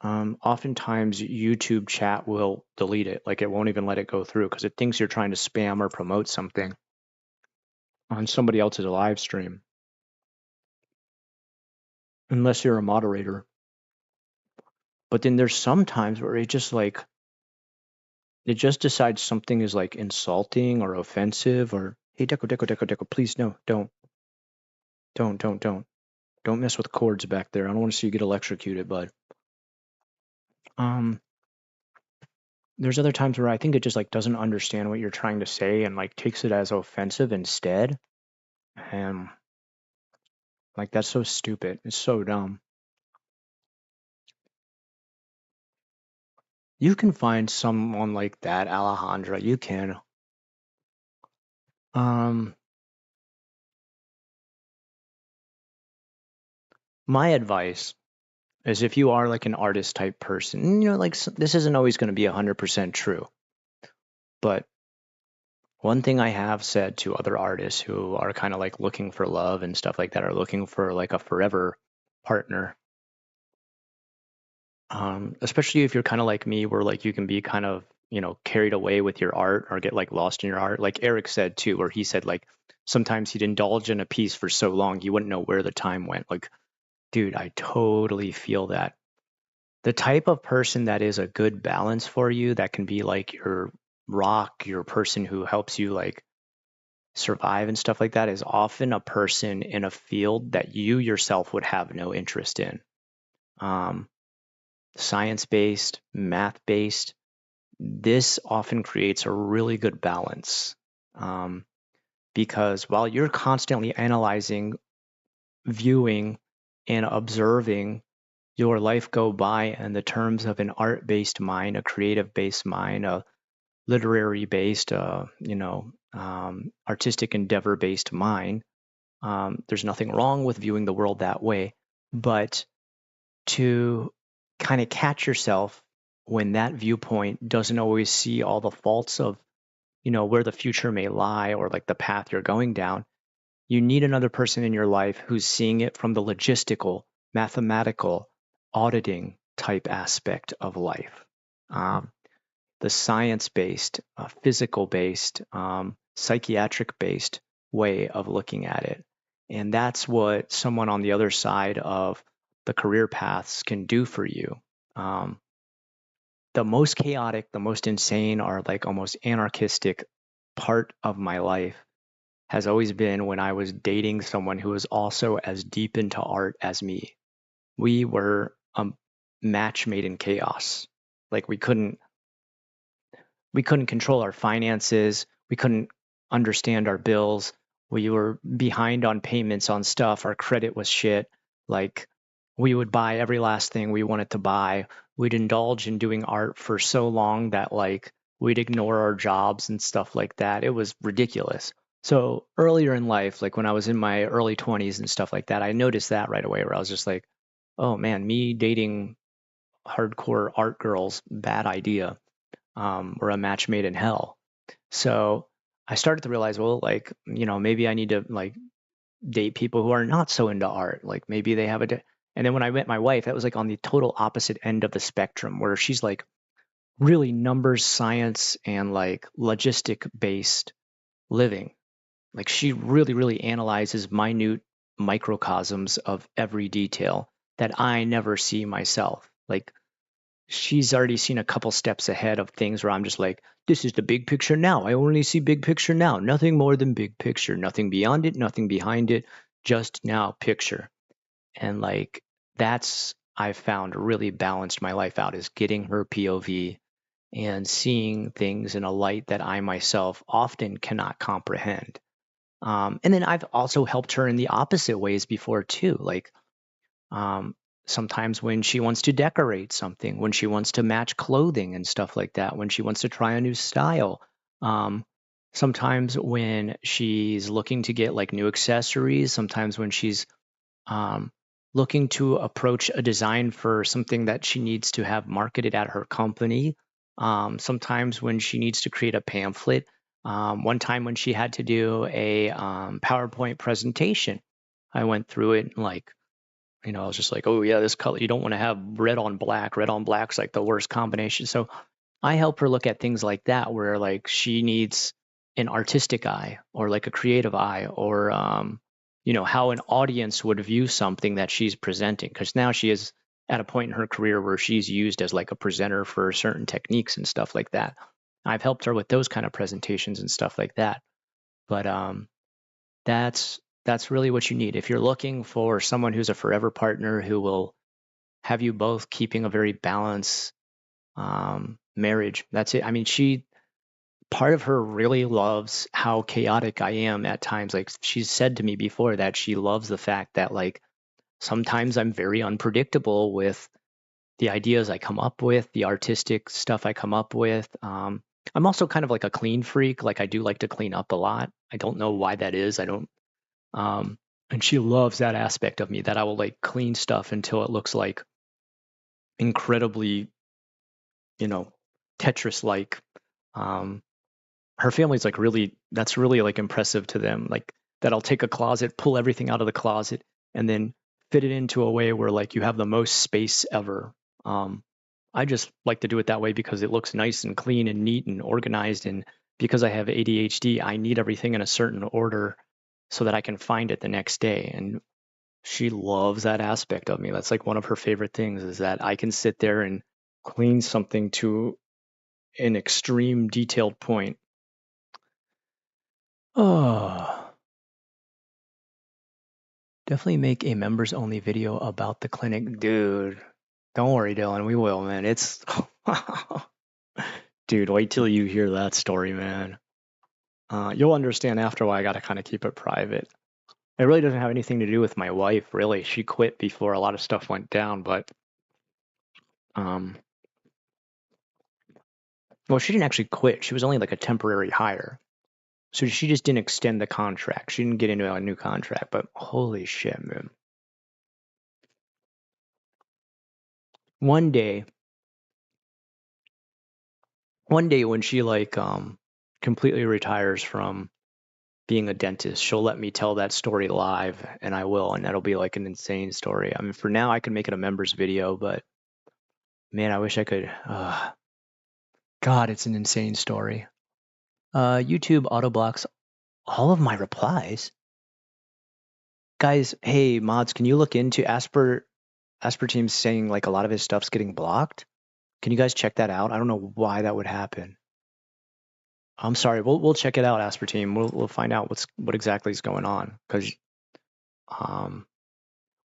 oftentimes YouTube chat will delete it. Like it won't even let it go through because it thinks you're trying to spam or promote something on somebody else's live stream, unless you're a moderator. But then there's some times where it just decides something is like insulting or offensive or, hey, Deco, please, no, don't. Don't mess with cords back there. I don't want to see you get electrocuted, bud. Um, there's other times where I think it just like doesn't understand what you're trying to say and like takes it as offensive instead. And like that's so stupid. It's so dumb. You can find someone like that, Alejandra. You can. Um, my advice is if you are like an artist type person, like this isn't always going to be 100% true, but one thing I have said to other artists who are kind of like looking for love and stuff like that, are looking for like a forever partner, especially if you're kind of like me, where like you can be kind of, carried away with your art or get like lost in your art. Like Eric said too, where he said like sometimes he'd indulge in a piece for so long he wouldn't know where the time went. Like, dude, I totally feel that. The type of person that is a good balance for you, that can be like your rock, your person who helps you like survive and stuff like that, is often a person in a field that you yourself would have no interest in. Um, Science based, math based, this often creates a really good balance. Um, because while you're constantly analyzing, viewing, and observing your life go by in the terms of an art based mind, a creative based mind, a literary based, artistic endeavor based mind, there's nothing wrong with viewing the world that way. But to kind of catch yourself when that viewpoint doesn't always see all the faults of, where the future may lie or like the path you're going down, you need another person in your life who's seeing it from the logistical, mathematical, auditing type aspect of life. Um, the science based, physical based, psychiatric based way of looking at it. And that's what someone on the other side of the career paths can do for you. Um, the most chaotic, the most insane, or like almost anarchistic part of my life has always been when I was dating someone who was also as deep into art as me. We were a match made in chaos. Like we couldn't control our finances. We couldn't understand our bills. We were behind on payments on stuff. Our credit was shit. Like, we would buy every last thing we wanted to buy. We'd indulge in doing art for so long that like we'd ignore our jobs and stuff like that. It was ridiculous. So earlier in life, like when I was in my early 20s and stuff like that, I noticed that right away where I was just like, oh man, me dating hardcore art girls, bad idea. Or a match made in hell. So I started to realize, well, like, maybe I need to like date people who are not so into art. Like maybe they have and then when I met my wife, that was like on the total opposite end of the spectrum where she's like really numbers, science, and like logistic based living. Like she really, really analyzes minute microcosms of every detail that I never see myself. Like she's already seen a couple steps ahead of things where I'm just like, this is the big picture now. I only see big picture now. Nothing more than big picture. Nothing beyond it, nothing behind it, just now picture. And like that's I've found really balanced my life out is getting her POV and seeing things in a light that I myself often cannot comprehend. And then I've also helped her in the opposite ways before too. Like um, sometimes when she wants to decorate something, when she wants to match clothing and stuff like that, when she wants to try a new style. Um, Sometimes when she's looking to get like new accessories, sometimes when she's um, looking to approach a design for something that she needs to have marketed at her company. Sometimes when she needs to create a pamphlet. One time when she had to do a PowerPoint presentation, I went through it and like I was just like, oh yeah, this color, you don't want to have red on black. Red on black's like the worst combination. So I help her look at things like that where like she needs an artistic eye or like a creative eye or how an audience would view something that she's presenting. Because now she is at a point in her career where she's used as like a presenter for certain techniques and stuff like that. I've helped her with those kind of presentations and stuff like that. But that's really what you need. If you're looking for someone who's a forever partner who will have you both keeping a very balanced marriage, that's it. I mean, part of her really loves how chaotic I am at times. Like she's said to me before that she loves the fact that like sometimes I'm very unpredictable with the ideas I come up with, the artistic stuff I come up with. I'm also kind of like a clean freak. Like I do like to clean up a lot. I don't know why that is. I don't um, and she loves that aspect of me that I will like clean stuff until it looks like incredibly, you know, Tetris like. Um, Her family's like really, that's really like impressive to them. Like that I'll take a closet, pull everything out of the closet, and then fit it into a way where like you have the most space ever. Um, I just like to do it that way because it looks nice and clean and neat and organized. And because I have ADHD, I need everything in a certain order so that I can find it the next day. And she loves that aspect of me. That's like one of her favorite things is that I can sit there and clean something to an extreme detailed point. Oh, definitely make a members only video about the clinic. Dude, don't worry, Dylan. We will, man. It's, dude, wait till you hear that story, man. You'll understand after why I got to kind of keep it private. It really doesn't have anything to do with my wife, really. She quit before a lot of stuff went down, but um, well, she didn't actually quit. She was only like a temporary hire. So she just didn't extend the contract. She didn't get into a new contract, but holy shit, man. One day, when she like completely retires from being a dentist, she'll let me tell that story live and I will, and that'll be like an insane story. I mean, for now I can make it a members video, but man, I wish I could. God, it's an insane story. YouTube auto blocks all of my replies. Guys, hey mods, can you look into Asperteam's saying like a lot of his stuff's getting blocked? Can you guys check that out? I don't know why that would happen. I'm sorry. We'll check it out, Asperteam. We'll find out what exactly is going on. Cause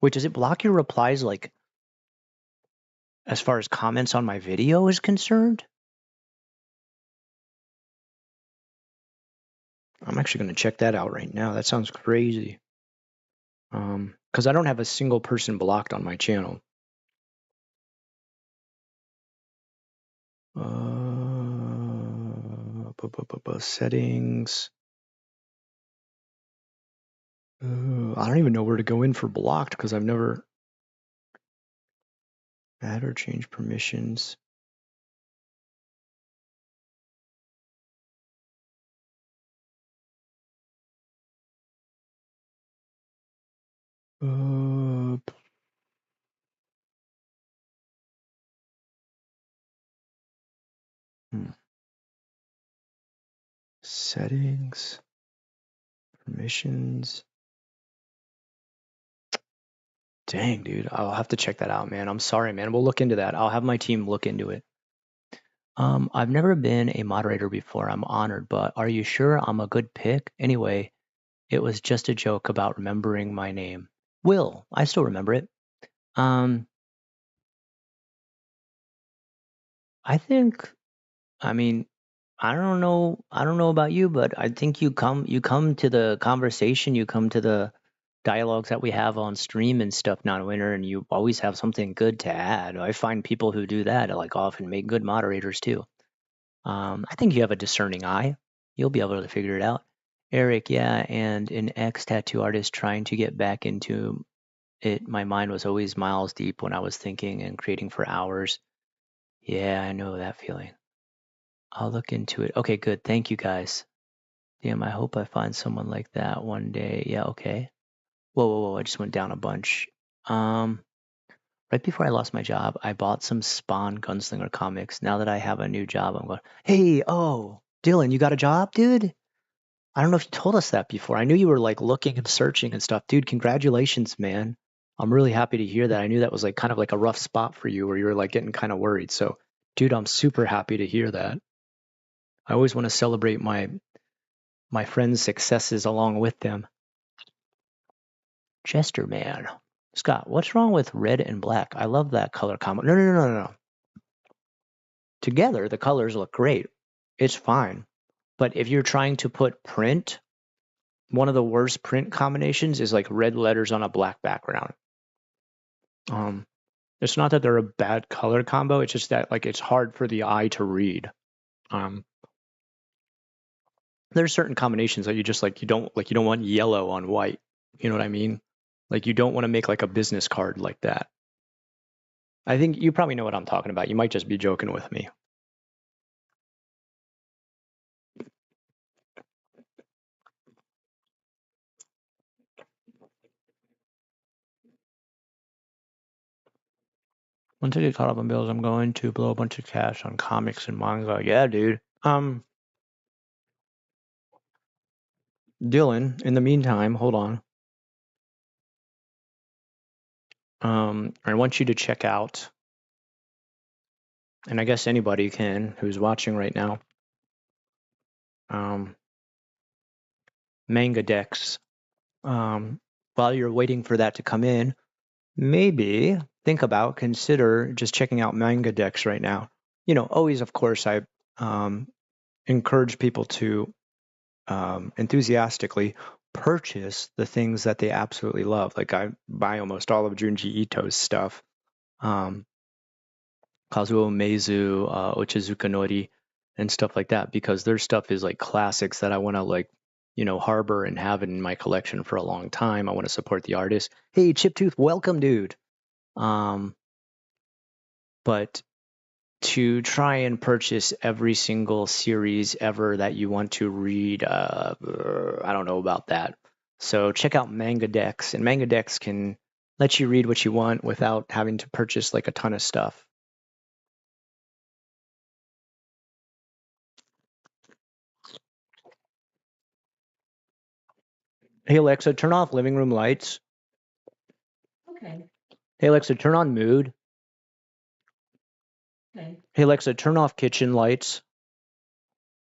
wait, does it block your replies like as far as comments on my video is concerned? I'm actually going to check that out right now. That sounds crazy. Because I don't have a single person blocked on my channel. Settings. I don't even know where to go in for blocked because I've never add or change permissions. Settings, permissions. Dang, dude, I'll have to check that out, man. I'm sorry, man. We'll look into that. I'll have my team look into it. I've never been a moderator before. I'm honored, but are you sure I'm a good pick? Anyway, it was just a joke about remembering my name. Will, I still remember it. I think, I mean, I don't know about you, but I think you come to the conversation, you come to the dialogues that we have on stream and stuff, Non-Winner, and you always have something good to add. I find people who do that like often make good moderators too. I think you have a discerning eye. You'll be able to figure it out. Eric, yeah, and an ex-tattoo artist trying to get back into it. My mind was always miles deep when I was thinking and creating for hours. Yeah, I know that feeling. I'll look into it. Okay, good. Thank you guys. Damn, I hope I find someone like that one day. Yeah, okay. Whoa, I just went down a bunch. Right before I lost my job, I bought some Spawn Gunslinger comics. Now that I have a new job, I'm going, hey, Dylan, you got a job, dude? I don't know if you told us that before. I knew you were like looking and searching and stuff. Dude, congratulations, man. I'm really happy to hear that. I knew that was like kind of like a rough spot for you where you were like getting kind of worried. So, dude, I'm super happy to hear that. I always want to celebrate my friends' successes along with them. Jester Man. Scott, what's wrong with red and black? I love that color combo. No. Together, the colors look great. It's fine. But if you're trying to put print, one of the worst print combinations is like red letters on a black background. It's not that they're a bad color combo. It's just that like it's hard for the eye to read. There's certain combinations that you just like you don't want yellow on white. You know what I mean? Like you don't want to make like a business card like that. I think you probably know what I'm talking about. You might just be joking with me. Once I get caught up on bills, I'm going to blow a bunch of cash on comics and manga. Yeah, dude. Dylan, in the meantime, hold on. I want you to check out, and I guess anybody can who's watching right now, Manga Dex. While you're waiting for that to come in, maybe consider just checking out Manga Dex right now. You know, always, of course, I encourage people to enthusiastically purchase the things that they absolutely love. Like I buy almost all of Junji Ito's stuff, Kazuo Meizu, Ochizuka Nori, and stuff like that, because their stuff is like classics that I want to like, you know, harbor and have in my collection for a long time. I want to support the artist. Hey, Chiptooth, welcome, dude. But to try and purchase every single series ever that you want to read, I don't know about that. So check out Manga Dex, and Manga Dex can let you read what you want without having to purchase like a ton of stuff. Hey Alexa, turn off living room lights. Okay. Hey Alexa, turn on mood. Okay. Hey Alexa, turn off kitchen lights.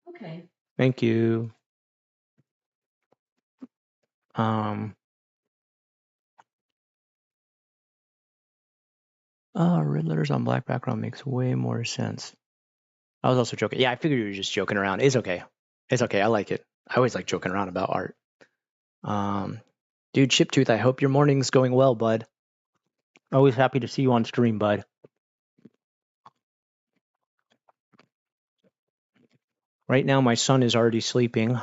Okay. Thank you. Red letters on black background makes way more sense. I was also joking. Yeah, I figured you were just joking around. It's okay. It's okay. I like it. I always like joking around about art. Dude, Chiptooth, I hope your morning's going well, bud. Always happy to see you on stream, bud. Right now, my son is already sleeping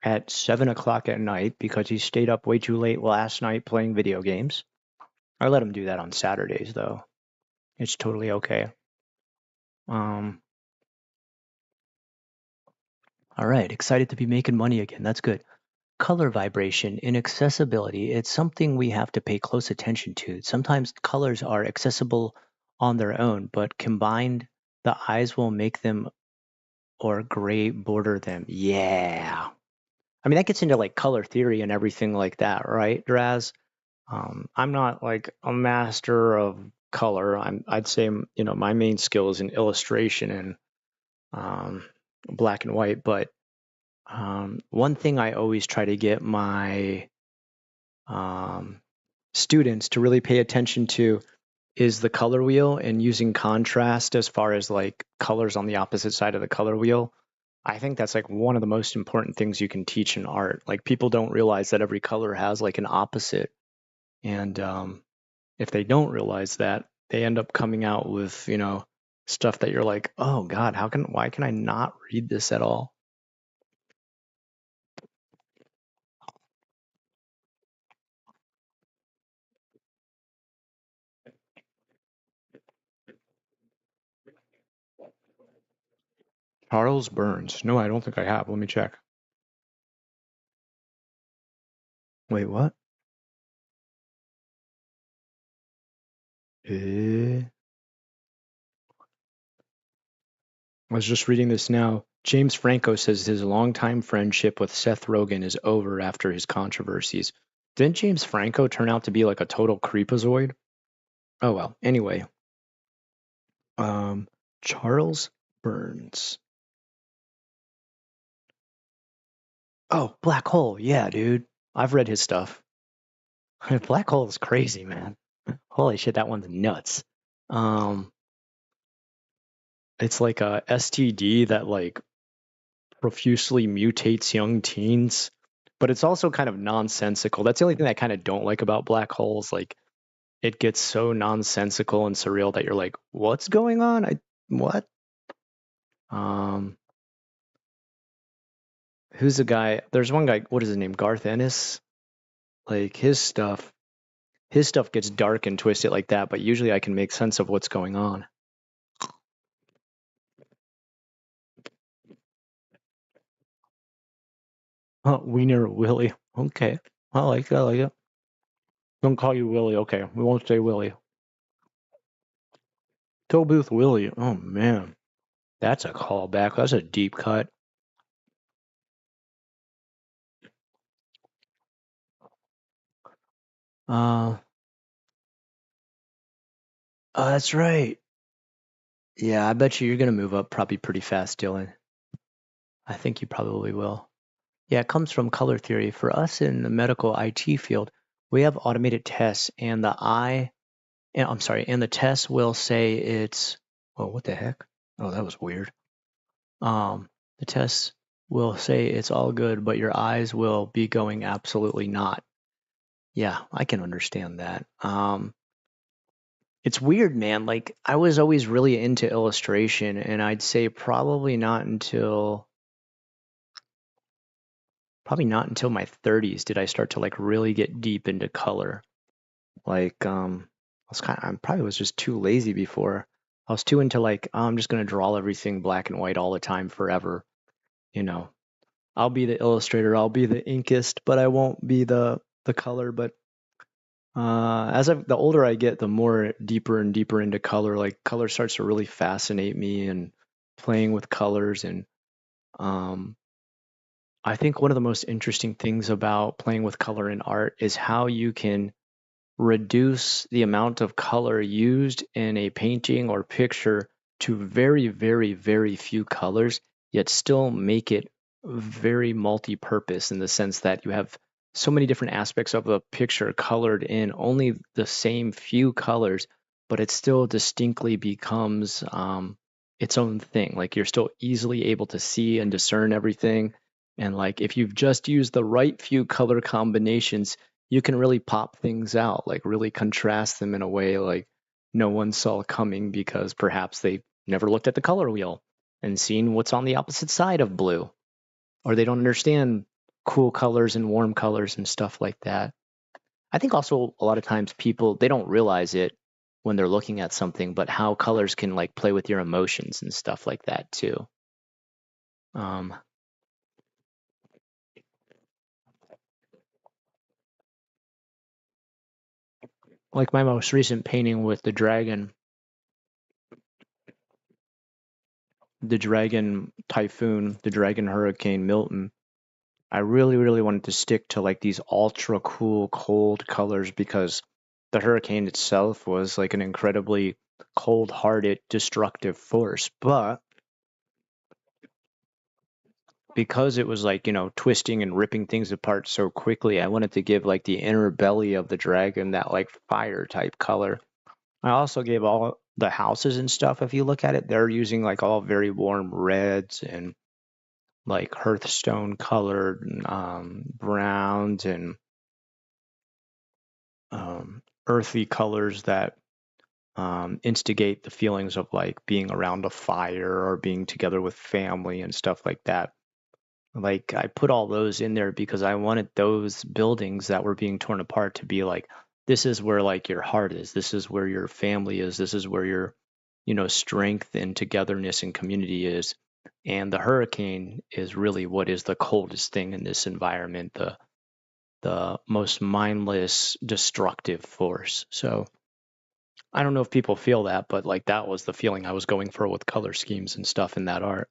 at 7 o'clock at night because he stayed up way too late last night playing video games. I let him do that on Saturdays, though. It's totally okay. All right, excited to be making money again. That's good. Color vibration in accessibility, it's something we have to pay close attention to. Sometimes colors are accessible on their own, but combined, the eyes will make them or gray border them. Yeah. I mean, that gets into like color theory and everything like that, right, Draz? I'm not like a master of color. I'd say, my main skill is in illustration and black and white. But one thing I always try to get my students to really pay attention to is the color wheel and using contrast as far as like colors on the opposite side of the color wheel. I think that's like one of the most important things you can teach in art. Like people don't realize that every color has like an opposite. And if they don't realize that, they end up coming out with, stuff that you're like, oh God, why can I not read this at all? Charles Burns. No, I don't think I have. Let me check. Wait, what? I was just reading this now. James Franco says his longtime friendship with Seth Rogen is over after his controversies. Didn't James Franco turn out to be like a total creepazoid? Oh well. Anyway, Charles Burns. Oh, Black Hole. Yeah, dude. I've read his stuff. Black Hole is crazy, man. Holy shit, that one's nuts. It's like a STD that like profusely mutates young teens, but it's also kind of nonsensical. That's the only thing I kind of don't like about black holes. Like it gets so nonsensical and surreal that you're like, what's going on? What? Who's the guy? There's one guy, what is his name? Garth Ennis? Like his stuff gets dark and twisted like that, but usually I can make sense of what's going on. Oh, Wiener Willie. Okay. I like it. Don't call you Willie. Okay. We won't say Willie. Toe Booth Willie. Oh, man. That's a callback. That's a deep cut. That's right. Yeah, I bet you're going to move up probably pretty fast, Dylan. I think you probably will. Yeah, it comes from color theory. For us in the medical IT field, we have automated tests, and the test will say it's, oh, what the heck? Oh, that was weird. The test will say it's all good, but your eyes will be going absolutely not. Yeah, I can understand that. It's weird, man. Like I was always really into illustration, and I'd say probably not until my 30s did I start to like really get deep into color. Like I probably was just too lazy before. I was too into like, oh, I'm just gonna draw everything black and white all the time forever. I'll be the illustrator, I'll be the inkist, but I won't be the color. But the older I get, the more deeper and deeper into color. Like color starts to really fascinate me, and playing with colors. And I think one of the most interesting things about playing with color in art is how you can reduce the amount of color used in a painting or picture to very, very, very few colors, yet still make it very multi-purpose in the sense that you have so many different aspects of a picture colored in only the same few colors, but it still distinctly becomes its own thing. Like you're still easily able to see and discern everything. And like if you've just used the right few color combinations, you can really pop things out, like really contrast them in a way like no one saw coming because perhaps they never looked at the color wheel and seen what's on the opposite side of blue, or they don't understand cool colors and warm colors and stuff like that. I think also a lot of times people they don't realize it when they're looking at something, but how colors can like play with your emotions and stuff like that too. Um, like my most recent painting with the dragon typhoon, the dragon hurricane Milton. I really, really wanted to stick to like these ultra cool cold colors because the hurricane itself was like an incredibly cold-hearted, destructive force. But because it was like, twisting and ripping things apart so quickly, I wanted to give like the inner belly of the dragon that like fire type color. I also gave all the houses and stuff, if you look at it, they're using like all very warm reds and like Hearthstone colored browns and earthy colors that instigate the feelings of like being around a fire or being together with family and stuff like that. Like I put all those in there because I wanted those buildings that were being torn apart to be like, this is where like your heart is. This is where your family is. This is where your, strength and togetherness and community is. And the hurricane is really what is the coldest thing in this environment, the most mindless, destructive force. So I don't know if people feel that, but like that was the feeling I was going for with color schemes and stuff in that art.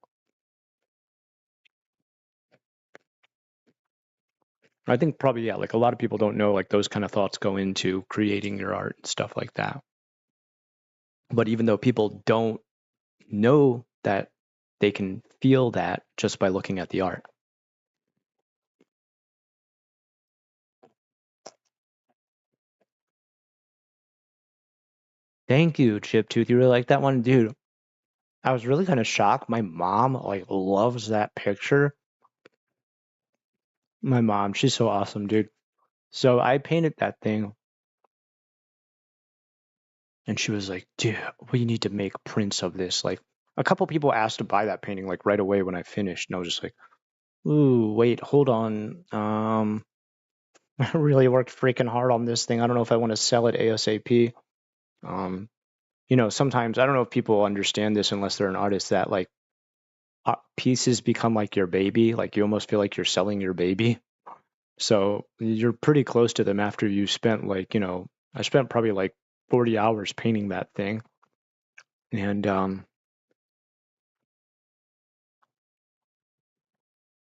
I think probably, yeah, like a lot of people don't know like those kind of thoughts go into creating your art and stuff like that. But even though people don't know that, they can feel that just by looking at the art. Thank you, Chiptooth. You really like that one? Dude, I was really kind of shocked. My mom like loves that picture. My mom, she's so awesome, dude. So I painted that thing and she was like, dude, we need to make prints of this. Like a couple people asked to buy that painting like right away when I finished. And I was just like, ooh, wait, hold on. I really worked freaking hard on this thing. I don't know if I want to sell it ASAP. Um, sometimes I don't know if people understand this unless they're an artist that like pieces become like your baby. Like you almost feel like you're selling your baby. So you're pretty close to them after you spent like, I spent probably like 40 hours painting that thing. And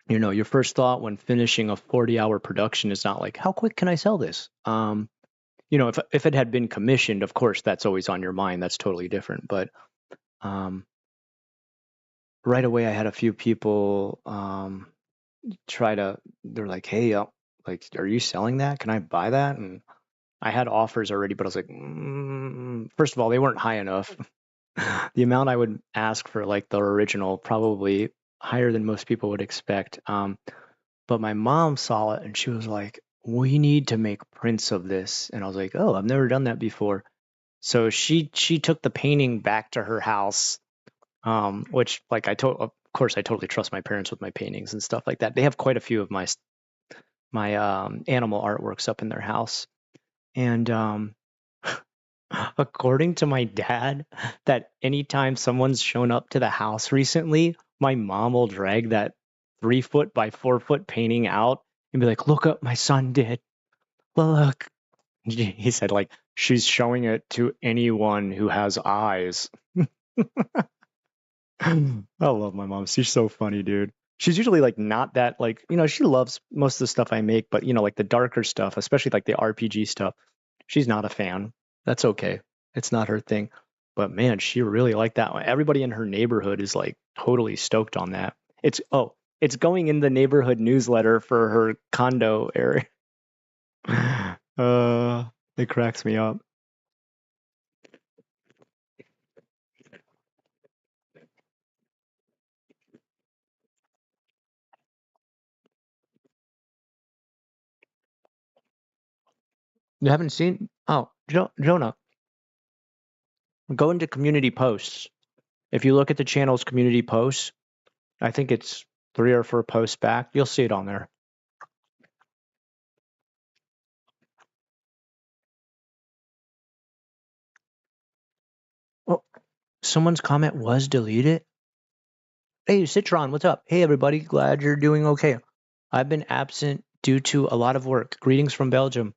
your first thought when finishing a 40-hour production is not like, how quick can I sell this? If it had been commissioned, of course, that's always on your mind. That's totally different. But um, right away, I had a few people they're like, hey, like, are you selling that? Can I buy that? And I had offers already, but I was like, first of all, they weren't high enough. The amount I would ask for like the original, probably higher than most people would expect. But my mom saw it and she was like, we need to make prints of this. And I was like, oh, I've never done that before. So she took the painting back to her house, which like of course I totally trust my parents with my paintings and stuff like that. They have quite a few of my animal artworks up in their house. And according to my dad, that anytime someone's shown up to the house recently, my mom will drag that 3 foot by 4 foot painting out and be like, look what my son did. Look. He said, like, she's showing it to anyone who has eyes. I love my mom. She's so funny, dude. She's usually like not that like, she loves most of the stuff I make, but like the darker stuff, especially like the RPG stuff, she's not a fan. That's okay. It's not her thing. But man, she really liked that one. Everybody in her neighborhood is like totally stoked on that. It's going in the neighborhood newsletter for her condo area. Uh, it cracks me up. You haven't seen? Oh, Jonah, go into community posts. If you look at the channel's community posts, I think it's 3 or 4 posts back. You'll see it on there. Oh, someone's comment was deleted. Hey, Citron, what's up? Hey, everybody. Glad you're doing okay. I've been absent due to a lot of work. Greetings from Belgium.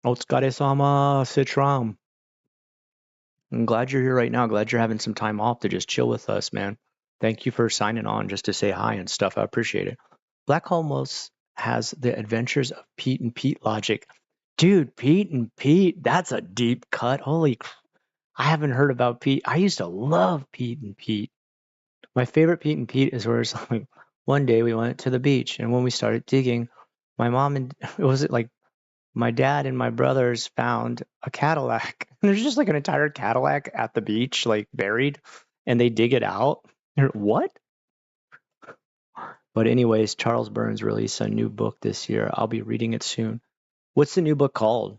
Otsukare-sama, Citron. I'm glad you're here right now. Glad you're having some time off to just chill with us, man. Thank you for signing on just to say hi and stuff. I appreciate it. Black Holmos has the adventures of Pete and Pete logic. Dude, Pete and Pete, that's a deep cut. Holy I haven't heard about Pete. I used to love Pete and Pete. My favorite Pete and Pete is where it's like one day we went to the beach, and when we started digging, my mom and it was like my dad and my brothers found a Cadillac. There's just like an entire Cadillac at the beach, like buried, and they dig it out. What? But anyways, Charles Burns released a new book this year. I'll be reading it soon. What's the new book called?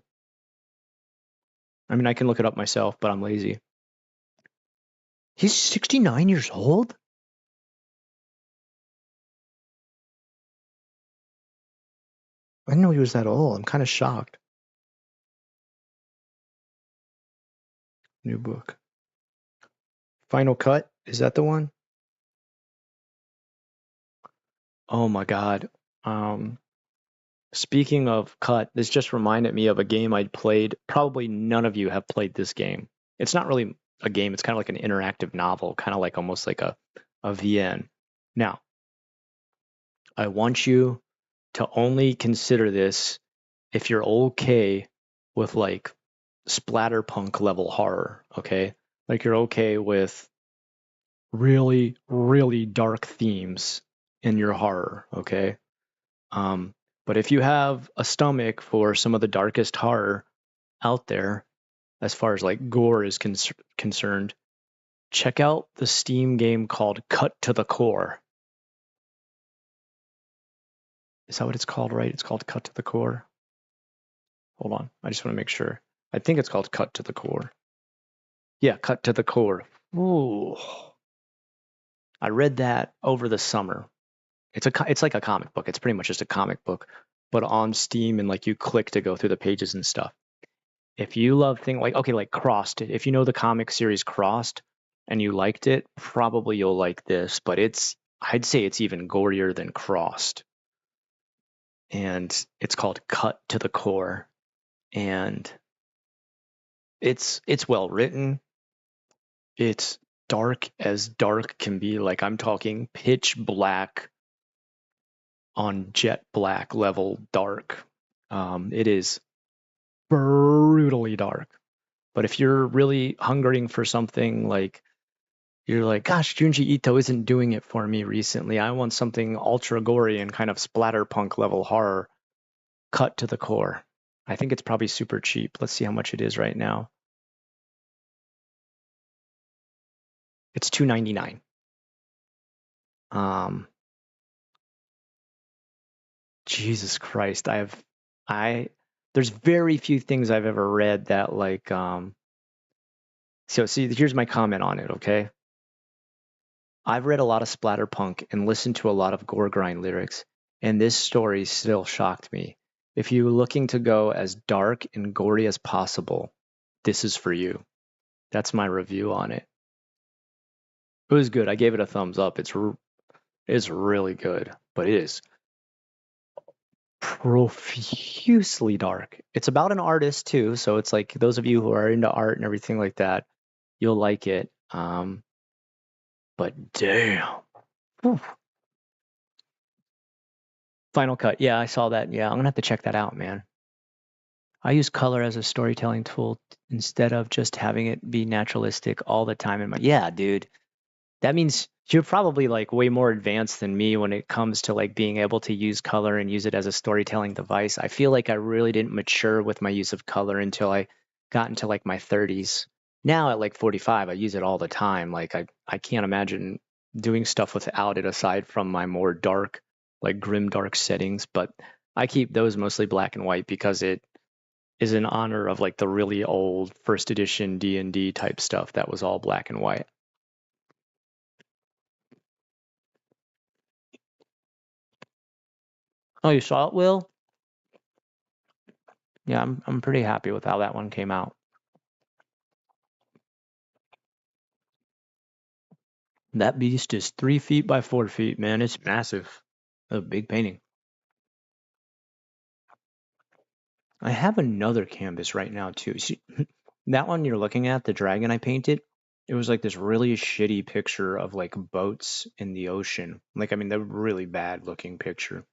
I mean, I can look it up myself, but I'm lazy. He's 69 years old? I didn't know he was that old. I'm kind of shocked. New book. Final Cut? Is that the one? Oh my God. Speaking of cut, this just reminded me of a game I'd played. Probably none of you have played this game. It's not really a game. It's kind of like an interactive novel, kind of like almost like a VN. Now, I want you to only consider this if you're okay with like splatterpunk level horror, okay? Like you're okay with really, really dark themes in your horror, okay? But if you have a stomach for some of the darkest horror out there, as far as like gore is concerned, check out the Steam game called Cut to the Core. Is that what it's called, right? It's called Cut to the Core. Hold on. I just want to make sure. I think it's called Cut to the Core. Yeah, Cut to the Core. Ooh. I read that over the summer. It's like a comic book. It's pretty much just a comic book, but on Steam, and like you click to go through the pages and stuff. If you love things like, okay, like Crossed, if you know the comic series Crossed and you liked it, probably you'll like this, but I'd say it's even gorier than Crossed. And it's called Cut to the Core. And it's well written. It's dark as dark can be. Like I'm talking pitch black on jet black level dark. It is brutally dark. But if you're really hungering for something like, you're like, gosh, Junji Ito isn't doing it for me recently. I want something ultra gory and kind of splatterpunk level horror, Cut to the Core. I think it's probably super cheap. Let's see how much it is right now. It's $2.99. Jesus Christ, there's very few things I've ever read that like so see, here's my comment on it, okay? I've read a lot of splatterpunk and listened to a lot of gore grind lyrics, and this story still shocked me. If you're looking to go as dark and gory as possible, this is for you. That's my review on it. It was good. I gave it a thumbs up. It's really good, but it is profusely dark. It's about an artist too, so it's like those of you who are into art and everything like that, you'll like it. But damn. Whew. Final Cut. Yeah, I saw that. Yeah, I'm gonna have to check that out, man. I use color as a storytelling tool instead of just having it be naturalistic all the time. Yeah, dude. That means you're probably like way more advanced than me when it comes to like being able to use color and use it as a storytelling device. I feel like I really didn't mature with my use of color until I got into like my 30s. Now at like 45, I use it all the time. Like I can't imagine doing stuff without it aside from my more dark, like grim dark settings, but I keep those mostly black and white because it is in honor of like the really old first edition D&D type stuff that was all black and white. Oh, you saw it, Will? Yeah, I'm pretty happy with how that one came out. That beast is 3 feet by 4 feet, man. It's massive. A big painting. I have another canvas right now too. See, that one you're looking at, the dragon I painted, it was like this really shitty picture of like boats in the ocean. Like, I mean, the really bad looking picture.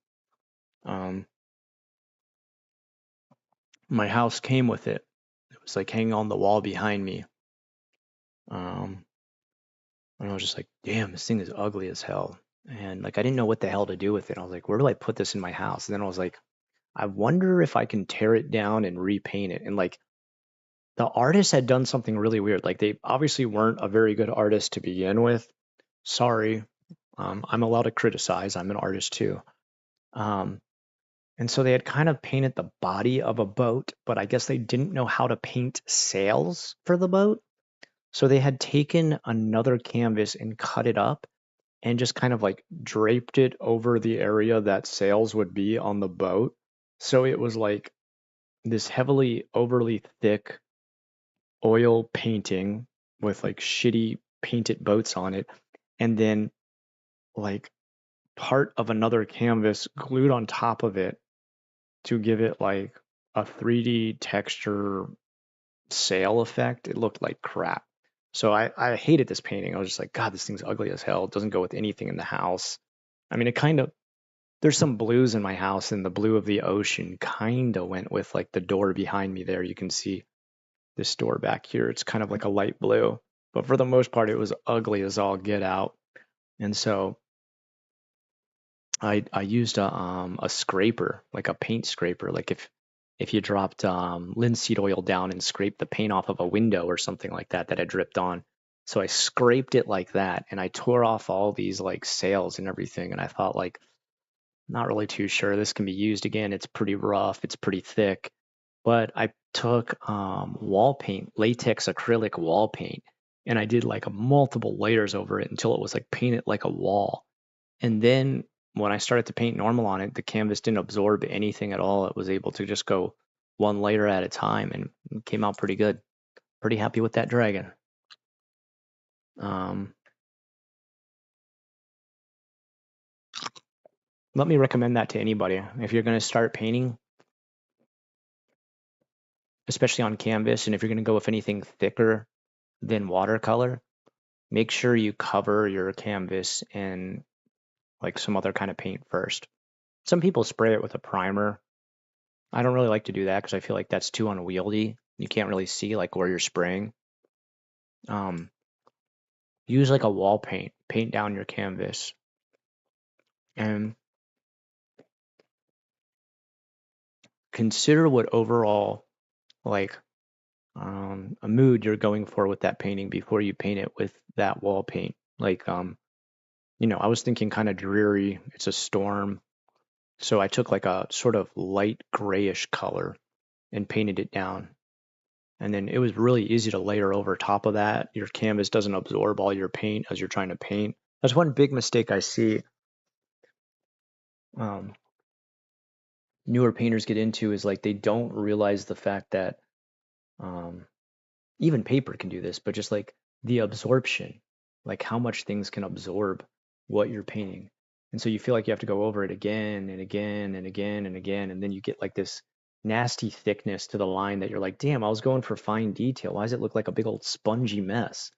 My house came with it. It was like hanging on the wall behind me. And I was just like, damn, this thing is ugly as hell. And like, I didn't know what the hell to do with it. I was like, where do I put this in my house? And then I was like, I wonder if I can tear it down and repaint it. And like, the artist had done something really weird. Like, they obviously weren't a very good artist to begin with. Sorry. I'm allowed to criticize. I'm an artist too. And so they had kind of painted the body of a boat, but I guess they didn't know how to paint sails for the boat. So they had taken another canvas and cut it up and just kind of like draped it over the area that sails would be on the boat. So it was like this heavily, overly thick oil painting with like shitty painted boats on it. And then like part of another canvas glued on top of it to give it like a 3D texture sail effect. It looked like crap. So I hated this painting. I was just like, God, this thing's ugly as hell. It doesn't go with anything in the house. I mean, it kind of, there's some blues in my house, and the blue of the ocean kind of went with like the door behind me there. You can see this door back here. It's kind of like a light blue. But for the most part, it was ugly as all get out. And so I used a scraper, like a paint scraper. Like if you dropped linseed oil down and scraped the paint off of a window or something like that that had dripped on. So I scraped it like that, and I tore off all these like sails and everything. And I thought like, not really too sure this can be used again. It's pretty rough. It's pretty thick. But I took wall paint, latex acrylic wall paint, and I did like multiple layers over it until it was like painted like a wall. And then when I started to paint normal on it, the canvas didn't absorb anything at all. It was able to just go one layer at a time, and it came out pretty good. Pretty happy with that dragon. Let me recommend that to anybody. If you're going to start painting, especially on canvas, and if you're going to go with anything thicker than watercolor, make sure you cover your canvas in like some other kind of paint first. Some people spray it with a primer. I don't really like to do that because I feel like that's too unwieldy. You can't really see like where you're spraying. Use like a wall paint, paint down your canvas, and consider what overall like a mood you're going for with that painting before you paint it with that wall paint. Like I was thinking kind of dreary. It's a storm. So I took like a sort of light grayish color and painted it down. And then it was really easy to layer over top of that. Your canvas doesn't absorb all your paint as you're trying to paint. That's one big mistake I see newer painters get into, is like they don't realize the fact that even paper can do this, but just like the absorption, like how much things can absorb what you're painting. And so you feel like you have to go over it again and again and again and again. And then you get like this nasty thickness to the line that you're like, damn, I was going for fine detail. Why does it look like a big old spongy mess?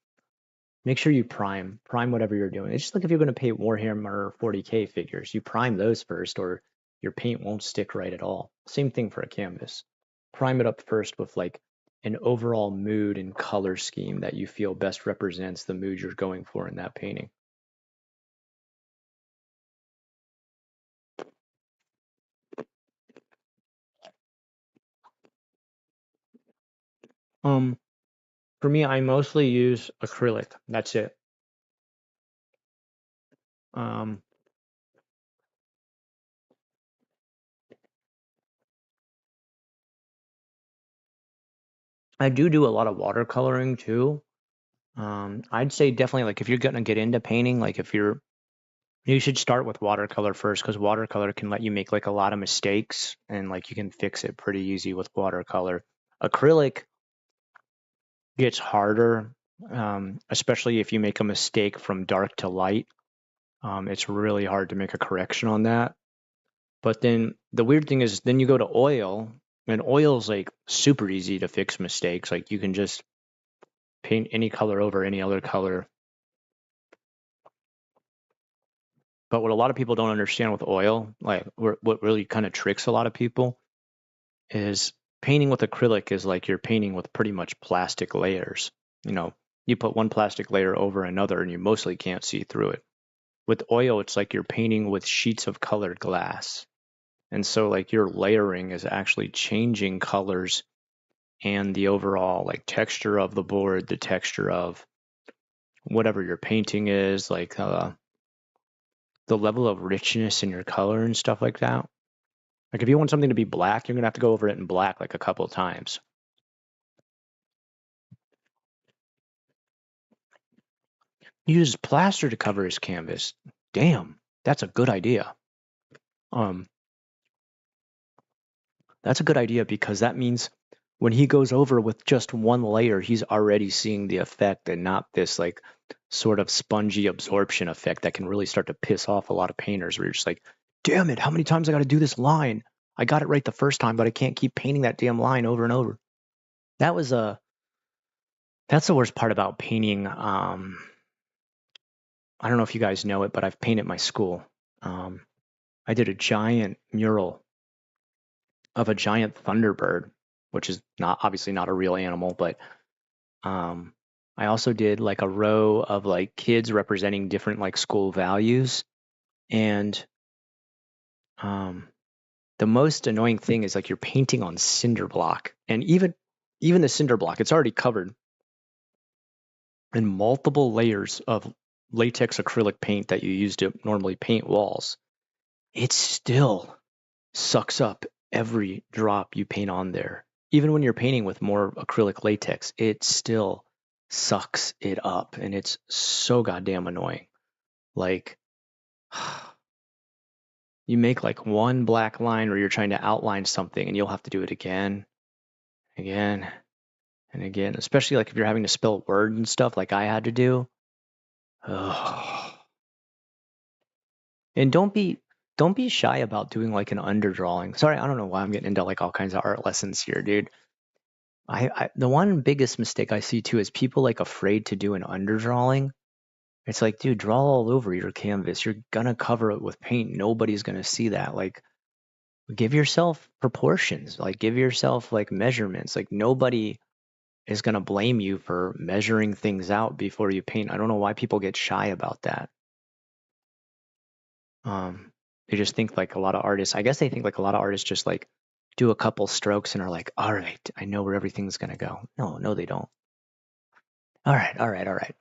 Make sure you prime whatever you're doing. It's just like if you're going to paint Warhammer 40K figures, you prime those first, or your paint won't stick right at all. Same thing for a canvas. Prime it up first with like an overall mood and color scheme that you feel best represents the mood you're going for in that painting. For me, I mostly use acrylic. That's it. Um, I do a lot of watercoloring too. I'd say definitely like if you're gonna get into painting, like if you should start with watercolor first because watercolor can let you make like a lot of mistakes and like you can fix it pretty easy with watercolor. Acrylic gets harder, especially if you make a mistake from dark to light. It's really hard to make a correction on that. But then the weird thing is, then you go to oil, and oil is like super easy to fix mistakes. Like you can just paint any color over any other color. But what a lot of people don't understand with oil, like what really kind of tricks a lot of people, is painting with acrylic is like you're painting with pretty much plastic layers. You know, you put one plastic layer over another and you mostly can't see through it. With oil, it's like you're painting with sheets of colored glass. And so like your layering is actually changing colors and the overall like texture of the board, the texture of whatever your painting is, like the level of richness in your color and stuff like that. Like if you want something to be black, you're gonna have to go over it in black like a couple of times. He uses plaster to cover his canvas. Damn, that's a good idea. Um, that's a good idea because that means when he goes over with just one layer, he's already seeing the effect and not this like sort of spongy absorption effect that can really start to piss off a lot of painters where you're just like, damn it, how many times I got to do this line? I got it right the first time, but I can't keep painting that damn line over and over. That was that's the worst part about painting. I don't know if you guys know it, but I've painted my school. I did a giant mural of a giant thunderbird, which is not obviously not a real animal, but I also did like a row of like kids representing different like school values. And the most annoying thing is like you're painting on cinder block, and even the cinder block, it's already covered in multiple layers of latex acrylic paint that you use to normally paint walls. It still sucks up every drop you paint on there. Even when you're painting with more acrylic latex, it still sucks it up, and it's so goddamn annoying. Like, you make like one black line where you're trying to outline something, and you'll have to do it again, again, and again, especially like if you're having to spell words and stuff like I had to do. Ugh. And don't be shy about doing like an underdrawing. Sorry, I don't know why I'm getting into like all kinds of art lessons here, dude. The one biggest mistake I see too is people like afraid to do an underdrawing. It's like, dude, draw all over your canvas. You're gonna cover it with paint. Nobody's gonna see that. Like, give yourself proportions. Like, give yourself like measurements. Like, nobody is gonna blame you for measuring things out before you paint. I don't know why people get shy about that. They just think like a lot of artists. I guess they think like a lot of artists just like do a couple strokes and are like, all right, I know where everything's gonna go. No, they don't. All right.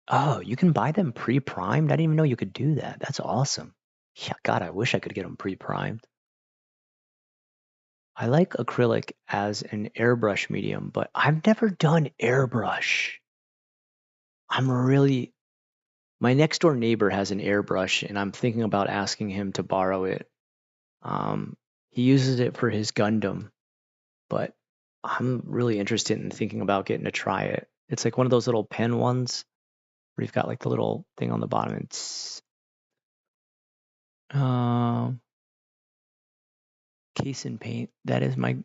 Oh, you can buy them pre-primed? I didn't even know you could do that. That's awesome. Yeah, God, I wish I could get them pre-primed. I like acrylic as an airbrush medium, but I've never done airbrush. My next door neighbor has an airbrush, and I'm thinking about asking him to borrow it. He uses it for his Gundam, but I'm really interested in thinking about getting to try it. It's like one of those little pen ones where you've got like the little thing on the bottom. It's Cason paint. That is my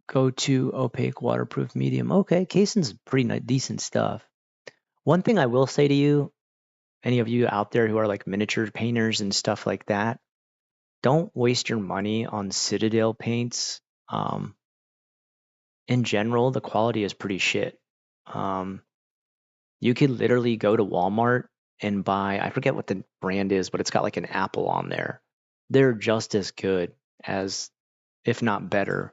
go-to opaque waterproof medium. Okay, Cason's pretty decent stuff. One thing I will say to you, any of you out there who are like miniature painters and stuff like that, don't waste your money on Citadel paints. In general, the quality is pretty shit. You could literally go to Walmart and buy, I forget what the brand is, but it's got like an apple on there. They're just as good as, if not better,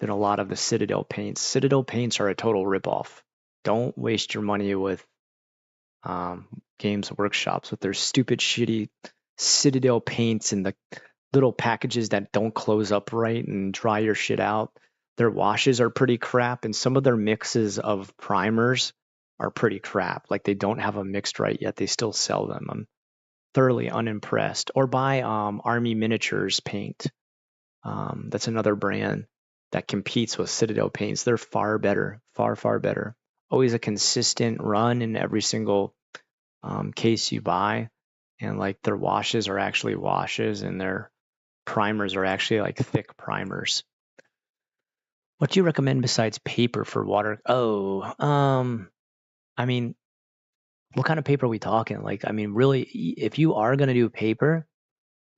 than a lot of the Citadel paints. Citadel paints are a total ripoff. Don't waste your money with Games Workshops with their stupid, shitty Citadel paints and little packages that don't close up right and dry your shit out. Their washes are pretty crap, and some of their mixes of primers are pretty crap. Like they don't have them mixed right yet. They still sell them. I'm thoroughly unimpressed. Or buy Army Miniatures paint. That's another brand that competes with Citadel paints. They're far better, far, far better. Always a consistent run in every single case you buy. And like their washes are actually washes and their primers are actually like thick primers. What do you recommend besides paper for water? Oh, I mean, what kind of paper are we talking? Like, I mean, really, if you are gonna do paper,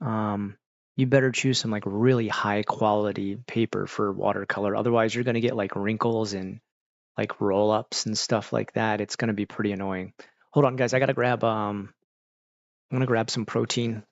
um, you better choose some like really high quality paper for watercolor. Otherwise, you're gonna get like wrinkles and like roll ups and stuff like that. It's gonna be pretty annoying. Hold on, guys. I gotta grab I'm gonna grab some protein.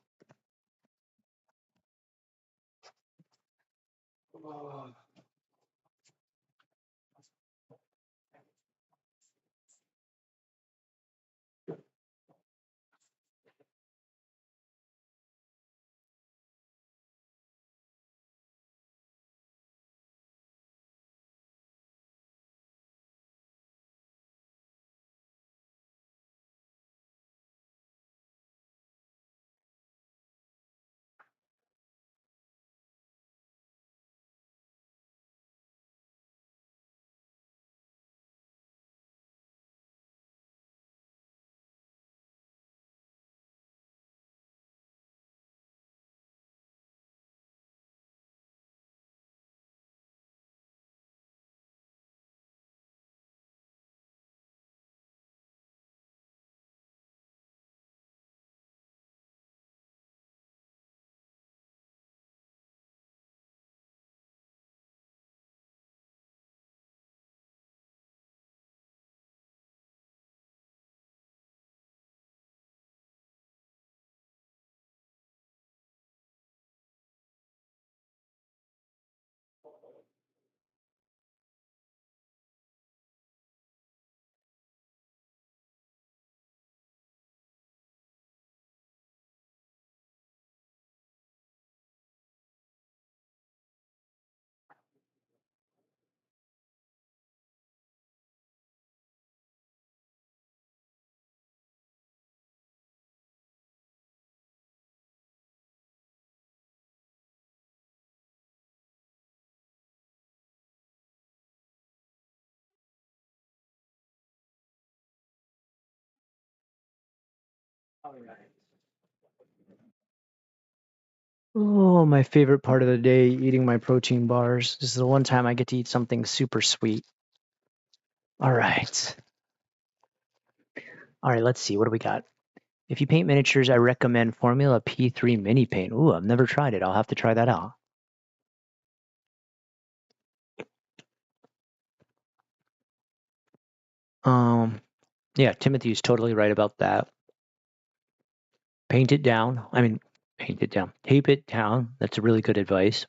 All right. Oh, my favorite part of the day, eating my protein bars. This is the one time I get to eat something super sweet. All right. All right, let's see. What do we got? If you paint miniatures, I recommend Formula P3 Mini Paint. Ooh, I've never tried it. I'll have to try that out. Yeah, Timothy's totally right about that. Paint it down. I mean, paint it down. Tape it down. That's a really good advice.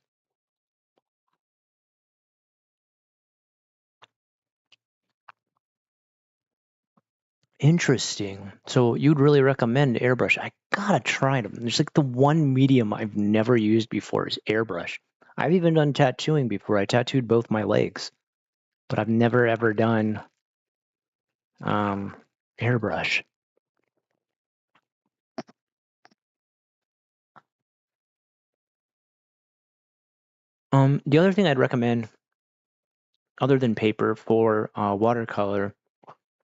Interesting. So you'd really recommend airbrush. I gotta try them. There's like the one medium I've never used before is airbrush. I've even done tattooing before. I tattooed both my legs, but I've never ever done airbrush. The other thing I'd recommend, other than paper for watercolor,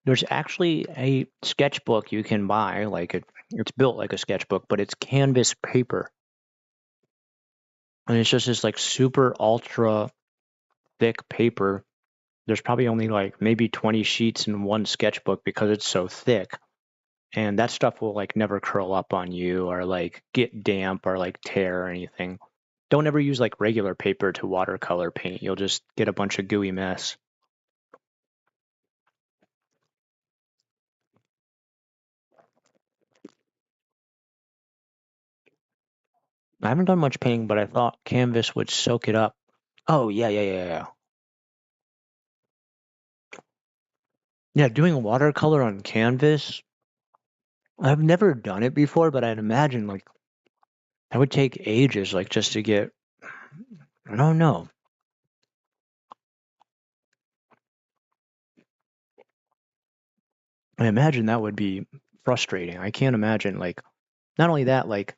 there's actually a sketchbook you can buy. Like it's built like a sketchbook, but it's canvas paper, and it's just this like super ultra thick paper. There's probably only like maybe 20 sheets in one sketchbook because it's so thick. And that stuff will like never curl up on you or like get damp or like tear or anything. Don't ever use like regular paper to watercolor paint. You'll just get a bunch of gooey mess. I haven't done much painting, but I thought canvas would soak it up. Oh, yeah, yeah, yeah, yeah. Yeah, doing watercolor on canvas, I've never done it before, but I'd imagine like That would take ages, like just to get. I don't know. I imagine that would be frustrating. I can't imagine like not only that, like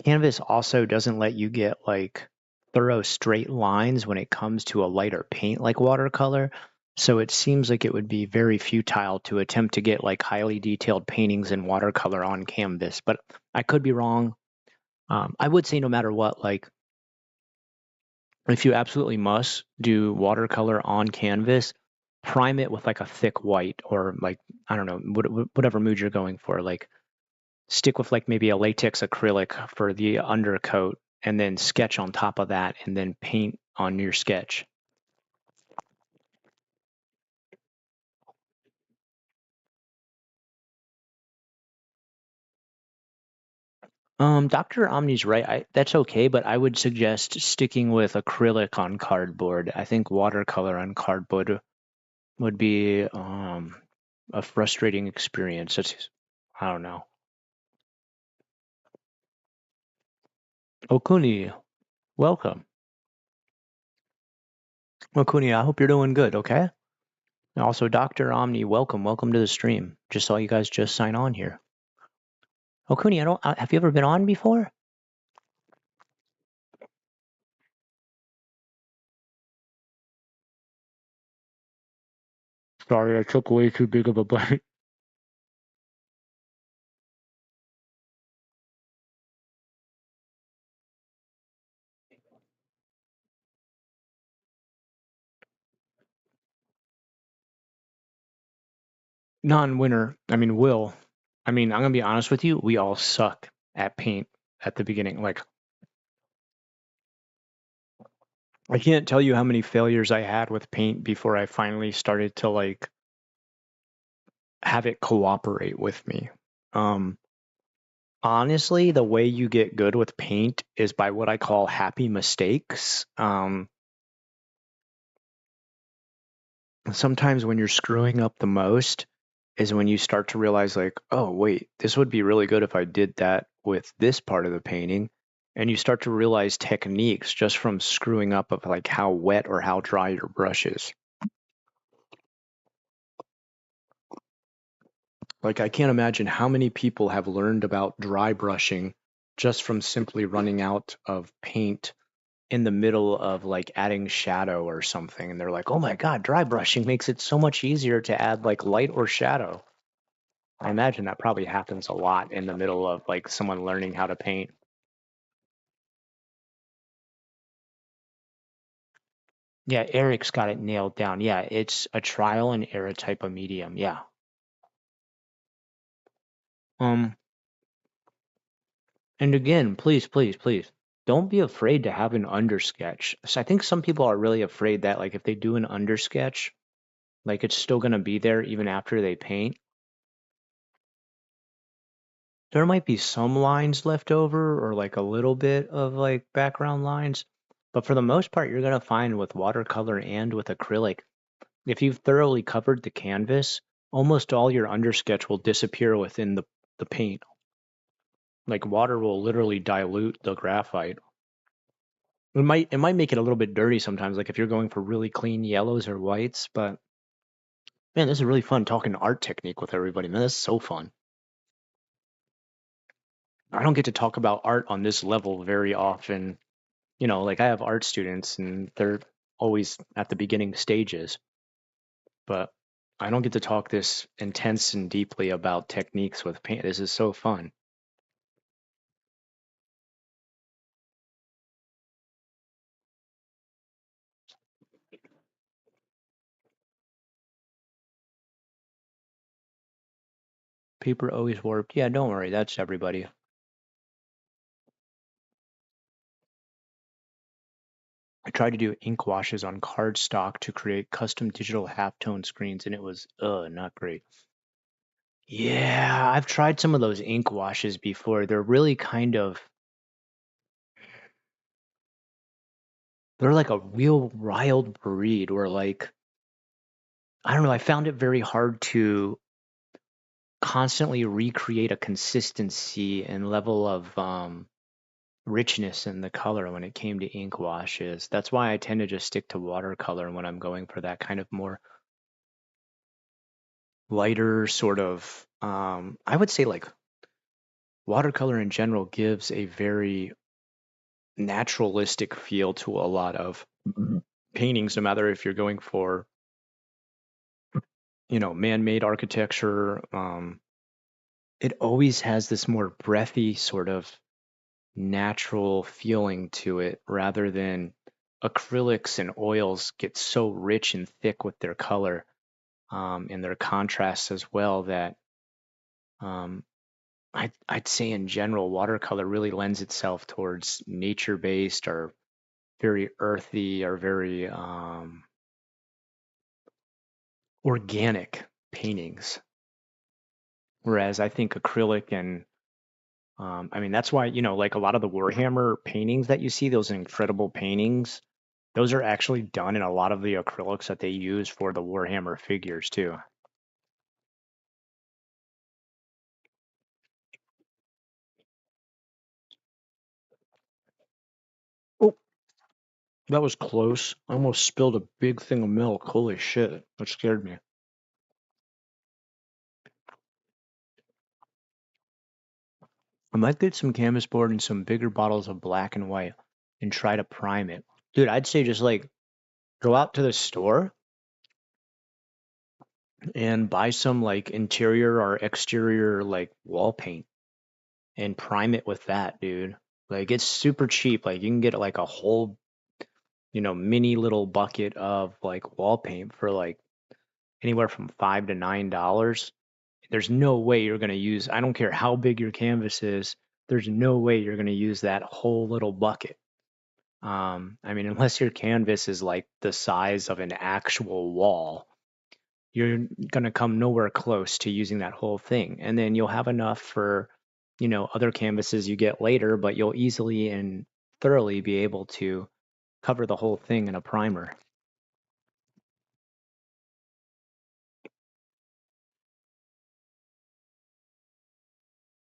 Canvas also doesn't let you get like thorough straight lines when it comes to a lighter paint like watercolor. So it seems like it would be very futile to attempt to get like highly detailed paintings in watercolor on canvas. But I could be wrong. I would say no matter what, like if you absolutely must do watercolor on canvas, prime it with like a thick white or like I don't know whatever mood you're going for. Like stick with like maybe a latex acrylic for the undercoat and then sketch on top of that and then paint on your sketch. Dr. Omni's right. That's okay, but I would suggest sticking with acrylic on cardboard. I think watercolor on cardboard would be a frustrating experience. I don't know. Okuni, welcome. Okuni, I hope you're doing good, okay? And also, Dr. Omni, welcome to the stream. Just saw you guys just sign on here. Okuni, have you ever been on before? Sorry, I took way too big of a bite. Non-winner. I mean, Will. I mean, I'm gonna be honest with you. We all suck at paint at the beginning. Like, I can't tell you how many failures I had with paint before I finally started to like have it cooperate with me. Um, Honestly, the way you get good with paint is by what I call happy mistakes. Sometimes when you're screwing up the most is when you start to realize like, oh wait, this would be really good if I did that with this part of the painting. And you start to realize techniques just from screwing up of like how wet or how dry your brush is. Like I can't imagine how many people have learned about dry brushing just from simply running out of paint in the middle of like adding shadow or something. And they're like, oh my God, dry brushing makes it so much easier to add like light or shadow. I imagine that probably happens a lot in the middle of like someone learning how to paint. Yeah, Eric's got it nailed down. Yeah, it's a trial and error type of medium. Yeah. Um, and again, please, don't be afraid to have an undersketch. So I think some people are really afraid that like if they do an undersketch, like it's still gonna be there even after they paint. There might be some lines left over or like a little bit of like background lines, but for the most part, you're gonna find with watercolor and with acrylic, if you've thoroughly covered the canvas, almost all your undersketch will disappear within the paint. Like water will literally dilute the graphite. It might make it a little bit dirty sometimes, like if you're going for really clean yellows or whites, but man, this is really fun talking art technique with everybody. Man, this is so fun. I don't get to talk about art on this level very often. Like I have art students and they're always at the beginning stages, but I don't get to talk this intense and deeply about techniques with paint. This is so fun. Paper always warped. Yeah, don't worry, that's everybody. I tried to do ink washes on cardstock to create custom digital halftone screens, and it was not great. Yeah, I've tried some of those ink washes before. They're really they're like a real wild breed where like I don't know, I found it very hard to constantly recreate a consistency and level of richness in the color when it came to ink washes. That's why I tend to just stick to watercolor when I'm going for that kind of more lighter sort of, I would say like watercolor in general gives a very naturalistic feel to a lot of paintings, no matter if you're going for, man-made architecture. It always has this more breathy sort of natural feeling to it rather than acrylics and oils get so rich and thick with their color, and their contrasts as well that, um, I'd say in general, watercolor really lends itself towards nature-based or very earthy or very, organic paintings. Whereas I think acrylic and, I mean, that's why, like a lot of the Warhammer paintings that you see, those incredible paintings, those are actually done in a lot of the acrylics that they use for the Warhammer figures too. Oh, that was close. I almost spilled a big thing of milk. Holy shit. That scared me. I might get some canvas board and some bigger bottles of black and white and try to prime it. Dude, I'd say just like go out to the store and buy some like interior or exterior like wall paint and prime it with that, dude. Like it's super cheap. Like you can get like a whole, mini little bucket of like wall paint for like anywhere from $5 to $9. There's no way you're gonna use, I don't care how big your canvas is, there's no way you're gonna use that whole little bucket. I mean, unless your canvas is like the size of an actual wall, you're going to come nowhere close to using that whole thing. And then you'll have enough for, other canvases you get later, but you'll easily and thoroughly be able to cover the whole thing in a primer.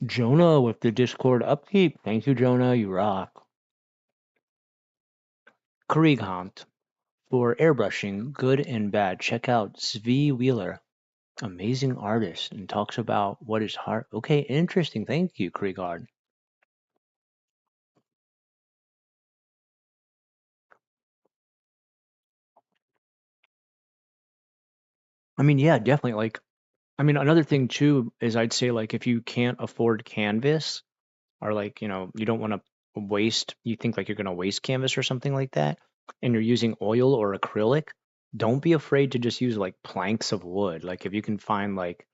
Jonah with the Discord upkeep. Thank you, Jonah. You rock. Krieghant for airbrushing, good and bad. Check out Zvi Wheeler. Amazing artist and talks about what is hard. Okay, interesting. Thank you, Kriegard. I mean, yeah, definitely. Like, I mean, another thing too is I'd say like if you can't afford canvas or like, you don't want to waste, you think like you're going to waste canvas or something like that, and you're using oil or acrylic, don't be afraid to just use like planks of wood. Like if you can find like,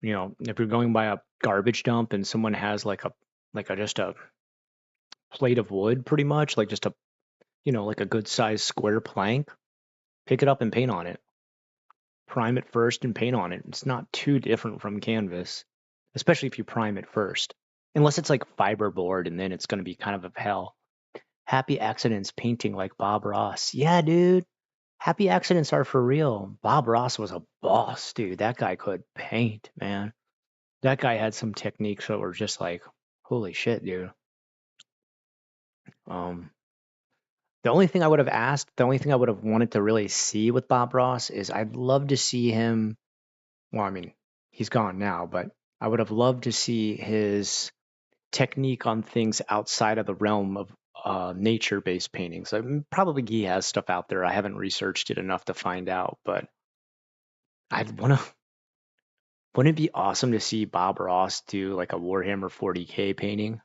if you're going by a garbage dump and someone has like a just a plate of wood pretty much, like just a, like a good sized square plank, pick it up and paint on it. Prime it first and paint on it. It's not too different from canvas, especially if you prime it first. Unless it's like fiberboard and then it's going to be kind of a hell. Happy accidents painting like Bob Ross. Yeah, dude. Happy accidents are for real. Bob Ross was a boss, dude. That guy could paint, man. That guy had some techniques that were just like, holy shit, dude. Um, the only thing I would have asked, the only thing I would have wanted to really see with Bob Ross is I'd love to see him. Well, I mean, he's gone now, but I would have loved to see his technique on things outside of the realm of nature-based paintings. I mean, probably he has stuff out there. I haven't researched it enough to find out, but I'd want to. Wouldn't it be awesome to see Bob Ross do like a Warhammer 40K painting?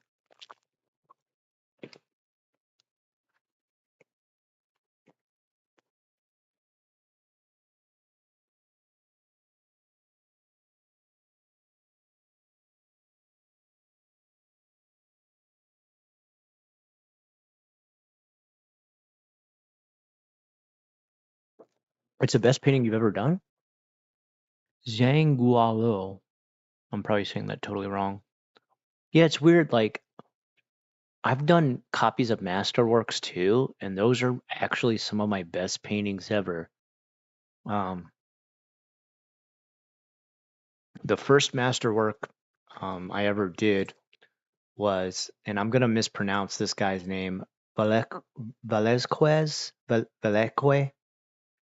It's the best painting you've ever done? Zhang Gualo. I'm probably saying that totally wrong. Yeah, it's weird. Like, I've done copies of Masterworks too, and those are actually some of my best paintings ever. Um, the first Masterwork I ever did was, and I'm gonna mispronounce this guy's name, Velezquez, Veleque.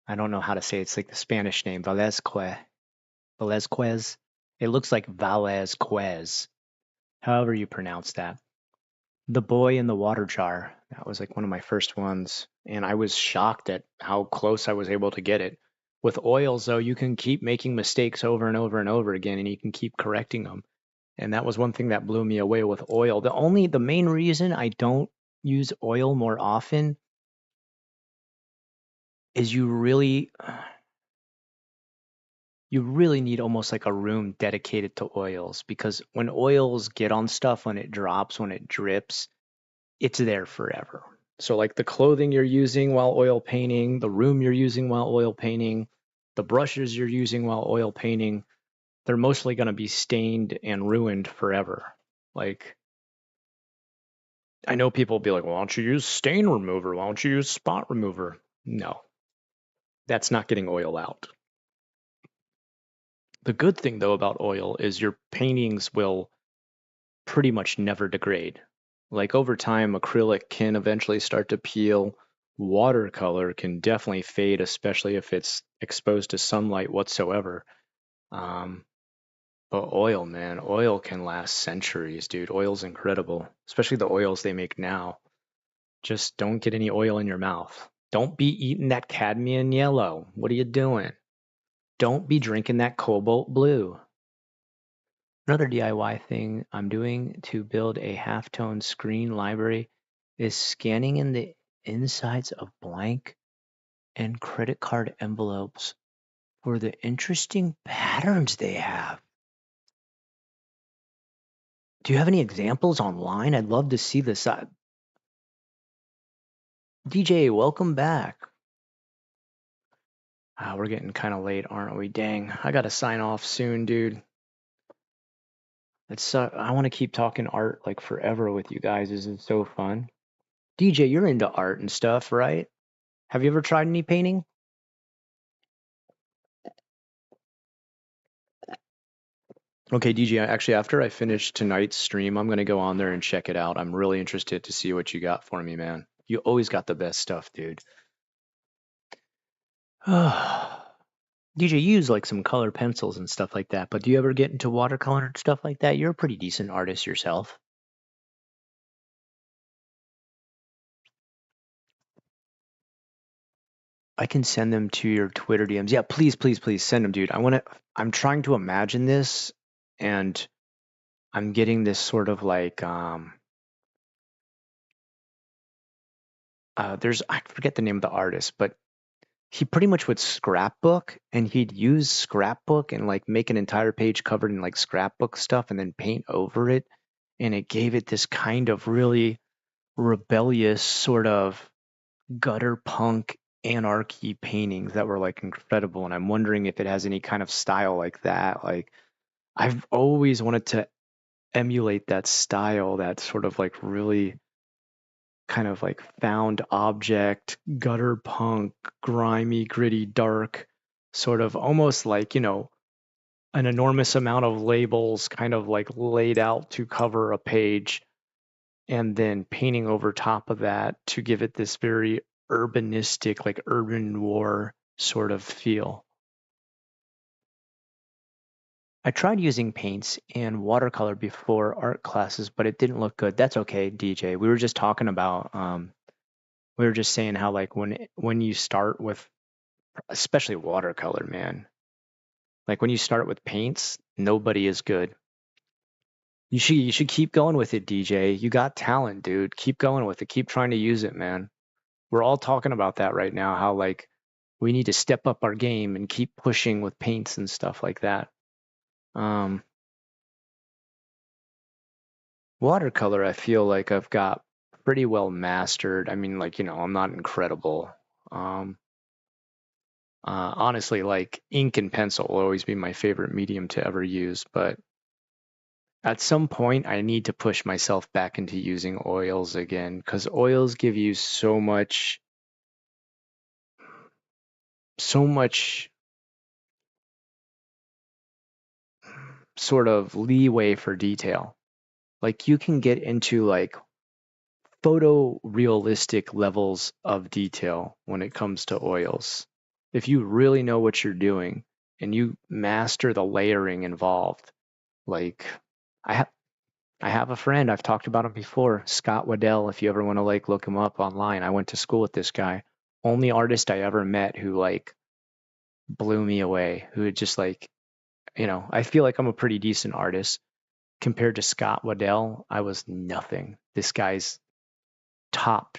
I don't know how to say it. It's like the Spanish name, Velezquez. It looks like Velezquez, however you pronounce that. The Boy in the Water Jar. That was like one of my first ones, and I was shocked at how close I was able to get it. With oils, though, you can keep making mistakes over and over and over again, and you can keep correcting them. And that was one thing that blew me away with oil. The main reason I don't use oil more often is you really need almost like a room dedicated to oils, because when oils get on stuff, when it drops, when it drips, it's there forever. So like the clothing you're using while oil painting, the room you're using while oil painting, the brushes you're using while oil painting, they're mostly going to be stained and ruined forever. Like, I know people will be like, well, why don't you use stain remover? Why don't you use spot remover? No, that's not getting oil out. The good thing, though, about oil is your paintings will pretty much never degrade. Like over time, acrylic can eventually start to peel. Watercolor can definitely fade, especially if it's exposed to sunlight whatsoever. Um, but oil, man, oil can last centuries, dude. Oil's incredible, especially the oils they make now. Just don't get any oil in your mouth. Don't be eating that cadmium yellow. What are you doing? Don't be drinking that cobalt blue. Another DIY thing I'm doing to build a halftone screen library is scanning in the insides of blank and credit card envelopes for the interesting patterns they have. Do you have any examples online? I'd love to see this. DJ, welcome back. We're getting kind of late, aren't we? Dang, I gotta sign off soon, dude. I want to keep talking art like forever with you guys. This is so fun. DJ, you're into art and stuff, right? Have you ever tried any painting? Okay, DJ, actually, after I finish tonight's stream, I'm going to go on there and check it out. I'm really interested to see what you got for me, man. You always got the best stuff, dude. DJ, you use like some color pencils and stuff like that, but do you ever get into watercolor and stuff like that? You're a pretty decent artist yourself. I can send them to your Twitter DMs. Yeah, please, please, please send them, dude. I'm trying to imagine this, and I'm getting this sort of like I forget the name of the artist, but he pretty much would scrapbook, and he'd use scrapbook and like make an entire page covered in like scrapbook stuff and then paint over it, and it gave it this kind of really rebellious sort of gutter punk anarchy paintings that were like incredible. And I'm wondering if it has any kind of style like that. Like, I've always wanted to emulate that style, that sort of like really kind of like found object, gutter punk, grimy, gritty, dark, sort of almost like, an enormous amount of labels kind of like laid out to cover a page, and then painting over top of that to give it this very urbanistic, like urban noir sort of feel. I tried using paints and watercolor before art classes, but it didn't look good. That's okay, DJ. We were just talking about we were just saying how like when you start with especially watercolor, man, like when you start with paints, nobody is good. You should keep going with it, DJ. You got talent, dude. Keep going with it. Keep trying to use it, man. We're all talking about that right now, how like we need to step up our game and keep pushing with paints and stuff like that. um Watercolor, I feel like I've got pretty well mastered. I mean, like, I'm not incredible. um Honestly, like ink and pencil will always be my favorite medium to ever use, but at some point I need to push myself back into using oils again, because oils give you so much sort of leeway for detail. Like you can get into like photorealistic levels of detail when it comes to oils. If you really know what you're doing and you master the layering involved, like I have I have a friend, I've talked about him before, Scott Waddell, if you ever want to like look him up online. I went to school with this guy. Only artist I ever met who like blew me away, who had just like, I feel like I'm a pretty decent artist. Compared to Scott Waddell, I was nothing. This guy's top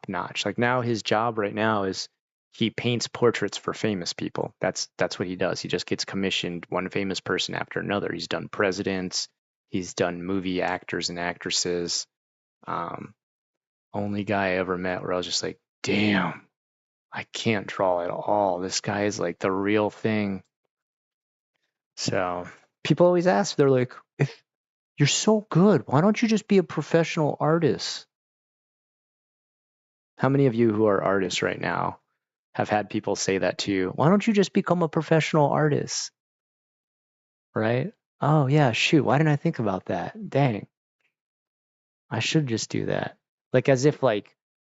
notch. Like now his job right now is he paints portraits for famous people. That's what he does. He just gets commissioned one famous person after another. He's done presidents, he's done movie actors and actresses. Um, Only guy I ever met where I was just like, damn, I can't draw at all. This guy is like the real thing. So people always ask, they're like, if you're so good, why don't you just be a professional artist? How many of you who are artists right now have had people say that to you? Why don't you just become a professional artist? Right? Oh, yeah, shoot. Why didn't I think about that? Dang. I should just do that. Like as if like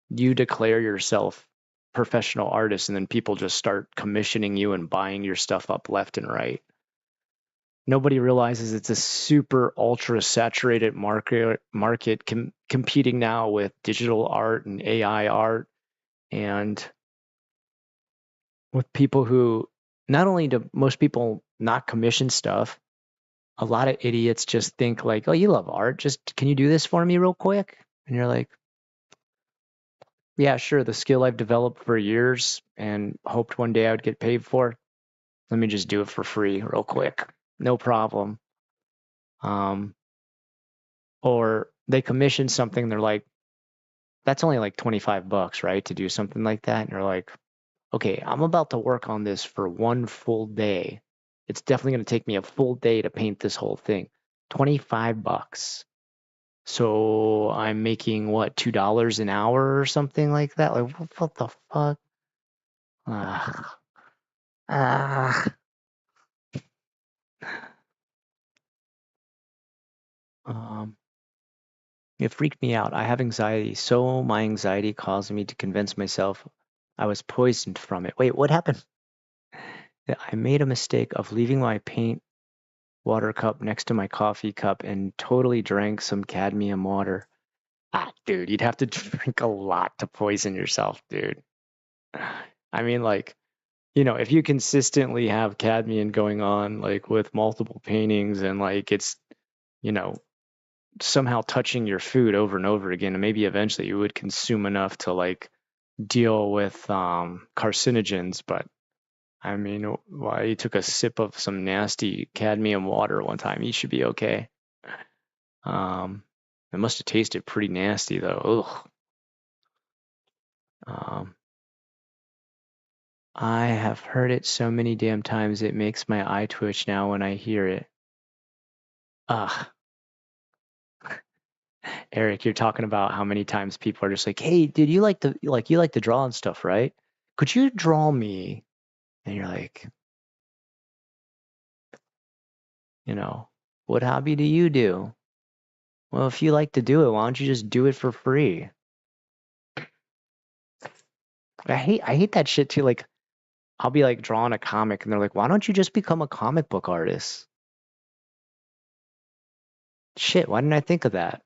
you declare yourself professional artist and then people just start commissioning you and buying your stuff up left and right. Nobody realizes it's a super ultra saturated market competing now with digital art and AI art and with people who not only do most people not commission stuff, a lot of idiots just think like, "Oh, you love art. Just can you do this for me real quick?" And you're like, "Yeah, sure. The skill I've developed for years and hoped one day I would get paid for. Let me just do it for free real quick. No problem." Um, or they commission something, they're like, "That's only like $25, right, to do something like that?" And you're like, "Okay, I'm about to work on this for one full day. It's definitely going to take me a full day to paint this whole thing. $25. So I'm making what, $2 an hour or something like that? Like what the fuck? Ah, ah. Um, it freaked me out. I have anxiety, so my anxiety caused me to convince myself I was poisoned from it. Wait, what happened? I made a mistake of leaving my paint water cup next to my coffee cup and totally drank some cadmium water. Ah, dude, you'd have to drink a lot to poison yourself, dude. I mean, like, if you consistently have cadmium going on, like with multiple paintings and like it's, you know, somehow touching your food over and over again, and maybe eventually you would consume enough to like deal with carcinogens, but I mean, why you took a sip of some nasty cadmium water one time, you should be okay. Um, it must have tasted pretty nasty though. Ugh. Um, I have heard it so many damn times it makes my eye twitch now when I hear it. Ugh. Eric, you're talking about how many times people are just like, "Hey, did you like to draw and stuff, right? Could you draw me?" And you're like, "What hobby do you do?" Well, if you like to do it, why don't you just do it for free? I hate that shit too. Like, I'll be like drawing a comic and they're like, "Why don't you just become a comic book artist?" Shit, why didn't I think of that?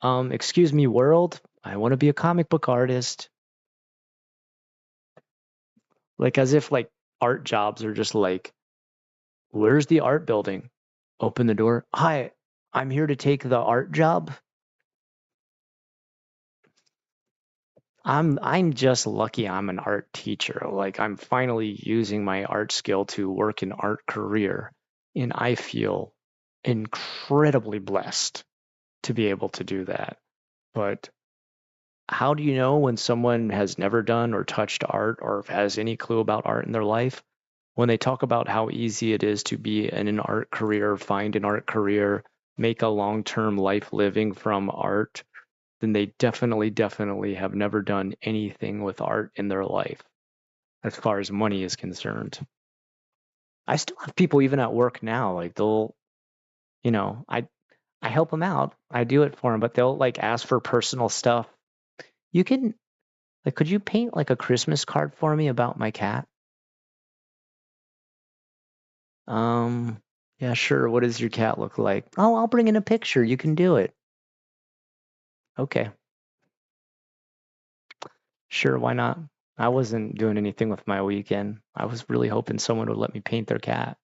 Excuse me, world. I want to be a comic book artist. Like as if like art jobs are just like, "Where's the art building?" Open the door. "Hi, I'm here to take the art job." I'm just lucky I'm an art teacher. Like I'm finally using my art skill to work an art career, and I feel incredibly blessed to be able to do that. But how do you know when someone has never done or touched art or has any clue about art in their life? When they talk about how easy it is to be in an art career, find an art career, make a long-term life living from art, then they definitely have never done anything with art in their life as far as money is concerned. I still have people even at work now, like they'll, I I help them out. I do it for them, but they'll like ask for personal stuff. You can like, could you paint like a Christmas card for me about my cat? Um, yeah, sure. What does your cat look like? Oh, I'll bring in a picture. You can do it. Okay. Sure, why not? I wasn't doing anything with my weekend. I was really hoping someone would let me paint their cat.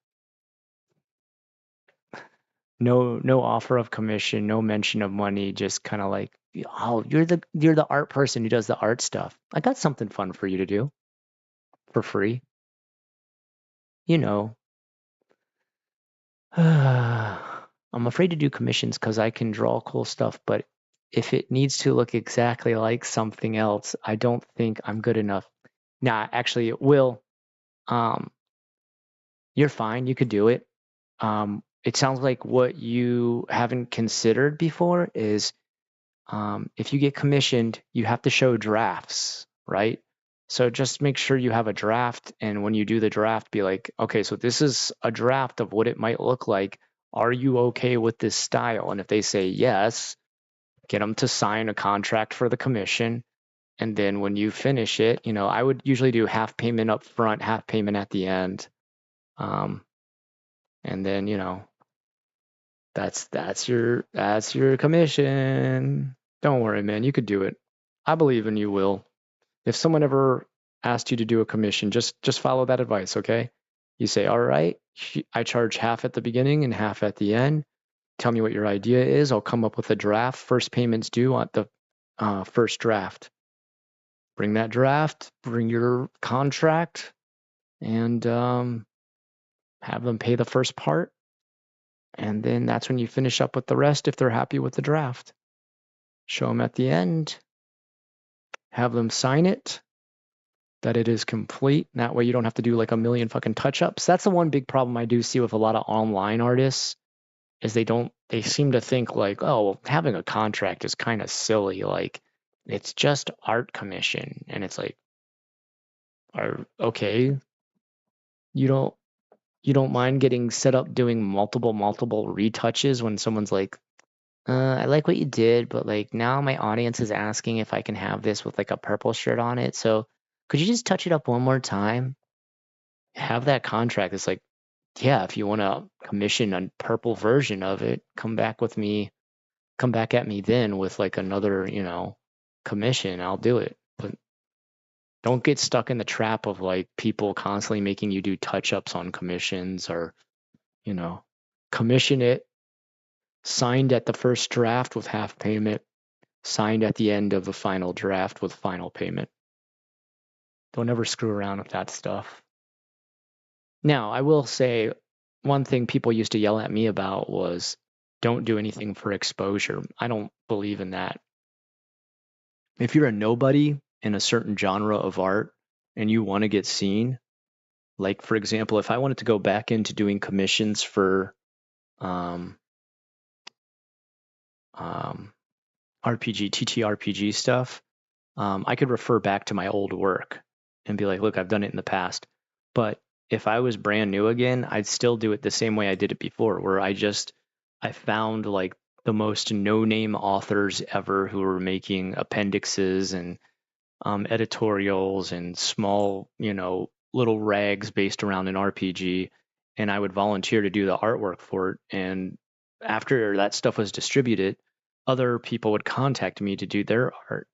No offer of commission, no mention of money, just kind of like, oh, you're the art person who does the art stuff. I got something fun for you to do for free. You know. I'm afraid to do commissions because I can draw cool stuff, but if it needs to look exactly like something else, I don't think I'm good enough. Nah, actually it will. Um, you're fine. You could do it. It sounds like what you haven't considered before is if you get commissioned, you have to show drafts, right? So just make sure you have a draft. And when you do the draft, be like, okay, so this is a draft of what it might look like. Are you okay with this style? And if they say yes, get them to sign a contract for the commission. And then when you finish it, I would usually do half payment up front, half payment at the end. Um, and then, that's your commission. Don't worry, man. You could do it. I believe in you, Will. If someone ever asked you to do a commission, just follow that advice, okay? You say, all right, I charge half at the beginning and half at the end. Tell me what your idea is. I'll come up with a draft. First payment's due on the first draft. Bring that draft, bring your contract, and have them pay the first part. And then that's when you finish up with the rest if they're happy with the draft. Show them at the end, have them sign it, that it is complete. That way you don't have to do like a million fucking touch-ups. That's the one big problem I do see with a lot of online artists is they seem to think like, oh, well, having a contract is kind of silly. Like it's just art commission. And it's like, okay, you don't mind getting set up doing multiple retouches when someone's like, I like what you did, but like now my audience is asking if I can have this with like a purple shirt on it. So could you just touch it up one more time? Have that contract. It's like, yeah, if you want to commission a purple version of it, come back at me then with like another, commission. I'll do it. But don't get stuck in the trap of like people constantly making you do touch ups on commissions or, you know, commission it, signed at the first draft with half payment, signed at the end of the final draft with final payment. Don't ever screw around with that stuff. Now, I will say one thing people used to yell at me about was don't do anything for exposure. I don't believe in that. If you're a nobody in a certain genre of art and you want to get seen, like for example, if I wanted to go back into doing commissions for um, RPG, TTRPG stuff, I could refer back to my old work and be like, look, I've done it in the past. But if I was brand new again, I'd still do it the same way I did it before, where I found like the most no-name authors ever who were making appendixes and editorials and small, little rags based around an RPG. And I would volunteer to do the artwork for it. And after that stuff was distributed, other people would contact me to do their art.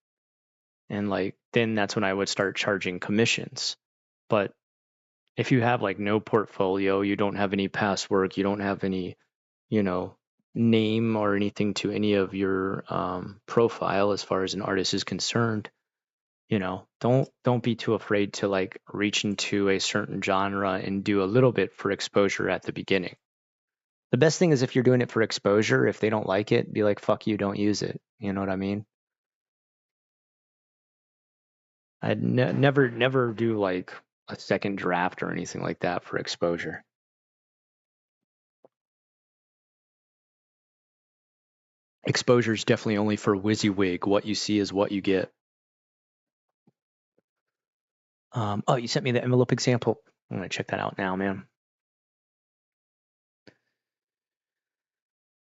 And like, then that's when I would start charging commissions. But if you have like no portfolio, you don't have any past work, you don't have any, you know, name or anything to any of your profile as far as an artist is concerned, don't be too afraid to like reach into a certain genre and do a little bit for exposure at the beginning. The best thing is if you're doing it for exposure, if they don't like it, be like, fuck you, don't use it. You know what I mean? I'd never do like a second draft or anything like that for exposure. Exposure is definitely only for WYSIWYG. What you see is what you get. Oh, you sent me the envelope example. I'm gonna check that out now, man.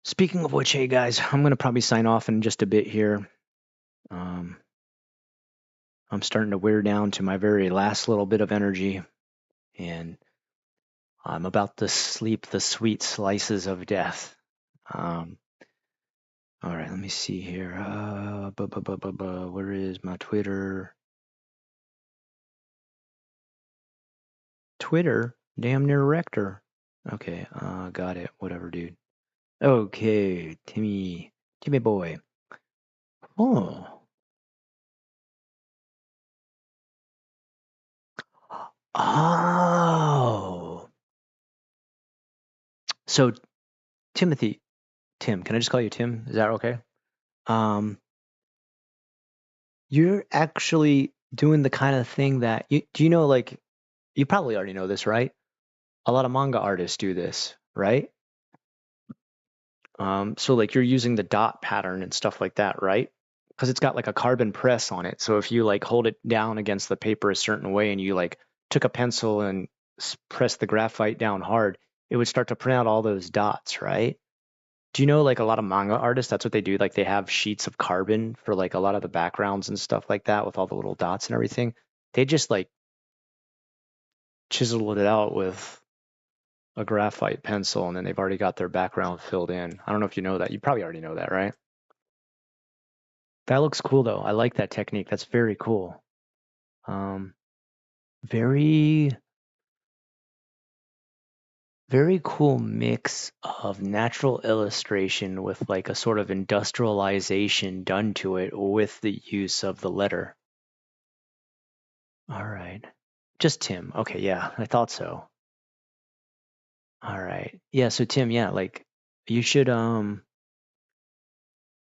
Speaking of which, hey guys, I'm going to probably sign off in just a bit here. I'm starting to wear down to my very last little bit of energy, and I'm about to sleep the sweet slices of death. All right, let me see here. Where is my Twitter? Twitter? Damn near Rector. Okay, got it. Whatever, dude. Okay, Timmy boy. Oh. Oh. So Tim, can I just call you Tim? Is that okay? Um, you're actually doing the kind of thing that do you know, like, you probably already know this, right? A lot of manga artists do this, right? So like you're using the dot pattern and stuff like that, right? Because it's got like a carbon press on it. So if you like hold it down against the paper a certain way and you like took a pencil and pressed the graphite down hard, it would start to print out all those dots, right? Do you know like a lot of manga artists, that's what they do? Like they have sheets of carbon for like a lot of the backgrounds and stuff like that with all the little dots and everything. They just like chiseled it out with a graphite pencil and then they've already got their background filled in. I don't know if you know that. You probably already know that, right? That looks cool though. I like that technique. That's very cool. Um, very, very cool mix of natural illustration with like a sort of industrialization done to it with the use of the letter. All right. Just Tim. Okay, yeah, I thought so. All right. Yeah, so Tim, yeah, like you should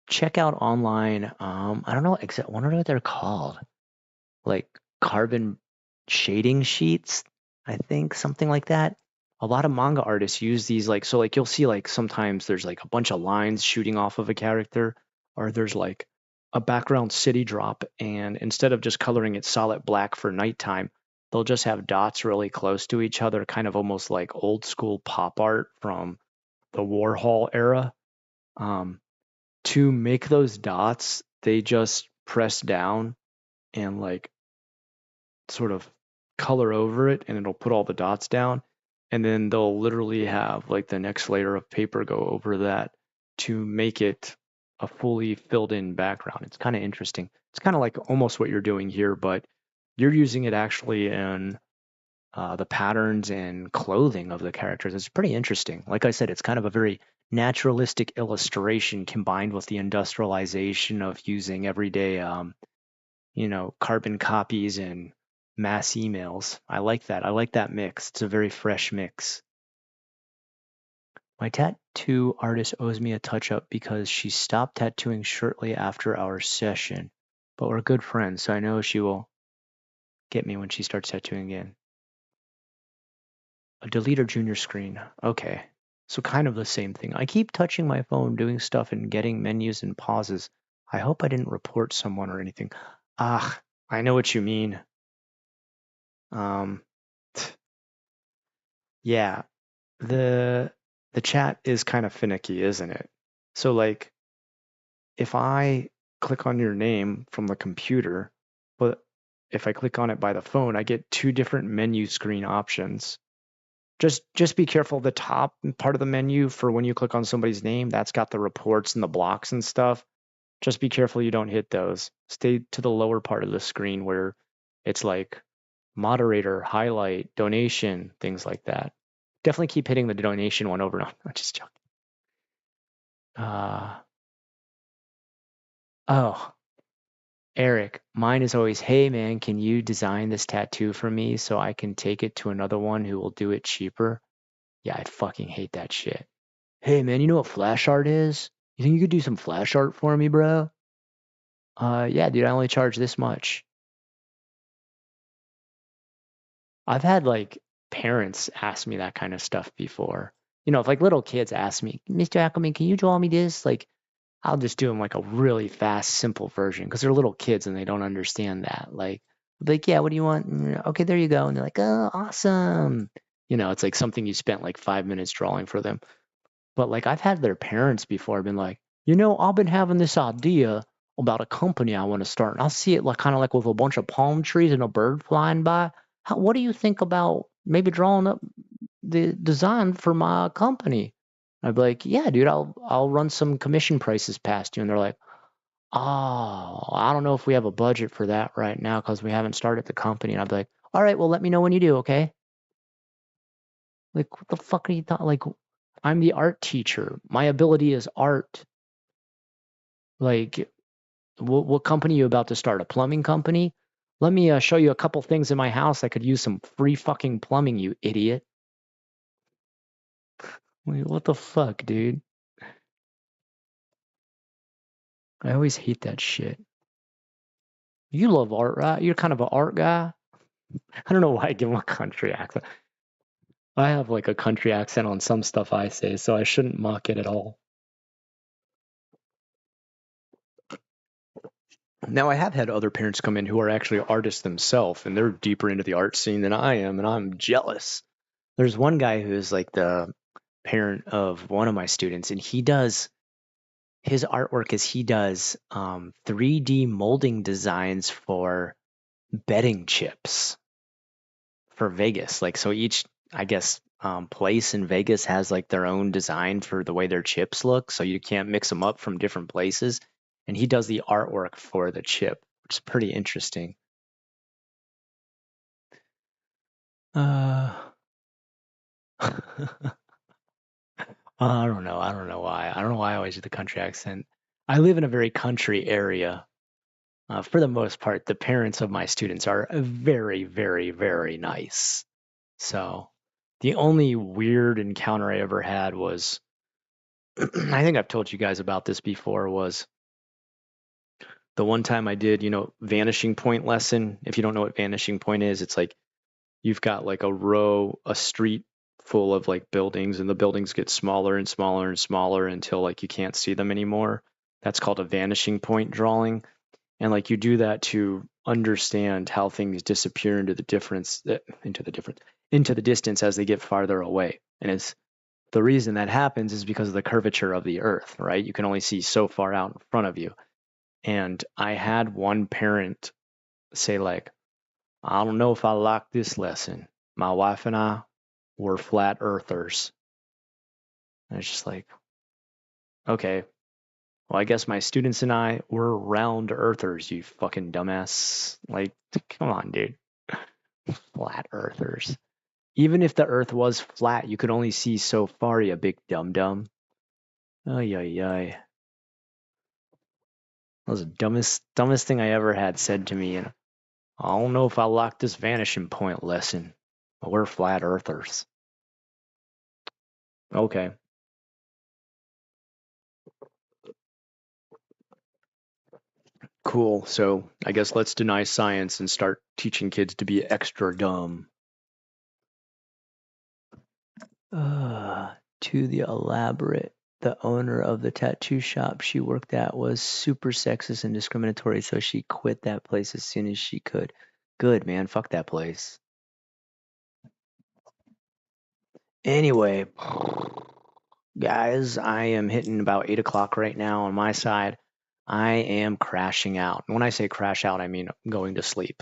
check out online. I don't know exactly, I wonder what they're called. Like carbon shading sheets, I think, something like that. A lot of manga artists use these, like, so like you'll see like sometimes there's like a bunch of lines shooting off of a character, or there's like a background city drop, and instead of just coloring it solid black for nighttime, they'll just have dots really close to each other, kind of almost like old school pop art from the Warhol era. Um, to make those dots, they just press down and like sort of color over it and it'll put all the dots down. And then they'll literally have like the next layer of paper go over that to make it a fully filled in background. It's kind of interesting. It's kind of like almost what you're doing here, but you're using it actually in the patterns and clothing of the characters. It's pretty interesting. Like I said, it's kind of a very naturalistic illustration combined with the industrialization of using everyday carbon copies and mass emails. I like that. I like that mix. It's a very fresh mix. My tattoo artist owes me a touch up because she stopped tattooing shortly after our session, but we're good friends, so I know she will get me when she starts tattooing again. A delete or junior screen. Okay. So kind of the same thing. I keep touching my phone, doing stuff and getting menus and pauses. I hope I didn't report someone or anything. Ah, I know what you mean. Um, yeah, the chat is kind of finicky, isn't it? So like if I click on your name from the computer, but if I click on it by the phone, I get two different menu screen options. Just be careful. The top part of the menu for when you click on somebody's name, that's got the reports and the blocks and stuff. Just be careful you don't hit those. Stay to the lower part of the screen where it's like moderator, highlight, donation, things like that. Definitely keep hitting the donation one over and over. I'm just joking. Oh, Eric, mine is always, hey man, can you design this tattoo for me so I can take it to another one who will do it cheaper? Yeah, I'd fucking hate that shit. Hey man, you know what flash art is? You think you could do some flash art for me, bro? Yeah, dude, I only charge this much. I've had like parents ask me that kind of stuff before. If like little kids ask me, Mr. Ackerman, can you draw me this? Like, I'll just do them like a really fast, simple version because they're little kids and they don't understand that. Like, yeah, what do you want? Okay, there you go. And they're like, oh, awesome. It's like something you spent like 5 minutes drawing for them. But like I've had their parents before been like, I've been having this idea about a company I want to start. And I'll see it like kind of like with a bunch of palm trees and a bird flying by. What do you think about maybe drawing up the design for my company? I'd be like, yeah, dude, I'll run some commission prices past you. And they're like, oh, I don't know if we have a budget for that right now because we haven't started the company. And I'd be like, all right, well, let me know when you do, okay? Like, what the fuck are you talking? Like, I'm the art teacher. My ability is art. Like, what company are you about to start? A plumbing company? Let me show you a couple things in my house that could use some free fucking plumbing, you idiot. Like, what the fuck, dude? I always hate that shit. You love art, right? You're kind of an art guy. I don't know why I give him a country accent. I have like a country accent on some stuff I say, so I shouldn't mock it at all. Now, I have had other parents come in who are actually artists themselves, and they're deeper into the art scene than I am, and I'm jealous. There's one guy who's like the parent of one of my students, and his artwork is he does 3D molding designs for betting chips for Vegas. Like, so each, I guess, place in Vegas has like their own design for the way their chips look, so you can't mix them up from different places. And he does the artwork for the chip, which is pretty interesting. I don't know. I don't know why. I don't know why I always do the country accent. I live in a very country area. For the most part, the parents of my students are very, very, very nice. So the only weird encounter I ever had was, I think I've told you guys about this before, was the one time I did, vanishing point lesson. If you don't know what vanishing point is, it's like you've got like a street full of like buildings, and the buildings get smaller and smaller and smaller until like you can't see them anymore. That's called a vanishing point drawing. And like you do that to understand how things disappear into the distance as they get farther away. And it's the reason that happens is because of the curvature of the earth, right? You can only see so far out in front of you. And I had one parent say like, I don't know if I like this lesson. My wife and I were flat earthers. And it's just like, okay, well, I guess my students and I were round earthers, you fucking dumbass. Like, come on, dude. Flat earthers. Even if the earth was flat, you could only see so far, you big dum-dum. Ay, ay, ay. That was the dumbest thing I ever had said to me. And I don't know if I like this vanishing point lesson, but we're flat earthers. Okay. Cool. So I guess let's deny science and start teaching kids to be extra dumb. To the elaborate. The owner of the tattoo shop she worked at was super sexist and discriminatory, so she quit that place as soon as she could. Good, man. Fuck that place. Anyway, guys, I am hitting about 8 o'clock right now on my side. I am crashing out. And when I say crash out, I mean going to sleep.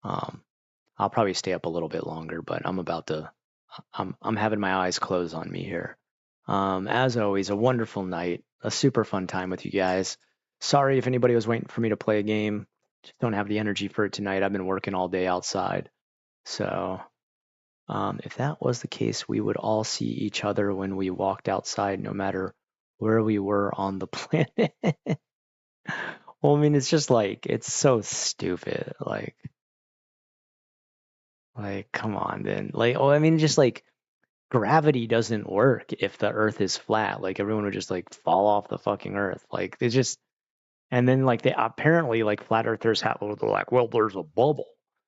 I'll probably stay up a little bit longer, but I'm having my eyes closed on me here. As always, a wonderful night, a super fun time with you guys. Sorry if anybody was waiting for me to play a game. Just don't have the energy for it tonight. I've been working all day outside. So, if that was the case, we would all see each other when we walked outside, no matter where we were on the planet. Well, I mean, it's just like, it's so stupid. Like, come on, then. Like, oh, I mean, just like, gravity doesn't work if the earth is flat. Like everyone would just like fall off the fucking earth. Like they just, and then like they apparently like flat earthers have, they're like, well, there's a bubble,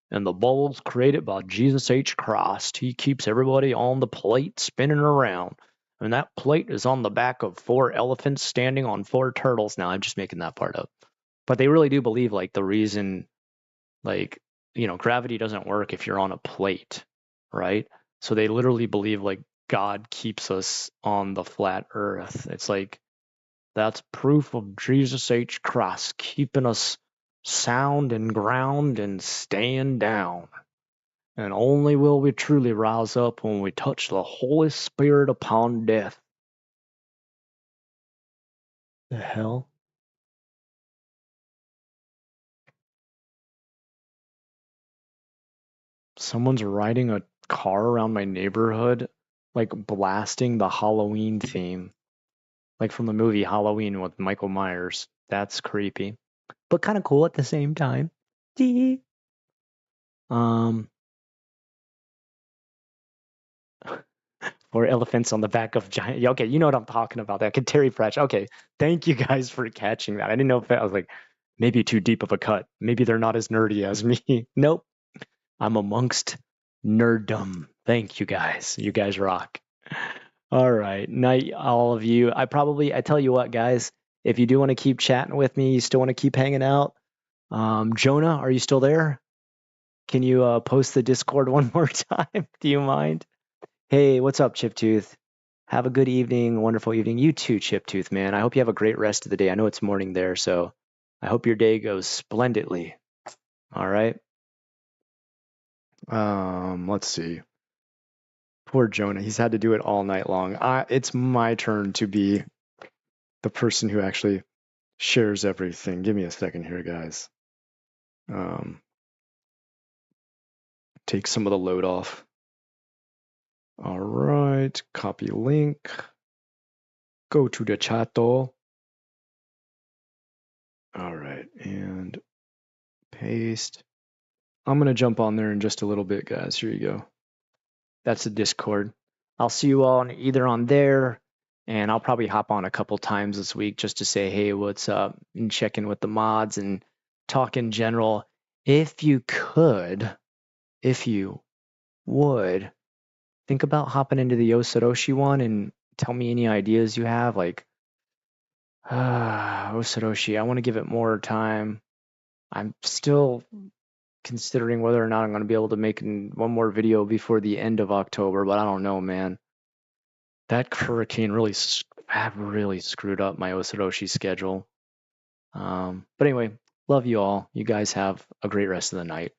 and the bubble's created by Jesus H. Christ. He keeps everybody on the plate spinning around, and that plate is on the back of 4 elephants standing on 4 turtles. Now I'm just making that part up, but they really do believe like the reason, like, gravity doesn't work if you're on a plate, right? So they literally believe like God keeps us on the flat earth. It's like that's proof of Jesus H. Christ keeping us sound and ground and staying down. And only will we truly rise up when we touch the Holy Spirit upon death. The hell? Someone's riding a car around my neighborhood, like blasting the Halloween theme. Like from the movie Halloween with Michael Myers. That's creepy. But kind of cool at the same time. Gee. Or elephants on the back of giant. Yeah, okay, you know what I'm talking about. That Terry Pratchett. Okay, thank you guys for catching that. I didn't know if I was like maybe too deep of a cut. Maybe they're not as nerdy as me. Nope, I'm amongst nerddom. Thank you guys. You guys rock. All right, night, all of you. I tell you what, guys. If you do want to keep chatting with me, you still want to keep hanging out. Jonah, are you still there? Can you post the Discord one more time? Do you mind? Hey, what's up, Chiptooth? Have a good evening, wonderful evening. You too, Chiptooth, man. I hope you have a great rest of the day. I know it's morning there, so I hope your day goes splendidly. All right. Let's see. Poor Jonah. He's had to do it all night long. It's my turn to be the person who actually shares everything. Give me a second here, guys. Take some of the load off. All right. Copy link. Go to the chat though. All right. And paste. I'm going to jump on there in just a little bit, guys. Here you go. That's the Discord. I'll see you all either on there, and I'll probably hop on a couple times this week just to say, hey, what's up, and check in with the mods and talk in general. If you would, think about hopping into the Osoroshi one and tell me any ideas you have. Like, Osoroshi, I want to give it more time. I'm still considering whether or not I'm going to be able to make one more video before the end of October, but I don't know, man. That hurricane really screwed up my Osoroshi schedule. But anyway, love you all. You guys have a great rest of the night.